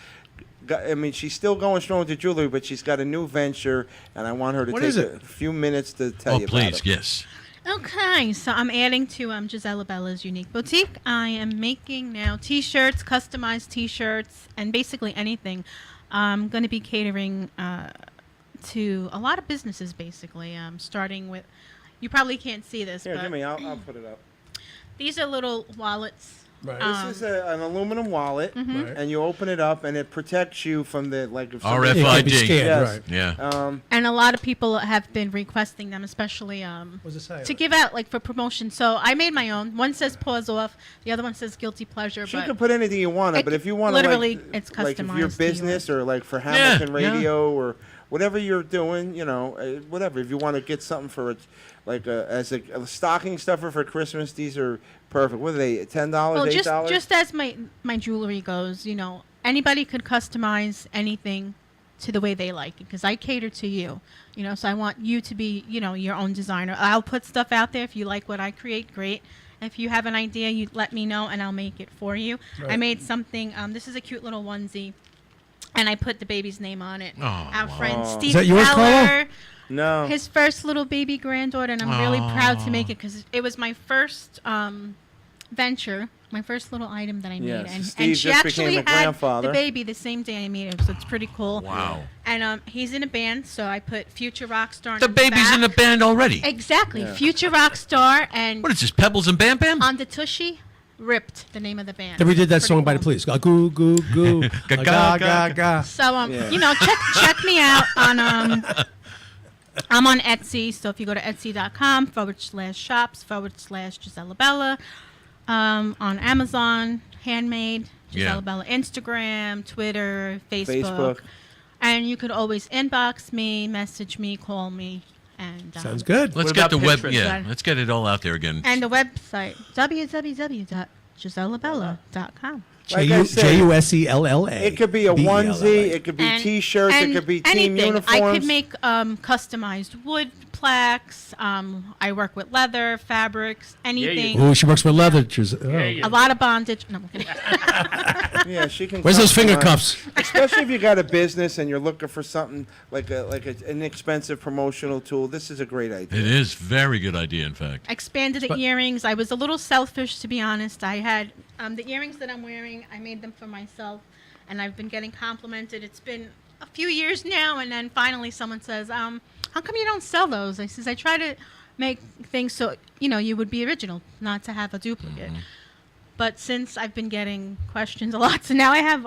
she's still going strong with the jewelry, but she's got a new venture, and I want her to What take is it? a few minutes to tell Oh, you please, about it. yes. Okay, so I'm adding to Gisela Bella's Unique Boutique. I am making now T-shirts, customized T-shirts, and basically anything. I'm going to be catering to a lot of businesses, basically. Starting with, you probably can't see this, Here, but Jimmy, I'll put it up. these are little wallets. Right. This is an aluminum wallet, Right. and you open it up, and it protects you from the if somebody- RFID. You can't be scared, Yes. right. Yeah. And a lot of people have been requesting them, especially What's it say? to give out like for promotion. So I made my own. One says "Paws Off," the other one says "Guilty Pleasure." She but can put anything you want, It- but if you want literally, to, it's like if customized your to business yours. or like for Hamilton Yeah. Radio or whatever you're doing, whatever. If you want to get something for it, like as a stocking stuffer for Christmas, these are perfect. What are they? $10, Well, $8? just as my jewelry goes, anybody could customize anything to the way they like it because I cater to you. So I want you to be, your own designer. I'll put stuff out there if you like what I create, great. If you have an idea, you let me know and I'll make it for you. I Right. made something. This is a cute little onesie, and I put the baby's name on it. Oh, Our wow. friend Steve Is that yours, Carlo? Keller. No. His first little baby granddaughter, and I'm really proud to make it because it was my first venture, my first little item that I made. Yes, And Steve she just actually became a had grandfather. the baby the same day I made it, so it's pretty cool. Wow. And he's in a band, so I put Future Rock Star on The his baby's in the back. band already. Exactly, Yeah. Future Rock Star, and What is this, Pebbles and Bam Bam? on the tushy, Ripped, the name of the band. Then we did that Pretty song by the cool. Police. Goo goo goo. Ga, ga ga, ga ga. So Yeah. check me out on I'm on Etsy. So if you go to etsy.com/shops/ Gisela Bella, on Amazon, handmade Gisela Yeah. Bella, Instagram, Twitter, Facebook, Facebook. and you could always inbox me, message me, call me, and Sounds good. Let's What get the about web. Pinterest? Yeah, let's get it all out there again. and the website www.giselabella.com. Like I said, JUSELLA. It could be a onesie, it could be And- T-shirts, it and could be team anything. uniforms. I could make customized wood plaques. I work with leather, fabrics, anything. Oh, she works with leather. Yeah. A lot of bondage. No, I'm kidding. Yeah, she can. Where's those finger customize. cuffs? Especially if you got a business and you're looking for something like an inexpensive promotional tool. This is a great idea. It is very good idea, in fact. Expanded the earrings. I was a little selfish, to be honest. I had the earrings that I'm wearing. I made them for myself, and I've been getting complimented. It's been a few years now, and then finally someone says, "How come you don't sell those?" I says, "I try to make things so you would be original, not to have a duplicate." But since I've been getting questions a lot, so now I have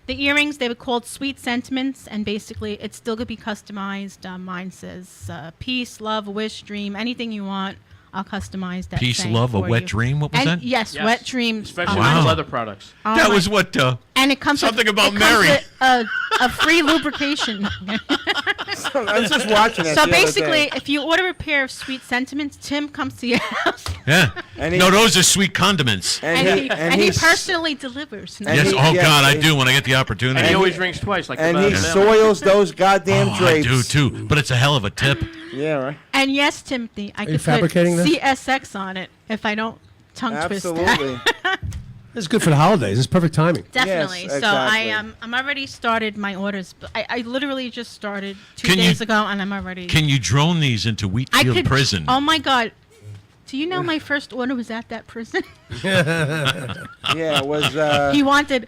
the earrings. They were called Sweet Sentiments, and basically it still could be customized. Mine says peace, love, wish, dream, anything you want. I'll customize that. Peace, saying love, a for wet you. dream. What was And that? yes, Yes. wet dreams. Especially Wow. with leather products. That was what. And it comes something with, about it comes Mary. with a free lubrication. I'm just watching it. So basically, if you order a pair of Sweet Sentiments, Tim comes to your house Yeah. And he- No, those are sweet condiments. and he personally delivers. Yes. he- Oh yeah, God, I he- do when I get the opportunity. And he always rings twice, like and the he bell. soils those goddamn I drapes. do too, but it's a hell of a tip. Yeah, right. And yes, Timothy, I you could put fabricating this? CSX on it if I don't tongue twist Absolutely. that. It's good for the holidays. It's perfect timing. Definitely. Yes, So I exactly. I'm already started my orders. I literally just started 2 Can you- days ago, and I'm already. Can you drone these into I Wheatfield could. Prison? Oh my God. Do you know my first order was at that prison? Yeah, it was He wanted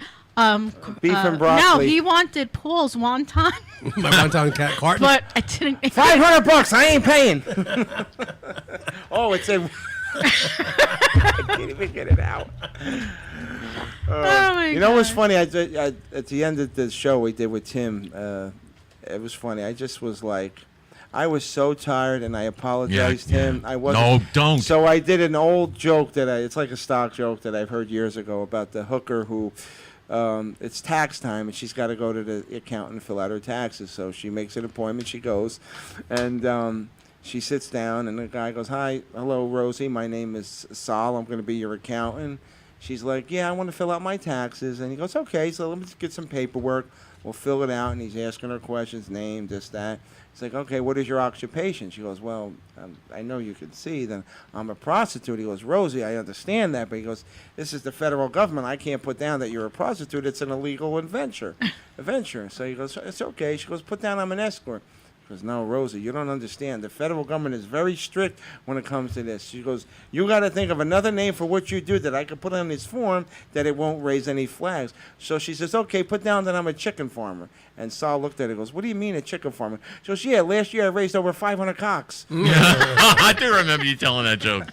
beef and no, broccoli. he wanted Paul's wonton, My wonton cat carton. but I didn't. $500. I ain't paying. Oh, it's a. I can't even get it out. Oh my You know what's God. funny? I at the end of the show we did with Tim, it was funny. I just was like, I was so tired, and I apologized to him. I wasn't. No, don't. So I did an old joke it's like a stock joke that I've heard years ago about the hooker who, it's tax time, and she's got to go to the accountant and fill out her taxes. So she makes an appointment. She goes, and she sits down, and the guy goes, hello, Rosie. My name is Sal. I'm going to be your accountant. She's like, yeah, I want to fill out my taxes. And he goes, okay, so let me just get some paperwork. We'll fill it out. And he's asking her questions, name, this, that. He's like, okay, what is your occupation? She goes, well, I know you can see that I'm a prostitute. He goes, Rosie, I understand that. But he goes, this is the federal government. I can't put down that you're a prostitute. It's an illegal adventure. So he goes, it's okay. She goes, put down I'm an escort. She goes, no, Rosie, you don't understand. The federal government is very strict when it comes to this. She goes, you got to think of another name for what you do that I could put on this form that it won't raise any flags. So she says, okay, put down that I'm a chicken farmer. And Saul looked at her and goes, what do you mean a chicken farmer? She goes, yeah, last year I raised over 500 cocks. I do remember you telling that joke.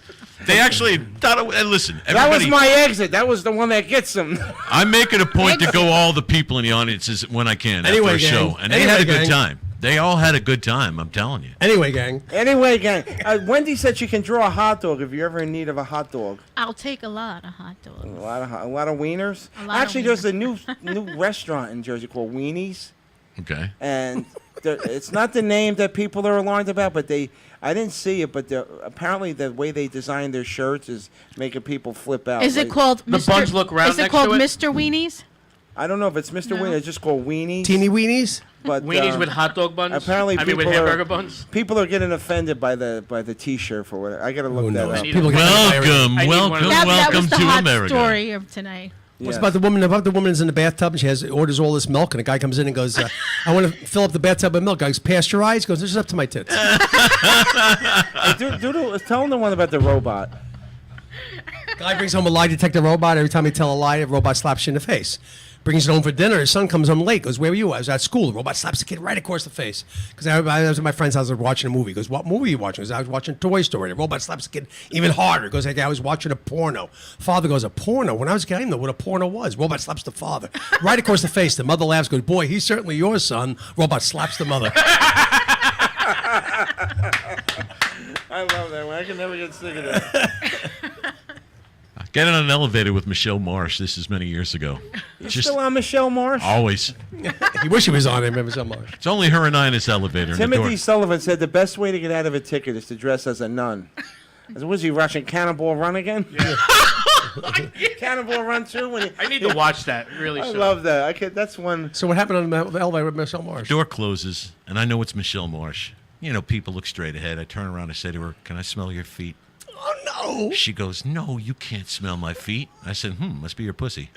They actually thought. Listen, That was everybody. my exit. That was the one that gets them. I'm making a point to go all the people in the audiences when I can Anyway, after a gang. show, and they Anyway, had a good gang. time. They all had a good time. I'm telling you. Anyway, gang. Anyway, gang, Wendy said she can draw a hot dog if you're ever in need of a hot dog. I'll take a lot of hot dogs. A lot of wieners. A lot of Actually, there's a new restaurant in Jersey called Weenies, Okay. and it's not the name that people are alarmed about, but I didn't see it, but apparently the way they design their shirts is making people flip out. Is it Like, called The Mr. buns look round Is it next called to it? Mr. Weenies? I don't know if it's Mr. No. Weenie. It's just called Weenies. Teeny weenies? But Weenies with hot dog buns? apparently I mean, with people are- hamburger buns? people are getting offended by the T-shirt for whatever. I gotta look Who that knows? up. People get Welcome, I need one of welcome, those. That welcome was the to hot America. story of tonight. What's Yes. about the woman? About the woman's in the bathtub and she orders all this milk, and a guy comes in and goes, "I want to fill up the bathtub with milk." I goes, "Pasteurized?" Goes, "This is up to my tits." Hey, tell them the one about the robot. Guy brings home a lie detector robot. Every time you tell a lie, the robot slaps you in the face. Brings it home for dinner. His son comes home late. Goes, "Where were you?" "I was at school." The robot slaps the kid right across the face. Because I was at my friend's house watching a movie. He goes, "What movie are you watching?" He goes, "I was watching Toy Story." The robot slaps the kid even harder. He goes, "Hey, I was watching a porno." Father goes, "A porno?" When I was a kid, I didn't know what a porno was. Robot slaps the father right across the face. The mother laughs. Goes, "Boy, he's certainly your son." Robot slaps the mother. I love that one. I can never get sick of that. Get in an elevator with Michelle Marsh. This is many years ago. You still on Michelle Marsh? Always. You wish he was on him. It was so much. It's only her and I in this elevator. and the door- Timothy Sullivan said the best way to get out of a ticket is to dress as a nun. Was he rushing Cannonball Run again? Yeah. Cannonball Run 2? When I need to watch that, really. I soon. love that. That's one. So what happened on the elevator with Michelle Marsh? Door closes, and I know it's Michelle Marsh. You know, people look straight ahead. I turn around and say to her, "Can I smell your feet?" Oh no! She goes, "No, you can't smell my feet." I said, "Must be your pussy."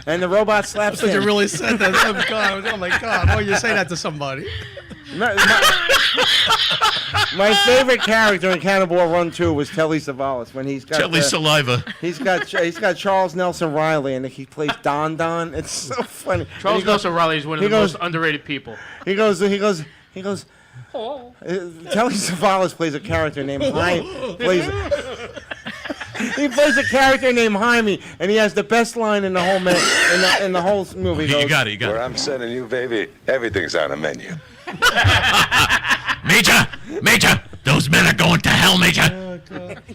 And the robot slaps But you him. really said that. Oh my God! Oh, you say that to somebody. My favorite character in Cannonball Run 2 was Telly Savalas when he's got Jelly saliva. He's got Charles Nelson Riley and he plays Don Don. It's so funny. Charles Nelson Riley is one of he the goes- most underrated people. He goes. Telly Savalas plays a character named Jaime. He plays a character named Jaime, and he has the best line in the whole in the whole movie. He You goes, got it. You got Where it. I'm sending you, baby, everything's on a menu. Major, those men are going to hell, Major.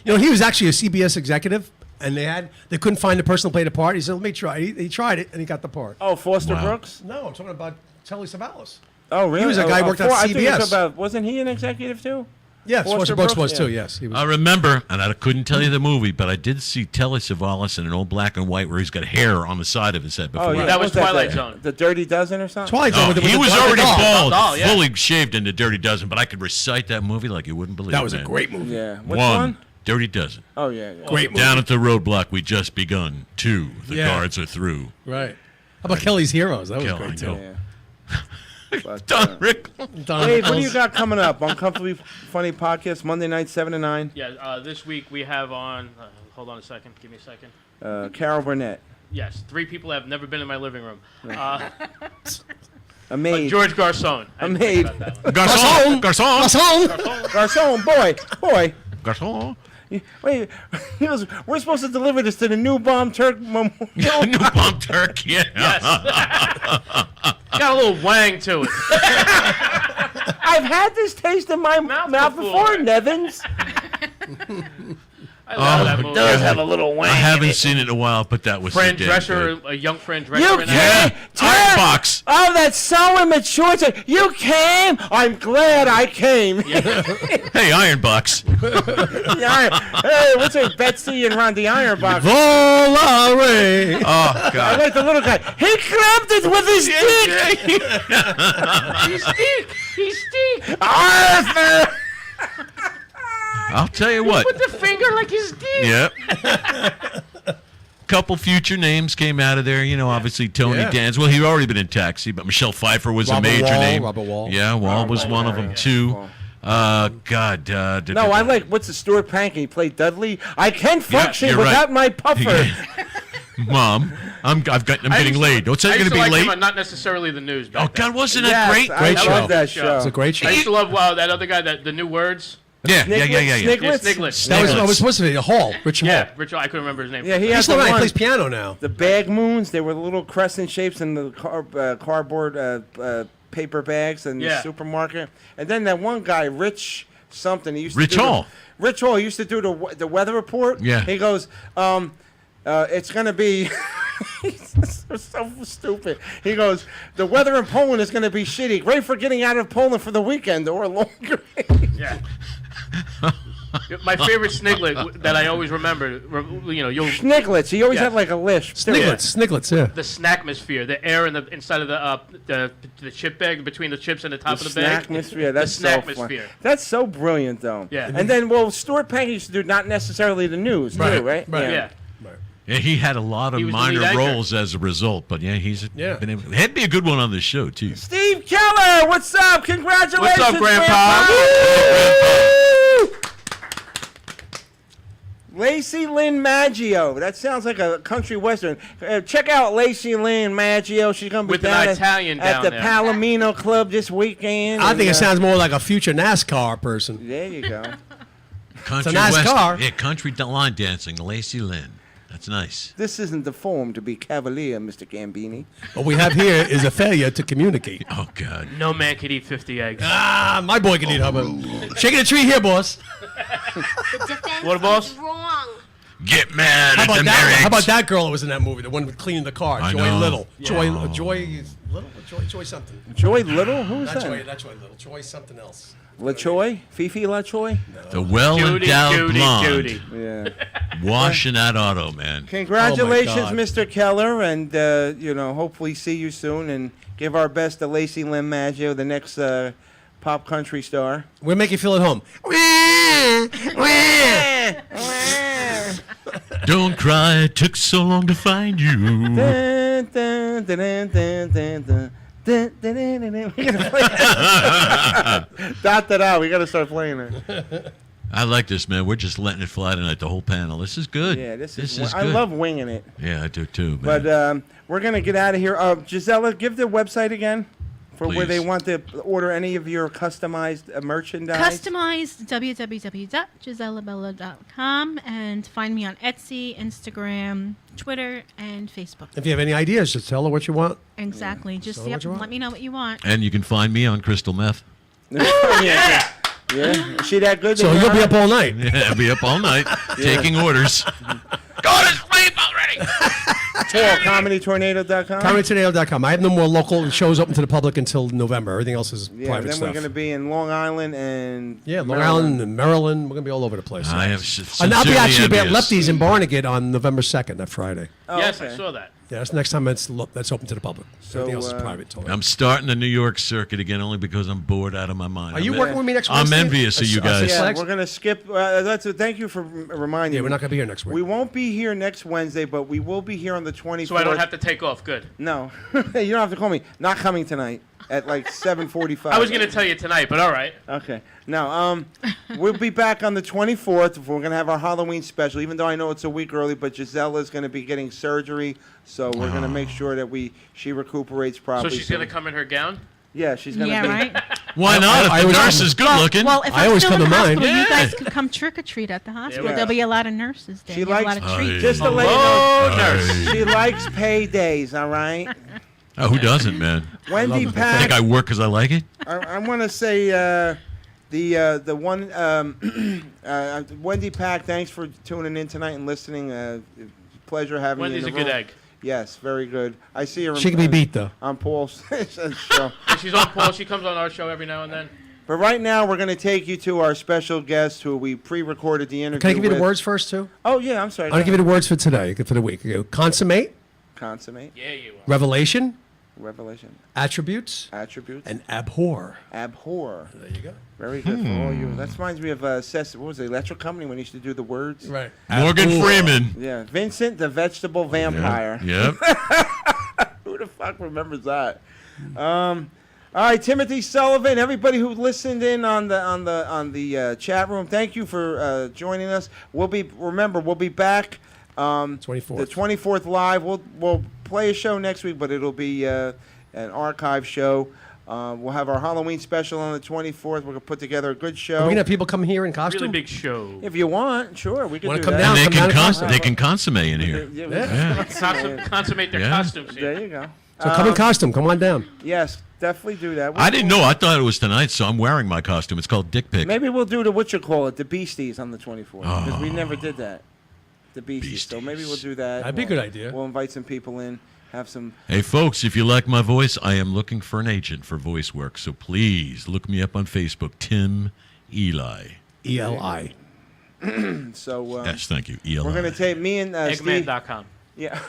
You know, he was actually a CBS executive, and they couldn't find the person to play the part. He said, "Let me try." He tried it, and he got the part. Oh, Foster Wow. Brooks? No, I'm talking about Telly Savalas. Oh, really? He was a guy who worked on I think CBS. it's about, wasn't he an executive too? Yes, Foster Brooks was yeah. too. Yes, he was. I remember, and I couldn't tell you the movie, but I did see Telly Savalas in an old black and white where he's got hair on the side of his head before. Oh, yeah. That was What's Twilight the, Zone. The Dirty Dozen or something? Twilight Zone. Oh, with the- he with was the already doll. bald, yeah. fully shaved in the Dirty Dozen, but I could recite that movie like you wouldn't believe. That was a man. great movie. Yeah. Which one? Dirty Dozen. Oh, yeah. Great movie. Down at the roadblock, we just begun. 2, the Yeah. guards are through. Right. How about Kelly's Heroes? That was Kelly, great I know. too. Yeah. But, Don Rick. Don Dave, what do Rickles. you got coming up? Uncomfortably Funny Podcast, Monday night, 7 to 9. Yeah, this week we have on. Hold on a second. Give me a second. Carol Burnett. Yes, 3 people have never been in my living room. A maid. George Garcon. A maid. Garçon. Garçon. Garcon, boy. Garçon. Wait, he goes, we're supposed to deliver this to the New Bomb Turk Memorial. New Bomb Turk, yeah. Got a little wang to it. I've had this taste in my mouth before, Nevins. I love that movie. Does have a little wang. I haven't seen it in a while, but that was Fran so damn Drescher, good. a young Fran You Drescher. in came, that. Iron Box. Oh, that's so immature. You came. I'm glad I came. Hey, Iron Box. Hey, what's it? Betsy and Ron the Iron Box. Volare. Oh, I God. like the little guy. He clapped it with his dick. He's Steve. Arthur. I'll tell you what. Put the finger like his dick. Yep. Couple future names came out of there. You know, obviously Tony Yeah. Danza. Well, he had already been in Taxi, but Michelle Pfeiffer was Robert a major Wall, name. Robert Wall. Yeah, Wall was one of them too. God. No, I like, what's the Stuart Pankin? He played Dudley. I can function you're without right. my puffer. Mom, I'm getting laid. Don't say I you're used gonna to be like late. him on Not Necessarily the News. Oh back then. God, wasn't Yes, that great? Great I show. love that show. It's a great show. I used to love that other guy, the New Words. Yeah. Sniglets? Yeah, Sniglets? Sniglets. That was, Sniglets. was supposed to be a Hall. Rich Hall. Yeah, Rich. I couldn't remember his name. Yeah, he He's has still the around. He one. plays piano now. The bag moons, they were the little crescent shapes in the cardboard paper bags in the Yeah. supermarket. And then that one guy, Rich something, he used Rich to do Hall. Rich Hall used to do the weather report. Yeah. He goes, it's going to be... He's so stupid. He goes, the weather in Poland is going to be shitty. Great for getting out of Poland for the weekend or longer. Yeah. My favorite Sniglet that I always remember, you'll Sniglets. He always Yeah. had like a lisp. too. Sniglets, yeah. the snackmosphere, the air in the inside of the chip bag between the chips and the top The of the bag. snackmosphere. That's the so fun. snackmosphere. That's so brilliant, though. Yeah. And then, Stuart Pankin used to do not necessarily the news, too, right? Yeah. Yeah, he had a lot of He was the minor lead anchor. roles as a result, but yeah, he's been able. He'd be a good one on this show too. Steve Keller, what's up? Congratulations, What's up, Grandpa? Woo! Lacey Lynn Maggio. That sounds like a country western. Check out Lacey Lynn Maggio. She's going to be With an down Italian at down the there. Palomino Club this weekend. I think and, it sounds more like a future NASCAR person. There you go. Country It's a nice western. car. Yeah, country line dancing. Lacey Lynn. That's nice. This isn't the form to be cavalier, Mr. Gambini. What we have here is a failure to communicate. Oh God. No man could eat 50 eggs. Ah, my boy can eat Hubbard. Shaking a tree here, boss. What, boss? Wrong. Get mad How at the about that? marriage. How about that girl that was in that movie? The one with cleaning the car, I Joy know. Little. Yeah. Joy Oh. Little, Joy something. Joy Little? Who's Not that? Joy. Not Joy Little. Joy something else. LaChoy? Fifi LaChoy? The well-endowed blonde Judy. Yeah. washing that auto, man. Congratulations, Oh, my God. Mr. Keller, and hopefully see you soon. And give our best to Lacey Lynn Maggio, the next pop country star. We'll make you feel at home. Don't cry, it took so long to find you. Dun, dun, dun, dun, dun, dun, dun. Dun, dun, dun, dun, dun. We gotta play Dot that out. We gotta start playing it. I like this, man. We're just letting it fly tonight, the whole panel. This is good. Yeah, this is is. I good. love winging it. Yeah, I do too, man. But we're gonna get out of here. Gisela, give the website again for where they Please. want to order any of your customized merchandise. Customized www.giselabella.com and find me on Etsy, Instagram, Twitter, and Facebook. If you have any ideas, just tell her what you want. Exactly. Just So what you want? let me know what you want. And you can find me on Crystal Meth. Yeah. Yeah. Is she that good? So that you'll you're be on up all night. Yeah, I'll be up all night taking orders. Go to sleep already. Paul, ComedyTornado.com. ComedyTornado.com. I have no more local shows open to the public until November. Everything else is Yeah, private then stuff. we're going to be in Long Island and Long Island and Maryland. We're going to be all over the place. I am And I'll be sincerely actually at envious. Lefties in Barnegat on November 2nd, that Friday. Oh, Yes, okay. I saw that. Yeah, that's the next time that's open to the public. Everything else is So, private. Totally. I'm starting the New York circuit again only because I'm bored out of my mind. Are you I'm- working with me next I'm Wednesday? envious of you guys. Yeah, Flags? we're going to skip. Thank you for reminding Yeah, me. we're not going to be here next week. We won't be here next Wednesday, but we will be here on the 24th. So I don't have to take off. Good. No, you don't have to call me. Not coming tonight at like 7:45. I was going to tell you tonight, but all right. Okay. Now, we'll be back on the 24th. We're going to have our Halloween special, even though I know it's a week early, but Giselle is going to be getting surgery, so we're going to make sure that she recuperates So properly. she's going to come in her gown? Yeah, she's going to Yeah, be. right? Why not? I If the always- nurse is good looking. Well, if I I'm always still come in the to mine. hospital, you Yeah. guys could come trick or treat at the hospital. we There'll will. be a lot of nurses there. She You have a likes- lot of treats. Just to let you Oh, know, nurse. she likes paydays, all right? Oh, who doesn't, man? Wendy I think Pack. I work because I like it. I want to say the one Wendy Pack. Thanks for tuning in tonight and listening. Pleasure having Wendy's you a in the good room. egg. Yes, very good. I see her. She can be beat, though. On Paul's show. And she's on Paul. She comes on our show every now and then. But right now, we're going to take you to our special guest who we pre-recorded the interview Can I give you the with. words first, too? Oh, yeah, I'm sorry. I'm going to give you the words for today, for the week. Consummate, Consummate, Yeah, you are. revelation, revelation, attributes, attributes, and abhor. abhor. There you go. Very good for all you. That reminds me of what was it, Electric Company when he used to do the words? Right. Morgan Freeman. Yeah, Vincent the Vegetable Vampire. Yep. Who the fuck remembers that? All right, Timothy Sullivan, everybody who listened in on the chat room, thank you for joining us. We'll be back 24th. the 24th live. We'll play a show next week, but it'll be an archive show. We'll have our Halloween special on the 24th. We're gonna put together a good show. Are we going to have people come here in costume? Really big show. If you want, sure, we can Wanna do come that. down? And Come down to costume. they can consummate in here. Yeah. Consummate their Yeah. costumes here. There you go. So come in costume. Come on down. Yes, definitely do that. I didn't know. I thought it was tonight, so I'm wearing my costume. It's called Dick Pic. Maybe we'll do the Beasties on the 24th because we never did that. The Beasties. So maybe we'll do that. That'd be a good idea. We'll invite some people in, have some. Hey, folks, if you like my voice, I am looking for an agent for voice work. So please look me up on Facebook, Tim Eli. ELI. So Yes, thank you. Eli. we're gonna take me and Steve. Eggman.com. Yeah,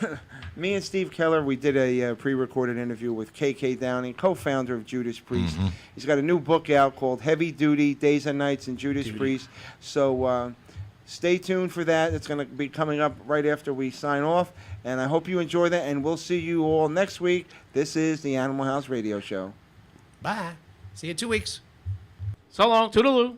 me and Steve Keller. We did a pre-recorded interview with KK Downing, co-founder of Judas Priest. He's got a new book out called Heavy Duty: Days and Nights in Judas Priest. So stay tuned for that. It's going to be coming up right after we sign off. And I hope you enjoy that. And we'll see you all next week. This is the Animal House Radio Show. Bye. See you in 2 weeks. So long. Toodaloo.